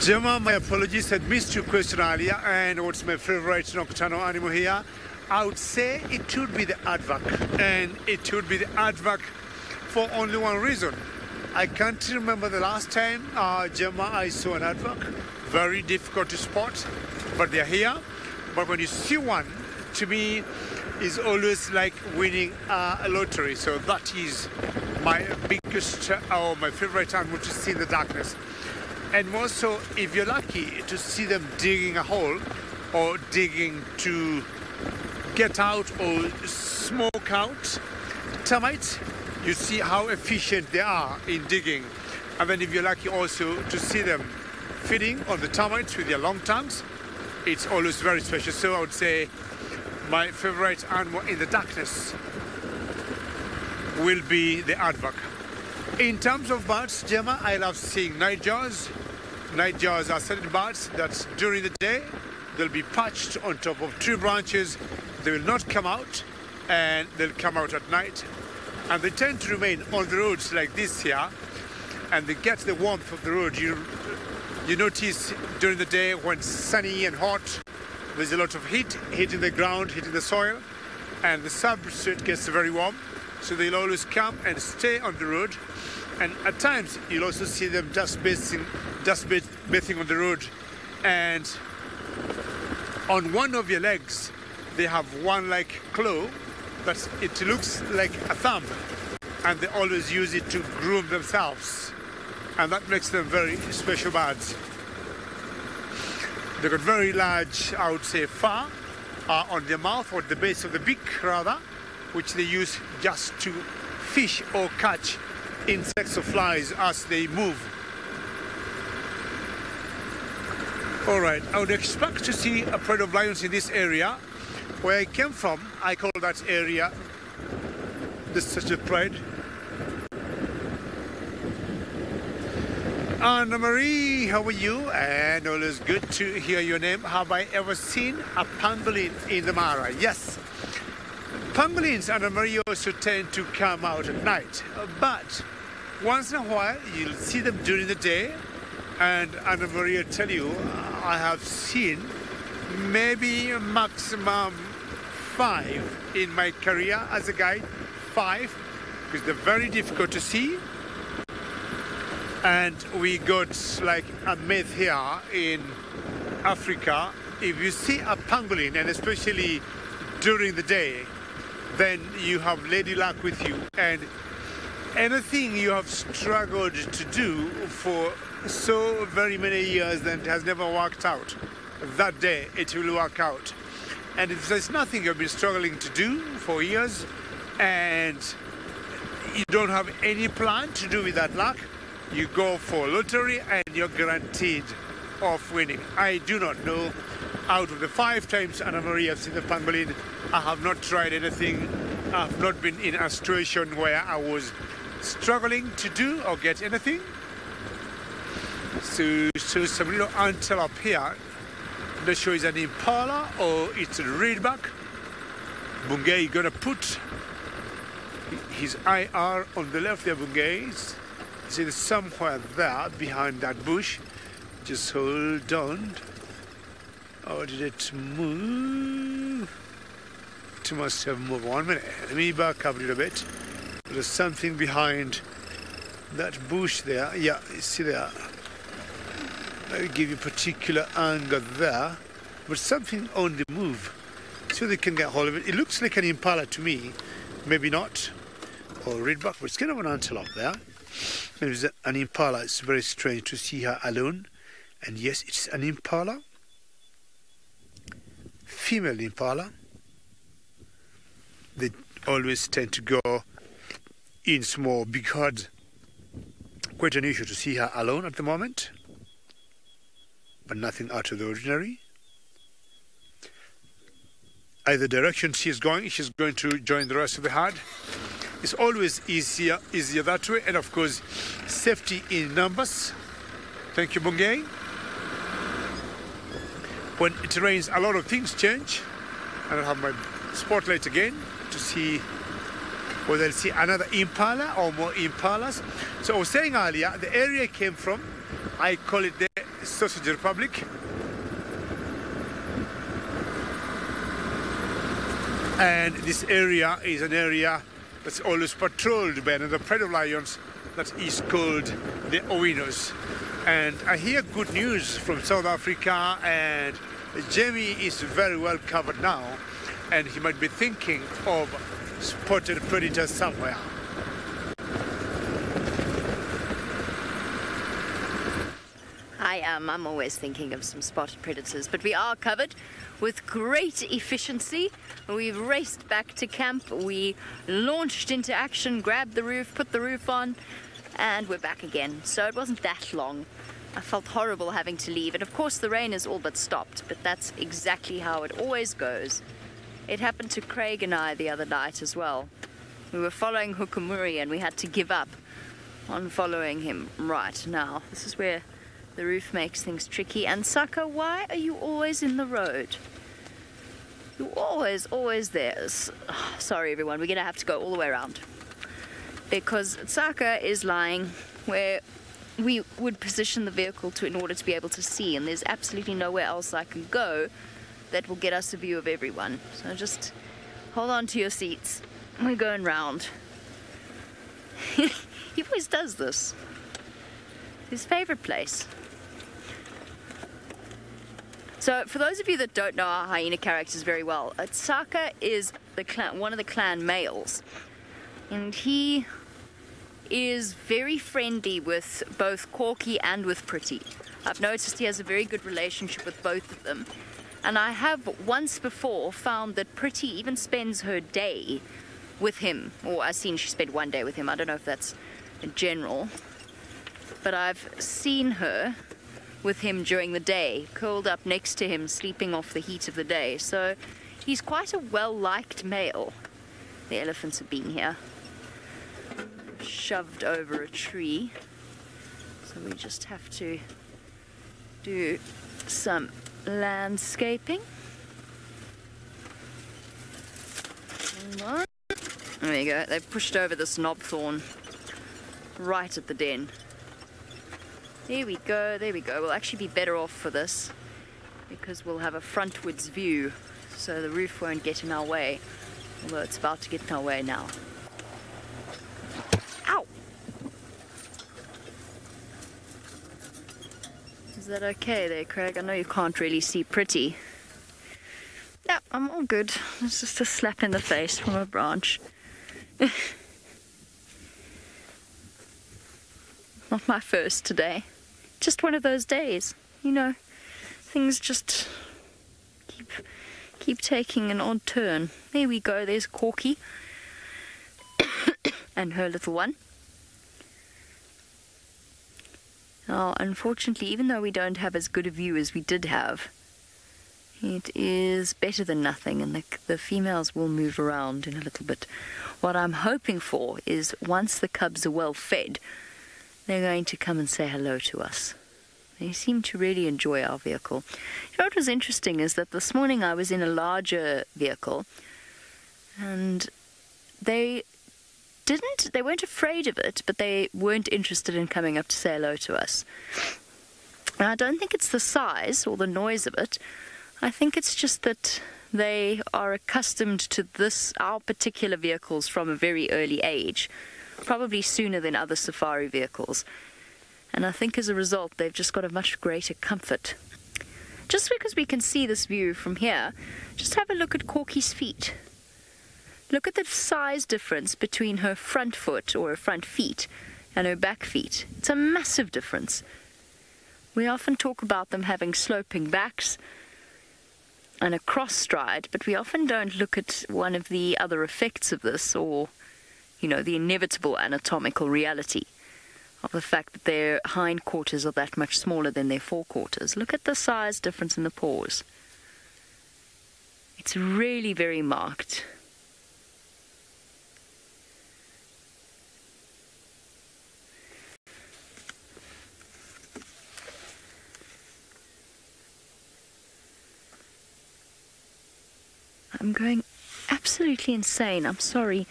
Gemma, my apologies, I missed your question earlier. And what's my favorite nocturnal animal here? I would say it would be the aardvark. And it would be the aardvark for only one reason. I can't remember the last time, Gemma, I saw an aardvark. Very difficult to spot, but they're here. But when you see one, to me, is always like winning a lottery. So that is my biggest or my favorite animal to see in the darkness. And more so, if you're lucky to see them digging a hole or digging to get out or smoke out termites, you see how efficient they are in digging. And then if you're lucky also to see them feeding on the termites with their long tongues, it's always very special. So I would say my favorite animal in the darkness will be the aardvark. In terms of birds, Gemma, I love seeing nightjars. Nightjars are certain birds that during the day they'll be perched on top of tree branches. They will not come out, and they'll come out at night. And they tend to remain on the roads like this here, and they get the warmth of the road. You notice during the day when it's sunny and hot, there's a lot of heat hitting the ground, hitting the soil, and the substrate gets very warm. So they'll always come and stay on the road. And at times, you'll also see them just bathing on the road. And on one of your legs, they have one like claw, but it looks like a thumb. And they always use it to groom themselves. And that makes them very special birds. They've got very large, I would say, fur on their mouth, or the base of the beak rather, which they use just to fish or catch insects or flies as they move. All right, I would expect to see a pride of lions in this area. Where I came from, I call that area the Statue of Pride. Anna Marie, how are you? And always good to hear your name. Have I ever seen a pangolin in the Mara? Yes. Pangolins, Anna Marie, also tend to come out at night. But once in a while, you'll see them during the day. And Anna Marie, I tell you, I have seen maybe maximum 5 in my career as a guide. 5, because they're very difficult to see. And we got like a myth here in Africa. If you see a pangolin, and especially during the day, then you have lady luck with you. And anything you have struggled to do for so very many years that has never worked out, that day it will work out. And if there's nothing you've been struggling to do for years and you don't have any plan to do with that luck, you go for lottery and you're guaranteed of winning. I do not know. Out of the 5 times Anna Maria have seen the pangolin, I have not tried anything. I have not been in a situation where I was struggling to do or get anything. So some little antelope here. I'm not sure it's an impala or it's a redback. Bungay gonna put his IR on the left there, Bungay. It's somewhere there behind that bush. Just hold on. Oh, did it move? It must have moved. 1 minute. Let me back up a little bit. There's something behind that bush there. Yeah, you see there. I'll give you a particular angle there. But something on the move. So they can get hold of it. It looks like an impala to me. Maybe not. Or redback, but it's kind of an antelope there. And it's an impala. It's very strange to see her alone. And yes, it's an impala. Female impala. They always tend to go in small, big herds. Quite unusual to see her alone at the moment. But nothing out of the ordinary. Either direction she's going to join the rest of the herd. It's always easier that way, and of course, safety in numbers. Thank you, Bungay. When it rains, a lot of things change. And I'll have my spotlight again to see whether I'll see another impala or more impalas. So I was saying earlier, the area I came from, I call it the Sausage Republic. And this area is an area that's always patrolled by another pride of lions that is called the Owinos. And I hear good news from South Africa, and Jamie is very well covered now, and he might be thinking of spotted predators somewhere. I am. I'm always thinking of some spotted predators, but we are covered with great efficiency. We've raced back to camp. We launched into action, grabbed the roof, put the roof on, and we're back again. So it wasn't that long. I felt horrible having to leave, and of course the rain has all but stopped, but that's exactly how it always goes. It happened to Craig and I the other night as well. We were following Hukumuri and we had to give up on following him. Right now, this is where the roof makes things tricky. And Saka, why are you always in the road? You're always there. Sorry everyone, we're gonna have to go all the way around, because Saka is lying where we would position the vehicle to in order to be able to see, and there's absolutely nowhere else I can go that will get us a view of everyone. So just hold on to your seats. We're going round. He always does this. His favorite place. So for those of you that don't know our hyena characters very well, Saka is one of the clan males, and he is very friendly with both Corky and with Pretty. I've noticed he has a very good relationship with both of them, and I have once before found that Pretty even spends her day with him, or I've seen she spent one day with him. I don't know if that's in general, but I've seen her with him during the day, curled up next to him, sleeping off the heat of the day. So he's quite a well-liked male. The elephants have been here, shoved over a tree, so we just have to do some landscaping. There you go, they've pushed over this knobthorn right at the den. There we go, there we go. We'll actually be better off for this because we'll have a frontwards view, so the roof won't get in our way, although it's about to get in our way now. Ow! Is that okay there, Craig? I know you can't really see pretty. Yeah, I'm all good. It's just a slap in the face from a branch. Not my first today. Just one of those days, you know. Things just keep taking an odd turn. There we go, there's Corky and her little one. Now, unfortunately, even though we don't have as good a view as we did have, it is better than nothing, and the females will move around in a little bit. What I'm hoping for is once the cubs are well fed, they're going to come and say hello to us. They seem to really enjoy our vehicle. You know what was interesting is that this morning I was in a larger vehicle, and they weren't afraid of it, but they weren't interested in coming up to say hello to us. And I don't think it's the size or the noise of it. I think it's just that they are accustomed to our particular vehicles from a very early age, probably sooner than other safari vehicles. And I think as a result, they've just got a much greater comfort. Just because we can see this view from here, just have a look at Corky's feet. Look at the size difference between her front foot or her front feet and her back feet. It's a massive difference. We often talk about them having sloping backs and a cross stride, but we often don't look at one of the other effects of this, or, you know, the inevitable anatomical reality of the fact that their hindquarters are that much smaller than their forequarters. Look at the size difference in the paws. It's really very marked. I'm going absolutely insane. I'm sorry.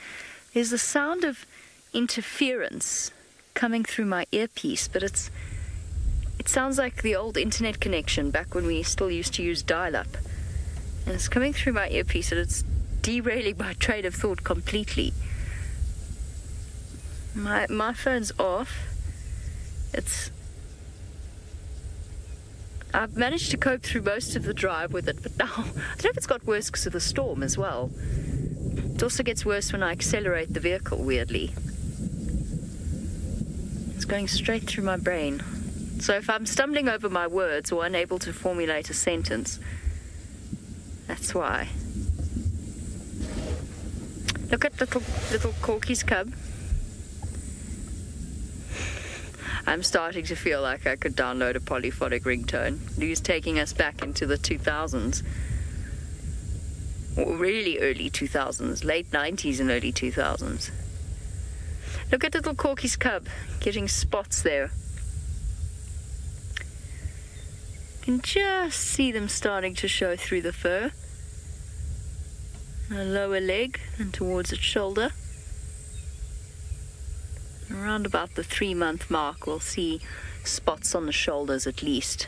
There's a sound of interference coming through my earpiece, but it sounds like the old internet connection back when we still used to use dial-up. And it's coming through my earpiece, and it's derailing my train of thought completely. My phone's off. I've managed to cope through most of the drive with it, but now I don't know if it's got worse because of the storm as well. It also gets worse when I accelerate the vehicle, weirdly. It's going straight through my brain. So if I'm stumbling over my words or unable to formulate a sentence, that's why. Look at little Corky's cub. I'm starting to feel like I could download a polyphonic ringtone. He's taking us back into the 2000s. Or really early 2000s, late 90s and early 2000s. Look at little Corky's cub, getting spots there. You can just see them starting to show through the fur. A lower leg and towards its shoulder. Around about the 3-month mark, we'll see spots on the shoulders at least.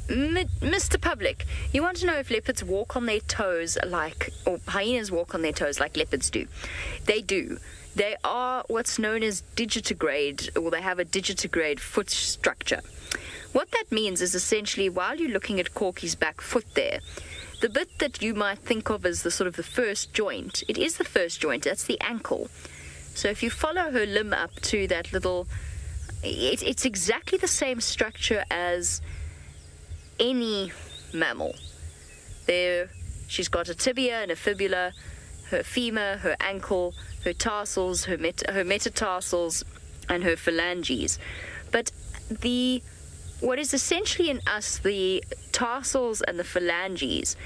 Mr. Public, you want to know if leopards walk on their toes or hyenas walk on their toes like leopards do? They do. They are what's known as digitigrade, or they have a digitigrade foot structure. What that means is essentially, while you're looking at Corky's back foot there, the bit that you might think of as the sort of the first joint, it is the first joint, that's the ankle. So if you follow her limb up to that little, it's exactly the same structure as any mammal. There, she's got a tibia and a fibula, her femur, her ankle, her tarsals, her metatarsals, and her phalanges. But what is essentially in us the tarsals and the phalanges,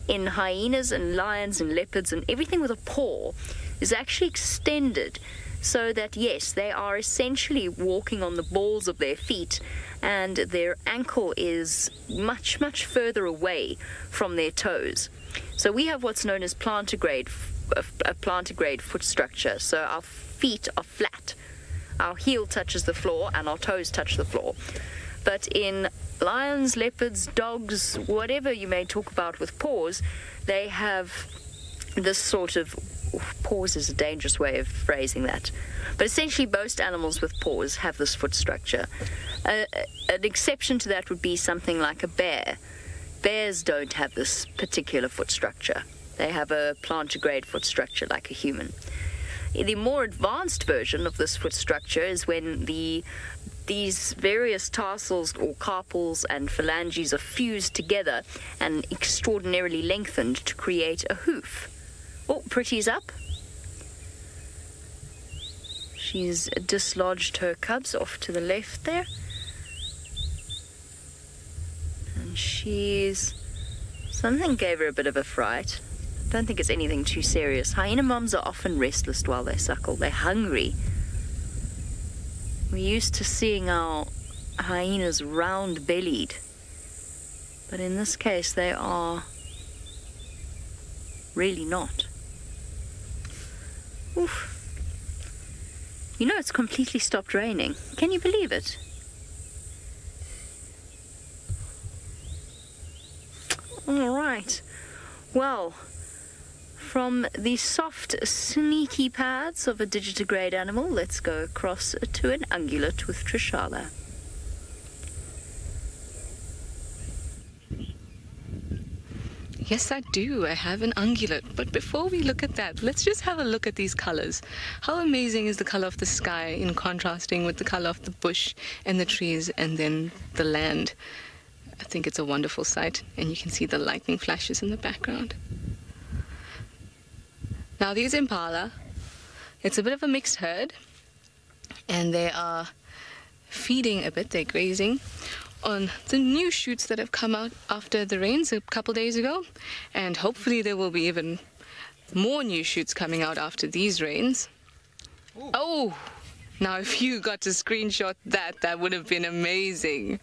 in hyenas and lions and leopards and everything with a paw, is actually extended so that, yes, they are essentially walking on the balls of their feet, and their ankle is much, much further away from their toes. So we have what's known as plantigrade a plantigrade foot structure. So our feet are flat. Our heel touches the floor and our toes touch the floor. But in lions, leopards, dogs, whatever you may talk about with paws, they have this sort of... Paws is a dangerous way of phrasing that. But essentially most animals with paws have this foot structure. An exception to that would be something like a bear. Bears don't have this particular foot structure. They have a plantigrade foot structure like a human. The more advanced version of this foot structure is when these various tarsals or carpals and phalanges are fused together and extraordinarily lengthened to create a hoof. Oh, Pretty's up. She's dislodged her cubs off to the left there. And something gave her a bit of a fright. Don't think it's anything too serious. Hyena mums are often restless while they suckle. They're hungry. We're used to seeing our hyenas round-bellied. But in this case, they are really not. Oof. You know, it's completely stopped raining. Can you believe it? All right. Well, from the soft, sneaky pads of a digitigrade animal, let's go across to an ungulate with Trishala. Yes, I do. I have an ungulate. But before we look at that, let's just have a look at these colors. How amazing is the color of the sky in contrasting with the color of the bush and the trees and then the land. I think it's a wonderful sight, and you can see the lightning flashes in the background. Now these impala, it's a bit of a mixed herd, and they are feeding a bit, they're grazing on the new shoots that have come out after the rains a couple days ago, and hopefully there will be even more new shoots coming out after these rains. Ooh. Oh, now if you got to screenshot that would have been amazing.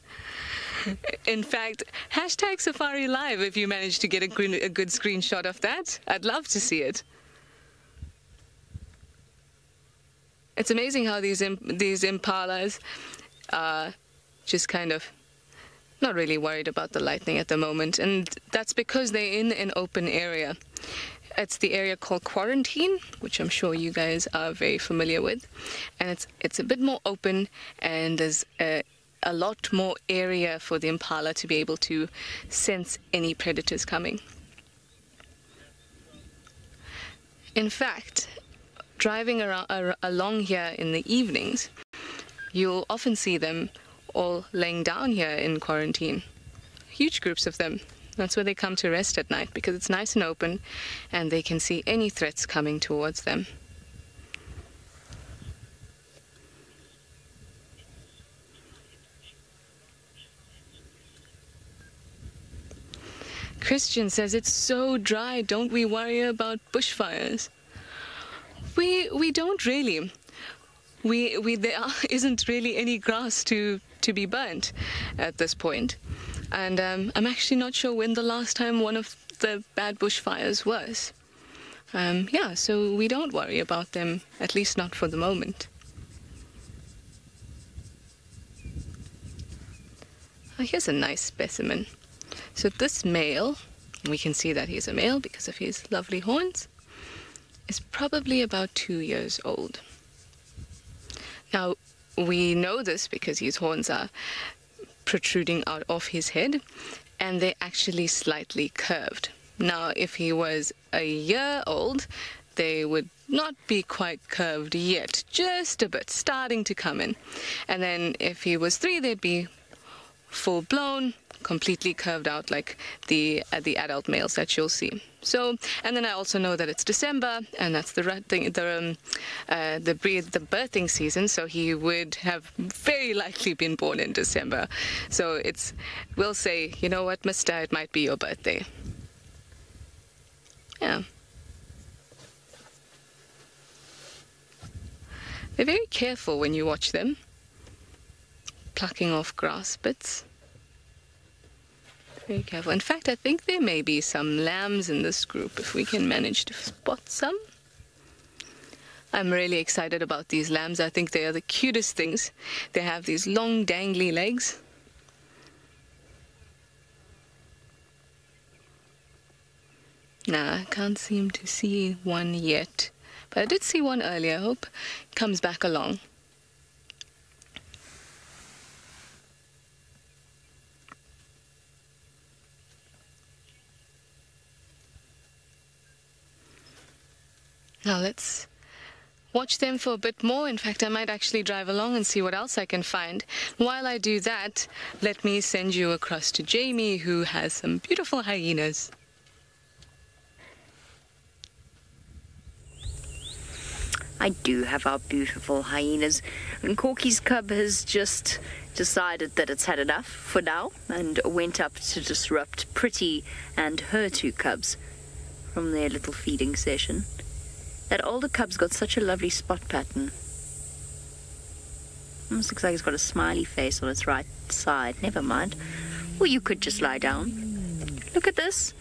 In fact, hashtag SafariLive if you manage to get a good screenshot of that. I'd love to see it. It's amazing how these impalas are just kind of not really worried about the lightning at the moment, and that's because they're in an open area. It's the area called Quarantine, which I'm sure you guys are very familiar with, and it's a bit more open, and there's a lot more area for the impala to be able to sense any predators coming. In fact, driving along here in the evenings, you'll often see them all laying down here in Quarantine. Huge groups of them. That's where they come to rest at night, because it's nice and open and they can see any threats coming towards them. Christian says it's so dry, don't we worry about bushfires? We don't really. There isn't really any grass to be burnt at this point. And I'm actually not sure when the last time one of the bad bushfires was. Yeah, so we don't worry about them, at least not for the moment. Oh, here's a nice specimen. So this male, we can see that he's a male because of his lovely horns, is probably about 2 years old. Now, we know this because his horns are protruding out of his head, and they're actually slightly curved. Now, if he was a year old, they would not be quite curved yet, just a bit, starting to come in. And then if he was 3, they'd be full-blown, completely curved out like the adult males that you'll see. So, and then I also know that it's December, and that's the birthing season, so he would have very likely been born in December. So we'll say, you know what, mister, it might be your birthday. Yeah. They're very careful when you watch them, plucking off grass bits. Very careful. In fact, I think there may be some lambs in this group, if we can manage to spot some. I'm really excited about these lambs. I think they are the cutest things. They have these long, dangly legs. Nah, I can't seem to see one yet. But I did see one earlier. I hope it comes back along. Now let's watch them for a bit more. In fact, I might actually drive along and see what else I can find. While I do that, let me send you across to Jamie, who has some beautiful hyenas. I do have our beautiful hyenas, and Corky's cub has just decided that it's had enough for now and went up to disrupt Pretty and her two cubs from their little feeding session. That older cub's got such a lovely spot pattern. Almost looks like it's got a smiley face on its right side. Never mind. Or you could just lie down. Look at this.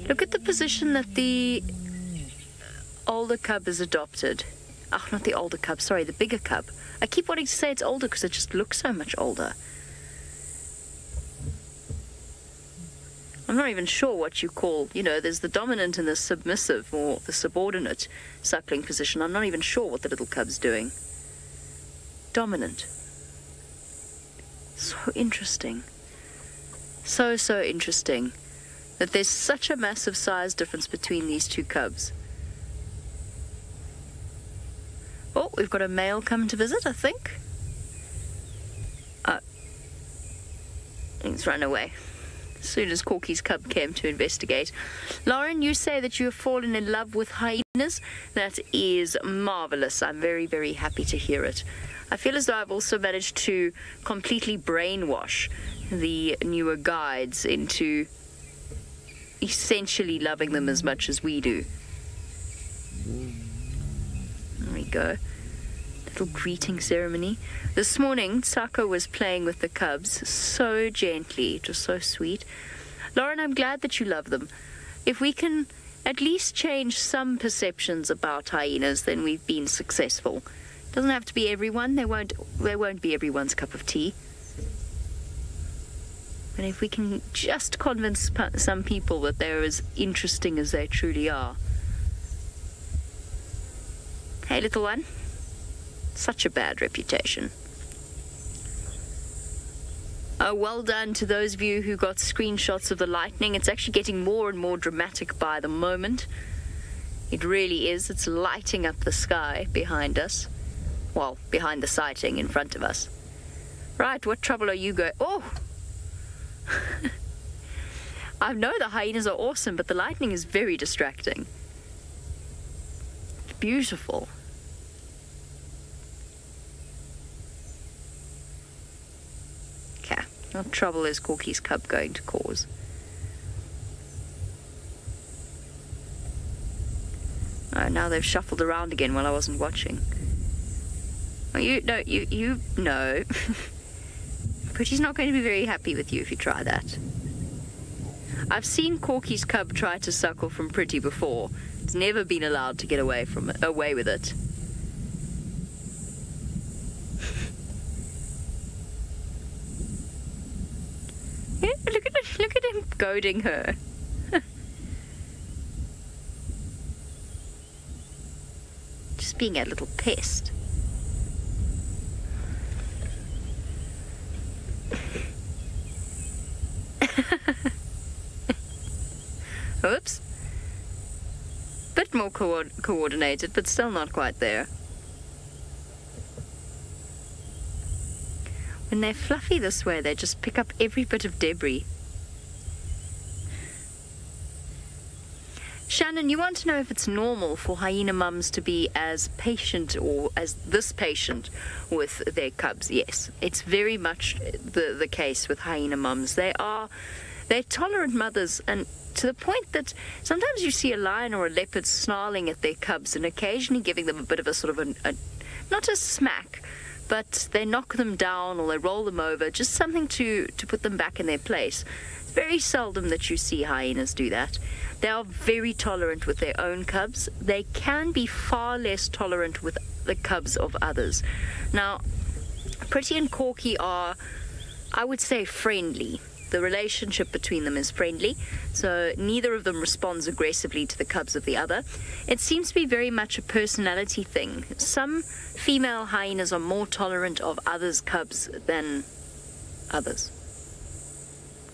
Look at the position that the older cub is adopted. Oh, not the older cub, sorry, the bigger cub. I keep wanting to say it's older because it just looks so much older. I'm not even sure what you call, you know, there's the dominant and the submissive or the subordinate suckling position. I'm not even sure what the little cub's doing. Dominant. So interesting. So interesting that there's such a massive size difference between these two cubs. Oh, we've got a male coming to visit, I think. He's run away as soon as Corky's cub came to investigate. Lauren, you say that you have fallen in love with hyenas. That is marvelous. I'm very, very happy to hear it. I feel as though I've also managed to completely brainwash the newer guides into essentially loving them as much as we do. There we go. Little greeting ceremony. This morning, Sako was playing with the cubs so gently. It was so sweet. Lauren, I'm glad that you love them. If we can at least change some perceptions about hyenas, then we've been successful. Doesn't have to be everyone. They won't be everyone's cup of tea. But if we can just convince some people that they're as interesting as they truly are. Hey, little one. Such a bad reputation. Oh, well done to those of you who got screenshots of the lightning. It's actually getting more and more dramatic by the moment. It really is. It's lighting up the sky behind us. Well, behind the sighting in front of us. Right, what trouble are you going? Oh! I know the hyenas are awesome, but the lightning is very distracting. It's beautiful. Okay, what trouble is Corky's cub going to cause? Oh, now they've shuffled around again while I wasn't watching. Oh, you no. But she's not going to be very happy with you if you try that. I've seen Corky's cub try to suckle from Pretty before. It's never been allowed to get away with it. Yeah, look at him goading her. Just being a little pest. Oops. Bit more coordinated, but still not quite there. When they're fluffy this way, they just pick up every bit of debris. Shannon, you want to know if it's normal for hyena mums to be as patient or as this patient with their cubs. Yes, it's very much the case with hyena mums. They're tolerant mothers, and to the point that sometimes you see a lion or a leopard snarling at their cubs and occasionally giving them a bit of a sort of not a smack, but they knock them down or they roll them over, just something to put them back in their place. It's very seldom that you see hyenas do that. They are very tolerant with their own cubs. They can be far less tolerant with the cubs of others. Now, Pretty and Corky are, I would say, friendly. The relationship between them is friendly, so neither of them responds aggressively to the cubs of the other. It seems to be very much a personality thing. Some female hyenas are more tolerant of others' cubs than others.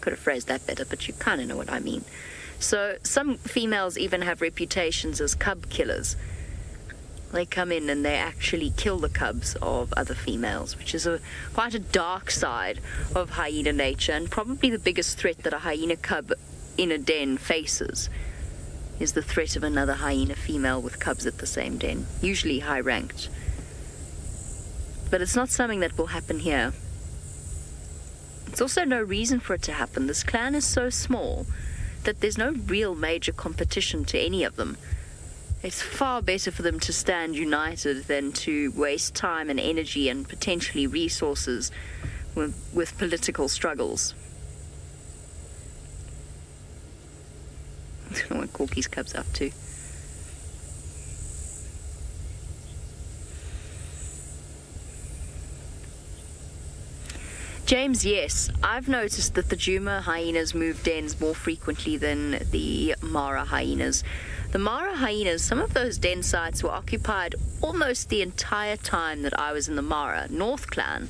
Could have phrased that better, but you kind of know what I mean. So some females even have reputations as cub killers. They come in and they actually kill the cubs of other females, which is quite a dark side of hyena nature, and probably the biggest threat that a hyena cub in a den faces is the threat of another hyena female with cubs at the same den, usually high-ranked. But it's not something that will happen here. It's also no reason for it to happen. This clan is so small that there's no real major competition to any of them. It's far better for them to stand united than to waste time and energy and potentially resources with political struggles. I don't know what Corky's cub's up to. James, yes, I've noticed that the Djuma hyenas move dens more frequently than the Mara hyenas. The Mara hyenas, some of those den sites were occupied almost the entire time that I was in the Mara. North Clan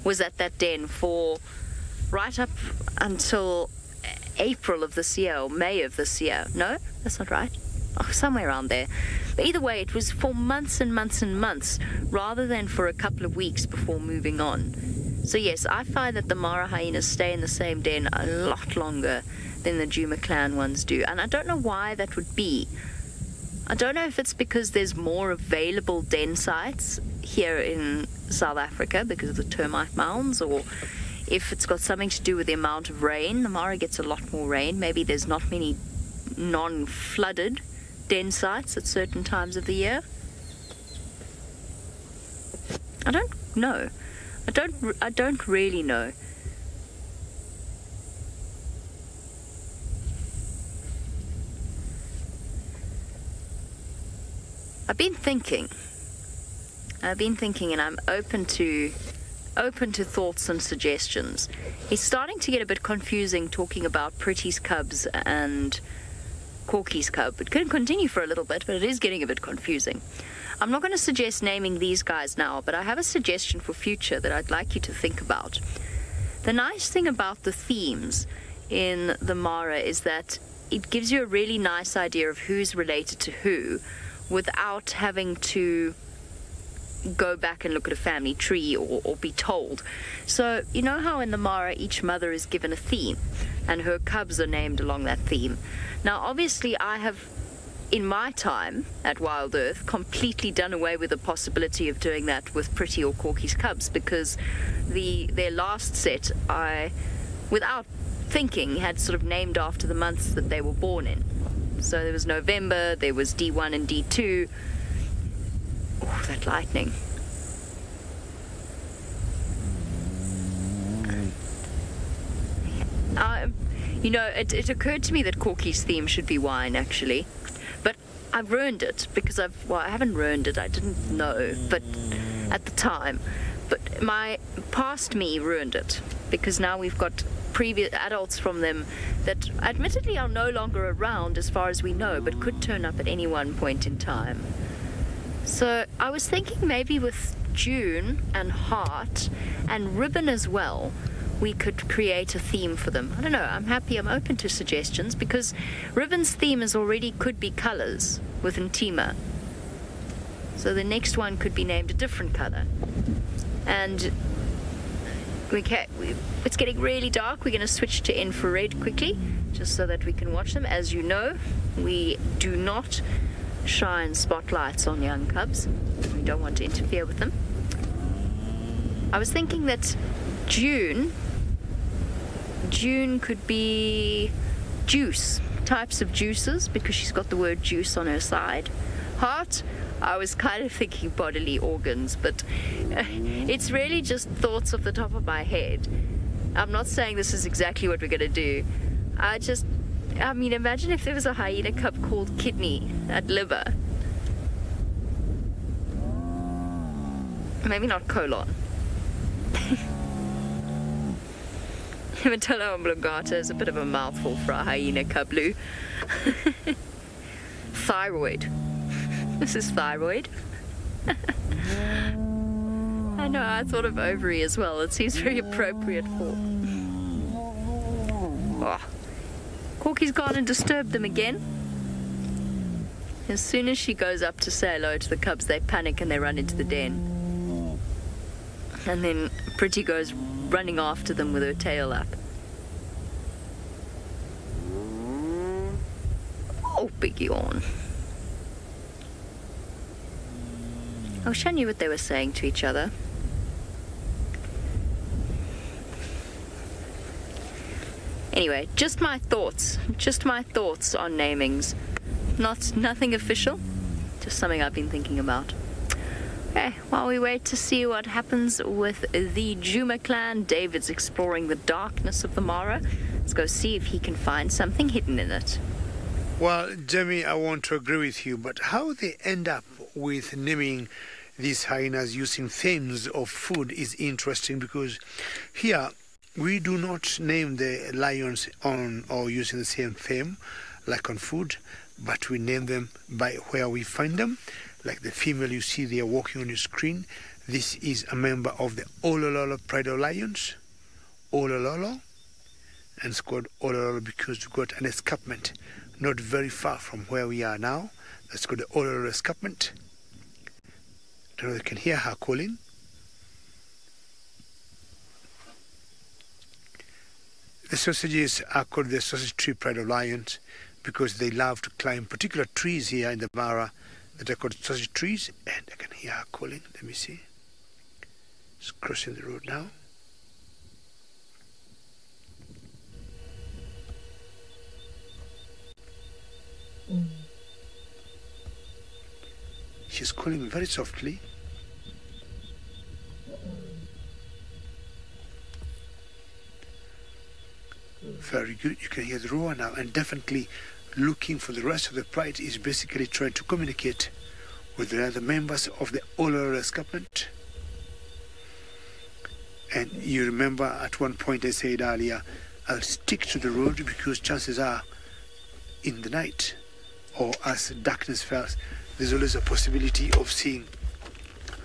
was at that den for right up until April of this year, or May of this year. No, that's not right. Oh, somewhere around there. But either way, it was for months and months and months, rather than for a couple of weeks before moving on. So yes, I find that the Mara hyenas stay in the same den a lot longer than the Djuma clan ones do. And I don't know why that would be. I don't know if it's because there's more available den sites here in South Africa because of the termite mounds, or if it's got something to do with the amount of rain. The Mara gets a lot more rain. Maybe there's not many non-flooded den sites at certain times of the year. I don't know. I don't really know. I've been thinking, and I'm open to thoughts and suggestions. It's starting to get a bit confusing talking about Pretty's cubs and Corky's cub. It could continue for a little bit, but it is getting a bit confusing. I'm not going to suggest naming these guys now, but I have a suggestion for future that I'd like you to think about. The nice thing about the themes in the Mara is that it gives you a really nice idea of who's related to who without having to go back and look at a family tree or be told. So, you know how in the Mara each mother is given a theme and her cubs are named along that theme. Now, obviously, I have, in my time at Wild Earth, completely done away with the possibility of doing that with Pretty or Corky's cubs, because their last set, I, without thinking, had sort of named after the months that they were born in. So there was November, there was D1 and D2. Oh, that lightning. You know, it occurred to me that Corky's theme should be wine, actually. But I've ruined it because I haven't ruined it. I didn't know, but at the time. But my past me ruined it because now we've got previous adults from them that admittedly are no longer around as far as we know, but could turn up at any one point in time. So I was thinking maybe with June and Heart and Ribbon as well, we could create a theme for them. I don't know, I'm open to suggestions, because Ribbon's theme is already could be colours with Ntima. So the next one could be named a different colour. And it's getting really dark. We're going to switch to infrared quickly, just so that we can watch them. As you know, we do not shine spotlights on young cubs. We don't want to interfere with them. I was thinking that June could be juice, types of juices, because she's got the word juice on her side. Heart, I was kind of thinking bodily organs, but it's really just thoughts off the top of my head. I'm not saying this is exactly what we're going to do. I mean, imagine if there was a hyena cub called Kidney at liver. Maybe not colon. Medulla oblongata is a bit of a mouthful for a hyena cub, Lou. Thyroid. This is thyroid. I know, I thought of ovary as well. It seems very appropriate for... Oh. Corky's gone and disturbed them again. As soon as she goes up to say hello to the cubs, they panic and they run into the den. And then Pretty goes running after them with her tail up. Oh, big yawn. I wish I knew what they were saying to each other. Anyway, just my thoughts on namings. Nothing official, just something I've been thinking about. Okay, while we wait to see what happens with the Juma clan, David's exploring the darkness of the Mara. Let's go see if he can find something hidden in it. Well, Jamie, I want to agree with you, but how they end up with naming these hyenas using themes of food is interesting, because here we do not name the lions on or using the same theme like on food, but we name them by where we find them. Like the female you see there walking on your screen, this is a member of the Olololo Pride of Lions, Olololo, and it's called Olololo because we got an escarpment not very far from where we are now. That's called the Olololo escarpment. I don't know if you can hear her calling. The sausages are called the Sausage Tree Pride of Lions because they love to climb particular trees here in the Mara that are called sausage trees. And I can hear her calling. Let me see. It's crossing the road now. She's calling very softly. Very good. You can hear the roar now, and definitely looking for the rest of the pride is basically trying to communicate with the other members of the Olololo escarpment. And you remember at one point I said earlier, I'll stick to the road because chances are in the night or as darkness falls, there's always a possibility of seeing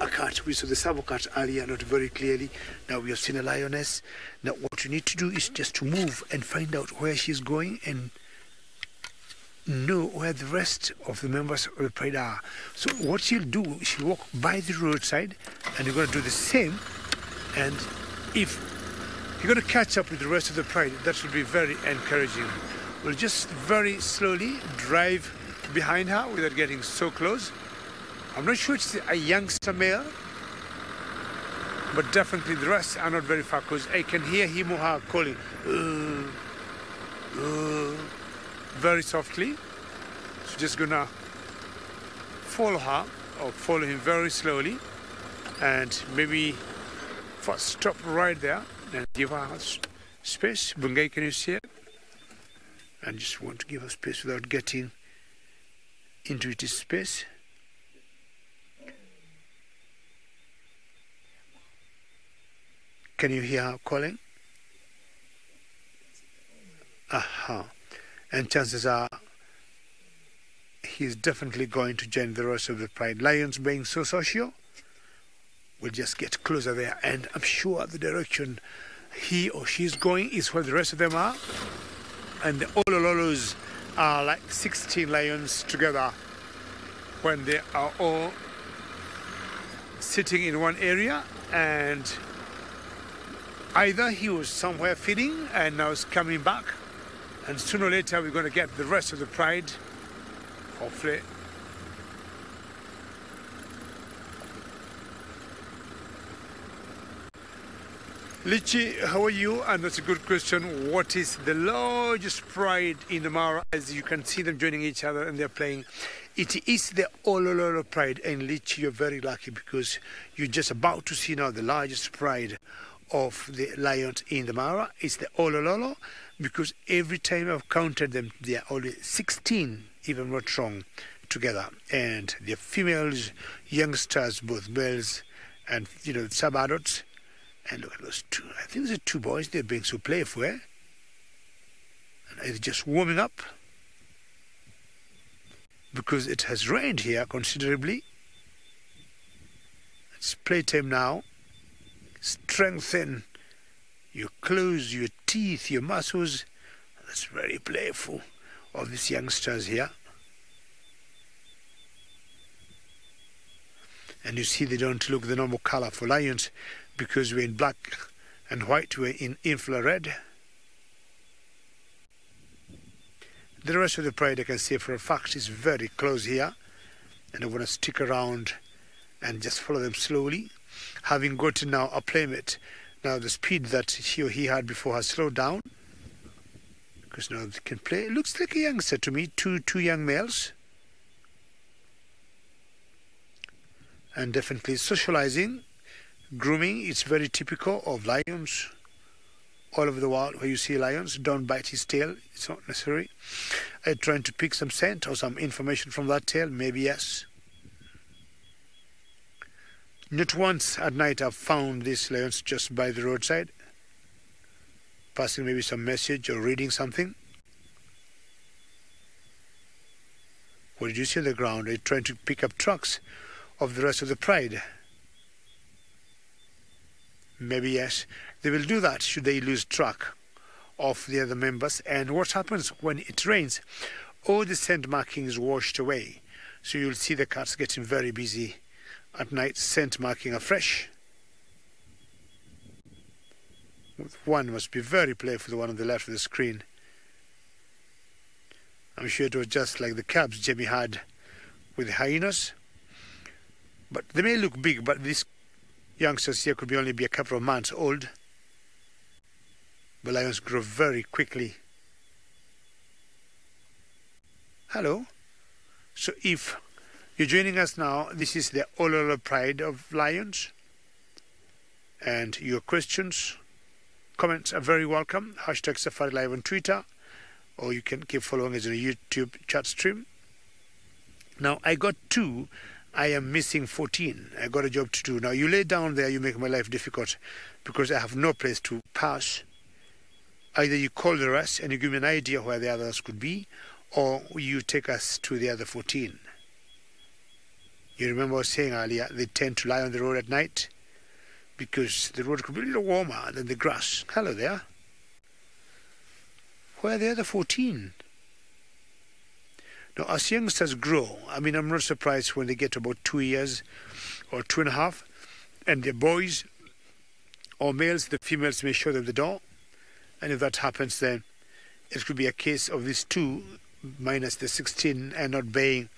a cat. We saw the sabo cat earlier, not very clearly. Now we have seen a lioness. Now what you need to do is just to move and find out where she's going and know where the rest of the members of the pride are. So what she'll do, she'll walk by the roadside and you're going to do the same. And if you're going to catch up with the rest of the pride, that will be very encouraging. We'll just very slowly drive behind her without getting so close. I'm not sure it's a youngster male, but definitely the rest are not very far because I can hear him or her calling very softly. So just gonna follow her or follow him very slowly and maybe first stop right there and give her space. Bungai, can you see it? And just want to give her space without getting into its space. Can you hear her calling? Aha. And chances are he's definitely going to join the rest of the pride. Lions being so social, will just get closer there. And I'm sure the direction he or she's going is where the rest of them are. And the Olololos are like 16 lions together when they are all sitting in one area, and either he was somewhere feeding and now is coming back, and sooner or later we're going to get the rest of the pride, hopefully. Lichi, how are you? And that's a good question. What is the largest pride in the Mara? As you can see them joining each other and they're playing It is the Olololo pride, and Lichi, you're very lucky because you're just about to see now the largest pride of the lions in the Mara. It's the Olololo, because every time I've counted them, they are only 16, even not wrong, together. And they're females, youngsters, both males and, sub-adults. And look at those two. I think those are two boys. They're being so playful, eh? And it's just warming up, because it has rained here considerably. It's playtime now. Strengthen your clothes, your teeth, your muscles. That's very playful of these youngsters here. And you see they don't look the normal color for lions, because we're in black and white, we're in infrared. The rest of the pride, I can say for a fact, is very close here, and I want to stick around and just follow them slowly. Having gotten now a playmate, now the speed that he had before has slowed down, because now they can play. It looks like a youngster to me, two young males, and definitely socializing, grooming. It's very typical of lions. All over the world where you see lions, don't bite his tail. It's not necessary. I'm trying to pick some scent or some information from that tail. Maybe yes. Not once at night I've found these lions just by the roadside, passing maybe some message or reading something. What did you see on the ground? They're trying to pick up tracks of the rest of the pride. Maybe yes, they will do that should they lose track of the other members. And what happens when it rains? All the scent marking is washed away. So you'll see the cats getting very busy at night, scent marking afresh. One must be very playful, the one on the left of the screen. I'm sure it was just like the cubs Jamie had with the hyenas. But they may look big, but these youngsters here could only be a couple of months old. The lions grow very quickly. Hello. So if you're joining us now, this is the Ololo Pride of Lions. And your questions, comments are very welcome. Hashtag SafariLive on Twitter. Or you can keep following us on a YouTube chat stream. Now, I got 2. I am missing 14. I got a job to do. Now, you lay down there, you make my life difficult because I have no place to pass. Either you call the rest and you give me an idea where the others could be, or you take us to the other 14. You remember I was saying earlier, they tend to lie on the road at night because the road could be a little warmer than the grass. Hello there. Where are the other 14? Now, as youngsters grow, I mean, I'm not surprised when they get to about 2 years or 2.5, and they're boys or males, the females may show them the door. And if that happens, then it could be a case of these 2 minus the 16 and not baying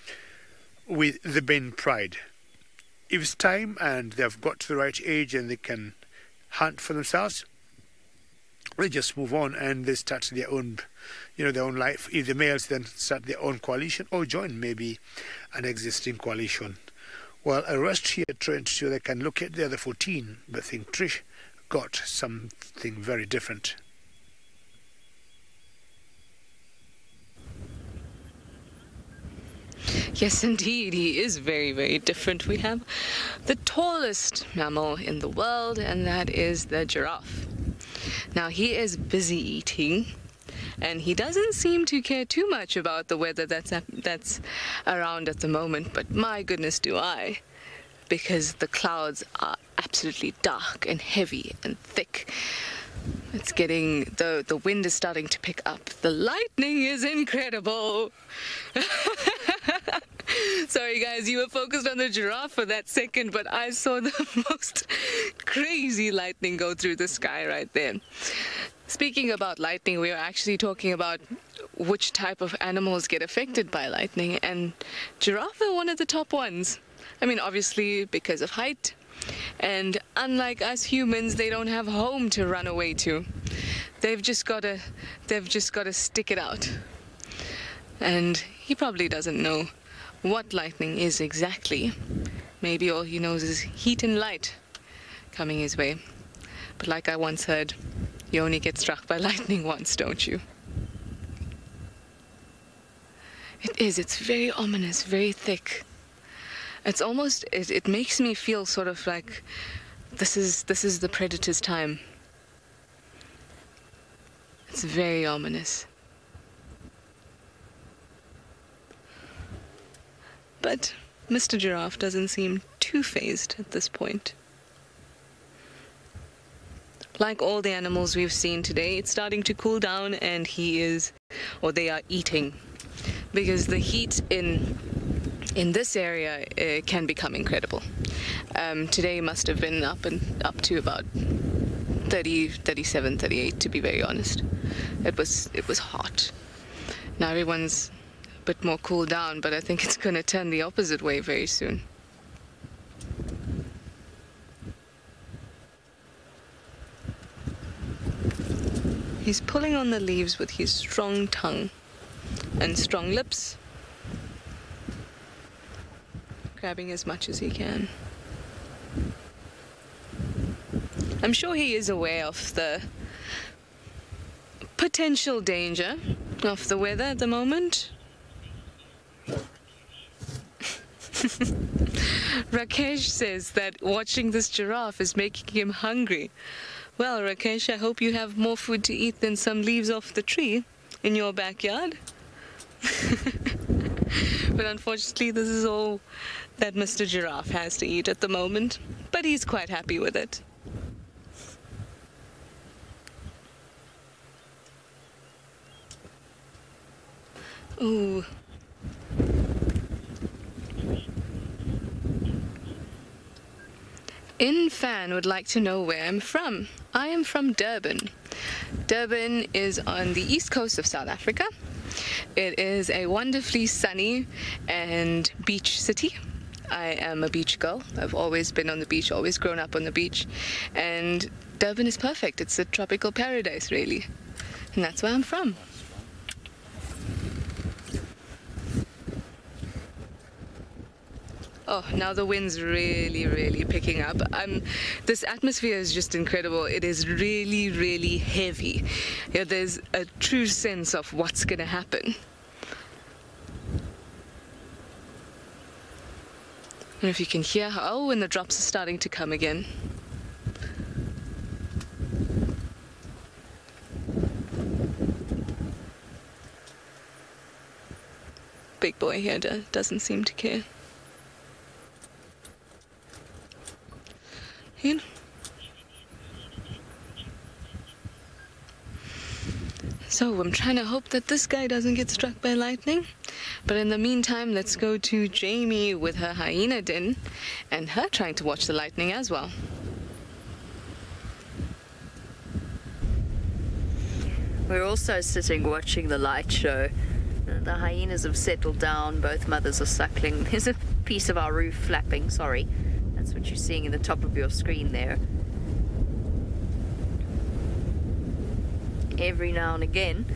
with the baying pride. If it's time and they've got to the right age and they can hunt for themselves, they just move on and they start their own, their own life. If the males then start their own coalition or join maybe an existing coalition. Well, I rest here trying to see if I can look at the other 14, but I think Trish got something very different. Yes, indeed, he is very, very different. We have the tallest mammal in the world, and that is the giraffe. Now, he is busy eating, and he doesn't seem to care too much about the weather that's around at the moment, but my goodness do I, because the clouds are absolutely dark and heavy and thick. It's getting, the wind is starting to pick up. The lightning is incredible. Sorry guys, you were focused on the giraffe for that second, but I saw the most crazy lightning go through the sky right there. Speaking about lightning, we are actually talking about which type of animals get affected by lightning, and giraffe are one of the top ones. I mean, obviously because of height, and unlike us humans, they don't have home to run away to. They've just got to stick it out. And he probably doesn't know what lightning is exactly. Maybe all he knows is heat and light coming his way. But like I once heard, you only get struck by lightning once, don't you? It is. It's very ominous, very thick. It's almost, it makes me feel sort of like this is the predator's time. It's very ominous. But Mr. Giraffe doesn't seem too fazed at this point. Like all the animals we've seen today, it's starting to cool down and they are eating. Because the heat in this area can become incredible. Today must have been up to about 30, 37, 38, to be very honest. It was hot. Now everyone's a bit more cooled down, but I think it's going to turn the opposite way very soon. He's pulling on the leaves with his strong tongue and strong lips, grabbing as much as he can. I'm sure he is aware of the potential danger of the weather at the moment. Rakesh says that watching this giraffe is making him hungry. Well, Rakesh, I hope you have more food to eat than some leaves off the tree in your backyard. But unfortunately, this is all that Mr. Giraffe has to eat at the moment. But he's quite happy with it. Ooh. Infan would like to know where I'm from. I am from Durban. Durban is on the east coast of South Africa. It is a wonderfully sunny and beach city. I am a beach girl. I've always been on the beach, always grown up on the beach. And Durban is perfect. It's a tropical paradise, really. And that's where I'm from. Oh, now the wind's really, really picking up. This atmosphere is just incredible. It is really, really heavy. Yeah, there's a true sense of what's going to happen. I don't know if you can hear how, and the drops are starting to come again. Big boy here doesn't seem to care. So I'm trying to hope that this guy doesn't get struck by lightning. But in the meantime, let's go to Jamie with her hyena den and her trying to watch the lightning as well. We're also sitting watching the light show. The hyenas have settled down. Both mothers are suckling. There's a piece of our roof flapping, sorry. That's what you're seeing in the top of your screen there. Every now and again,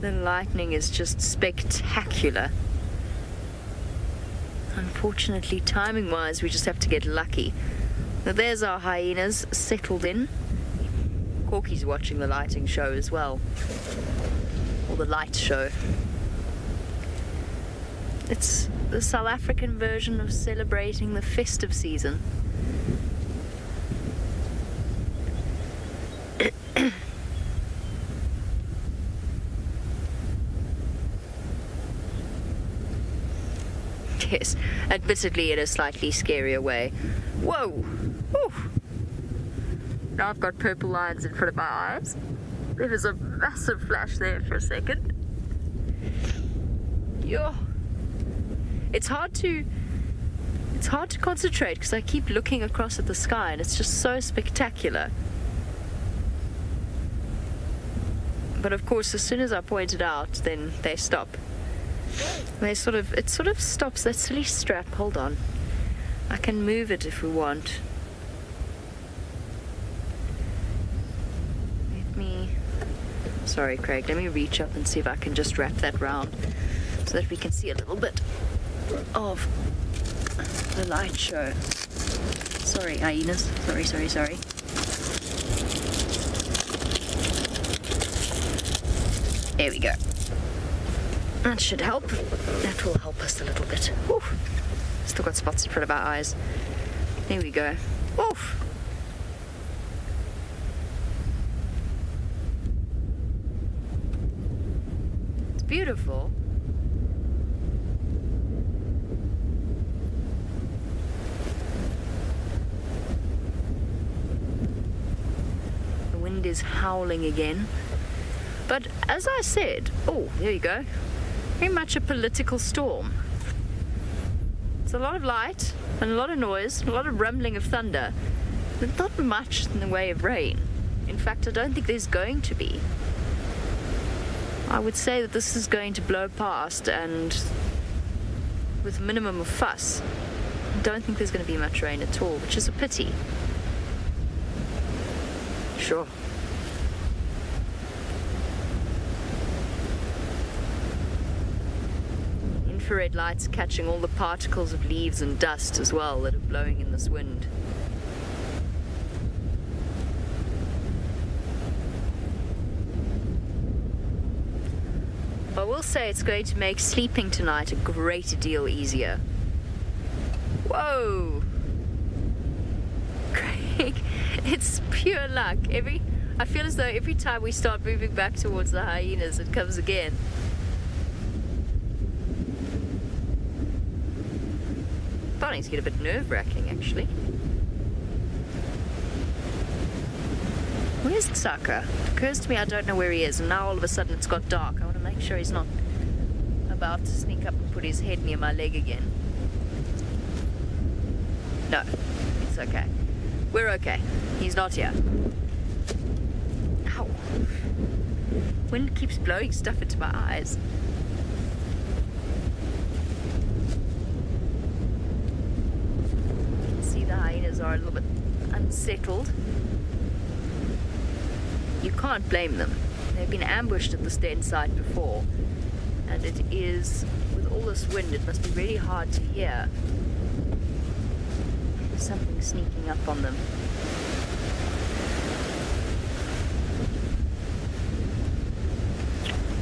the lightning is just spectacular. Unfortunately, timing-wise, we just have to get lucky. Now, there's our hyenas settled in. Corky's watching the lighting show as well. Or the light show. It's the South African version of celebrating the festive season. Yes, admittedly in a slightly scarier way. Whoa! Whew. Now I've got purple lines in front of my eyes. There was a massive flash there for a second. Yo! It's hard to concentrate because I keep looking across at the sky and it's just so spectacular. But of course, as soon as I point it out, then they stop. It sort of stops. That silly strap. Hold on. I can move it if we want. Sorry, Craig. Let me reach up and see if I can just wrap that round. so that we can see a little bit of the light show. Sorry, hyenas. Sorry. There we go. That should help. That will help us a little bit. Whew. Still got spots in front of our eyes. There we go. Oof. It's beautiful. The wind is howling again. But as I said, oh, there you go. Very much a political storm. It's a lot of light and a lot of noise, a lot of rumbling of thunder, but not much in the way of rain. In fact, I don't think there's going to be. I would say that this is going to blow past and with minimum of fuss. I don't think there's going to be much rain at all, which is a pity. Sure. Infrared lights catching all the particles of leaves and dust as well that are blowing in this wind. I will say it's going to make sleeping tonight a great deal easier. Whoa! Craig, it's pure luck. I feel as though every time we start moving back towards the hyenas, it comes again. Starting to get a bit nerve-wracking, actually. Where's Tsaka? It occurs to me I don't know where he is, and now all of a sudden it's got dark. I want to make sure he's not about to sneak up and put his head near my leg again. No, it's okay. We're okay. He's not here. Ow. Wind keeps blowing stuff into my eyes. The hyenas are a little bit unsettled. You can't blame them. They've been ambushed at this den site before, and it is, with all this wind, it must be really hard to hear. There's something sneaking up on them.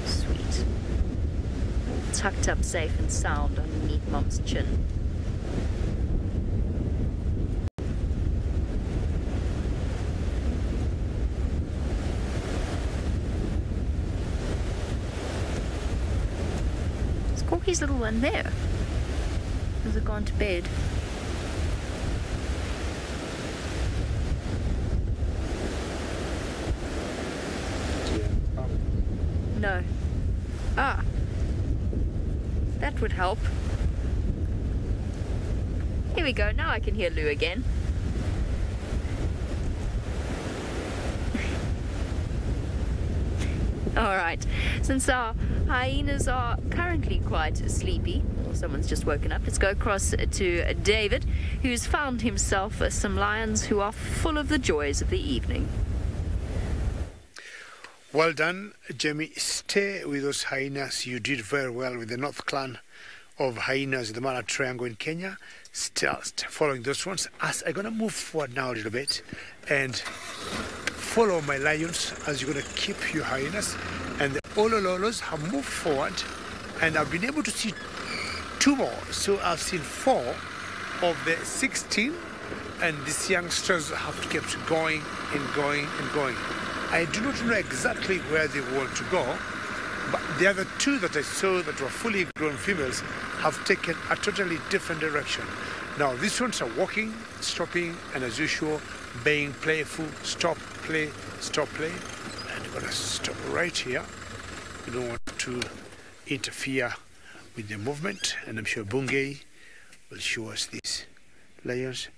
Sweet. Tucked up safe and sound underneath Mom's chin. Corky's little one there. Has it gone to bed? No. Ah. That would help. Here we go. Now I can hear Lou again. All right. Since our hyenas are currently quite sleepy, or someone's just woken up, let's go across to David, who's found himself some lions who are full of the joys of the evening. Well done, Jamie. Stay with those hyenas. You did very well with the North Clan of hyenas in the Mara Triangle in Kenya. Start following those ones. As I'm going to move forward now a little bit and follow my lions as you're going to keep your hyenas. And the Olololos have moved forward, and I've been able to see 2 more. So I've seen 4 of the 16, and these youngsters have kept going and going and going. I do not know exactly where they want to go, but the other 2 that I saw that were fully grown females have taken a totally different direction. Now these ones are walking, stopping, and as usual, being playful. Stop, play, stop, play. And we're going to stop right here. We don't want to interfere with the movement, and I'm sure Bungay will show us these lions.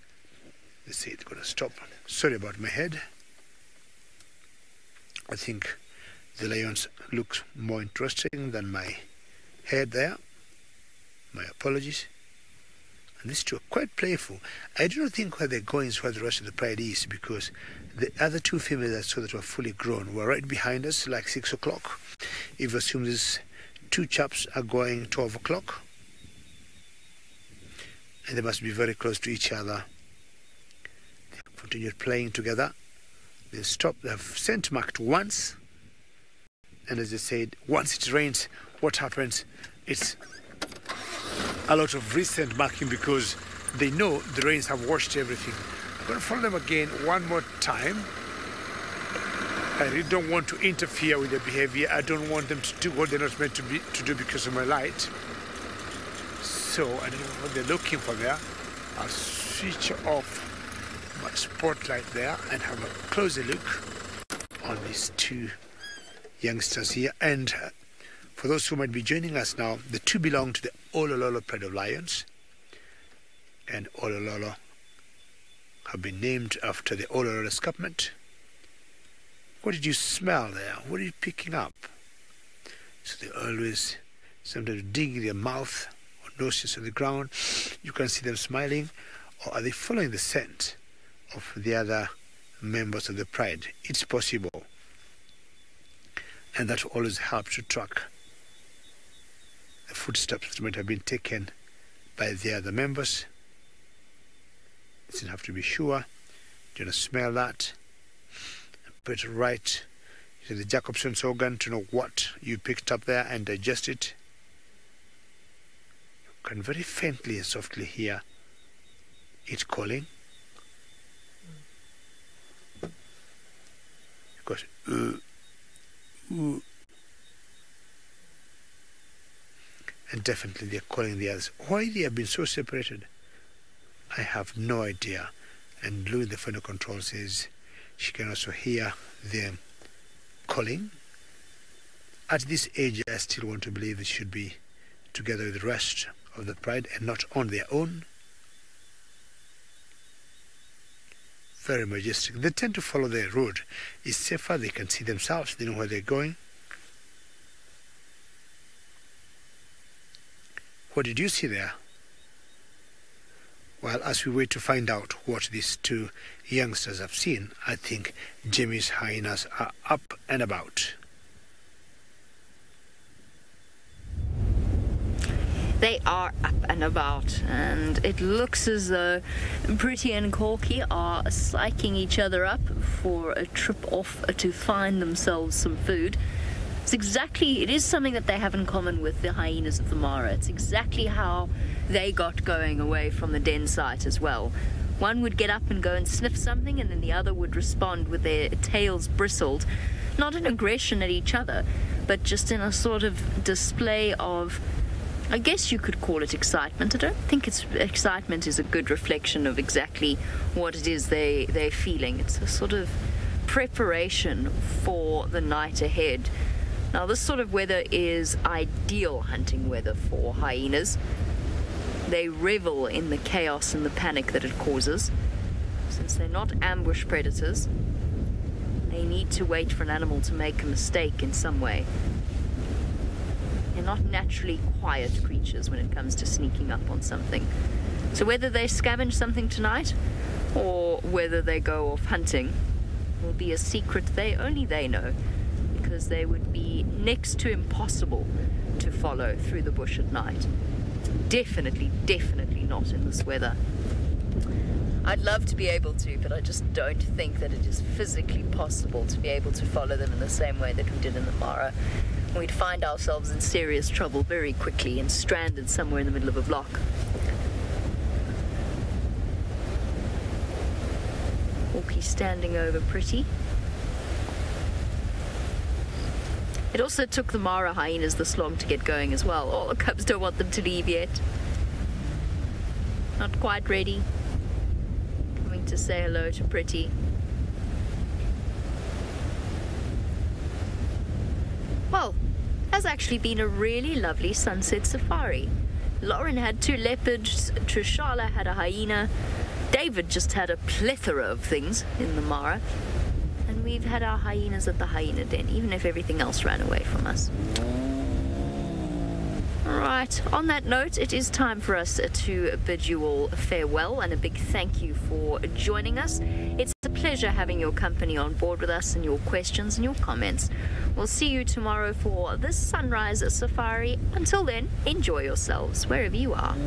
Let's see, it's going to stop. Sorry about my head. I think the lions look more interesting than my head there. My apologies. And these 2 are quite playful. I do not think where they're going is where the rest of the pride is, because the other 2 females I saw that were fully grown were right behind us, like 6 o'clock. If you assume this two chaps are going 12 o'clock. And they must be very close to each other. They continued playing together. They stopped. They have scent marked once. And as I said, once it rains, what happens? It's a lot of recent marking because they know the rains have washed everything. I'm going to follow them again one more time. I really don't want to interfere with their behavior. I don't want them to do what they're not meant to do because of my light. So I don't know what they're looking for there. I'll switch off my spotlight there and have a closer look on these two youngsters here. And for those who might be joining us now, the two belong to the Olololo Pride of Lions. And Olololo have been named after the Olololo escarpment. What did you smell there? What are you picking up? So they always sometimes dig their mouth or noses on the ground. You can see them smiling. Or are they following the scent of the other members of the pride? It's possible. And that always helps to track the footsteps that might have been taken by the other members. You have to be sure. You're going to smell that. Put it right to the Jacobson's organ to know what you picked up there and digest it. You can very faintly and softly hear it calling. Because and definitely they're calling the others. Why they have been so separated, I have no idea. And Lou, the final control, says she can also hear them calling. At this age, I still want to believe they should be together with the rest of the pride and not on their own. Very majestic. They tend to follow their road. It's safer, they can see themselves, they know where they're going. What did you see there? Well, as we wait to find out what these two youngsters have seen, I think Jamie's hyenas are up and about. They are up and about, and it looks as though Pretty and Corky are psyching each other up for a trip off to find themselves some food. It is something that they have in common with the hyenas of the Mara. It's exactly how they got going away from the den site as well. One would get up and go and sniff something, and then the other would respond with their tails bristled, not in aggression at each other, but just in a sort of display of, I guess you could call it excitement. I don't think excitement is a good reflection of exactly what it is they're feeling. It's a sort of preparation for the night ahead. Now, this sort of weather is ideal hunting weather for hyenas. They revel in the chaos and the panic that it causes. Since they're not ambush predators, they need to wait for an animal to make a mistake in some way. They're not naturally quiet creatures when it comes to sneaking up on something. So whether they scavenge something tonight or whether they go off hunting will be a secret only they know, because they would be next to impossible to follow through the bush at night. Definitely not in this weather. I'd love to be able to, but I just don't think that it is physically possible to be able to follow them in the same way that we did in the Mara. We'd find ourselves in serious trouble very quickly and stranded somewhere in the middle of a block. Orky standing over Pretty. It also took the Mara hyenas this long to get going as well. Oh, the cubs don't want them to leave yet. Not quite ready. Coming to say hello to Pretty. Well, has actually been a really lovely sunset safari. Lauren had 2 leopards, Trishala had a hyena, David just had a plethora of things in the Mara, and we've had our hyenas at the hyena den, even if everything else ran away from us. Right, on that note, it is time for us to bid you all farewell, and a big thank you for joining us. It's a pleasure pleasure having your company on board with us and your questions and your comments. We'll see you tomorrow for this sunrise safari. Until then, enjoy yourselves wherever you are.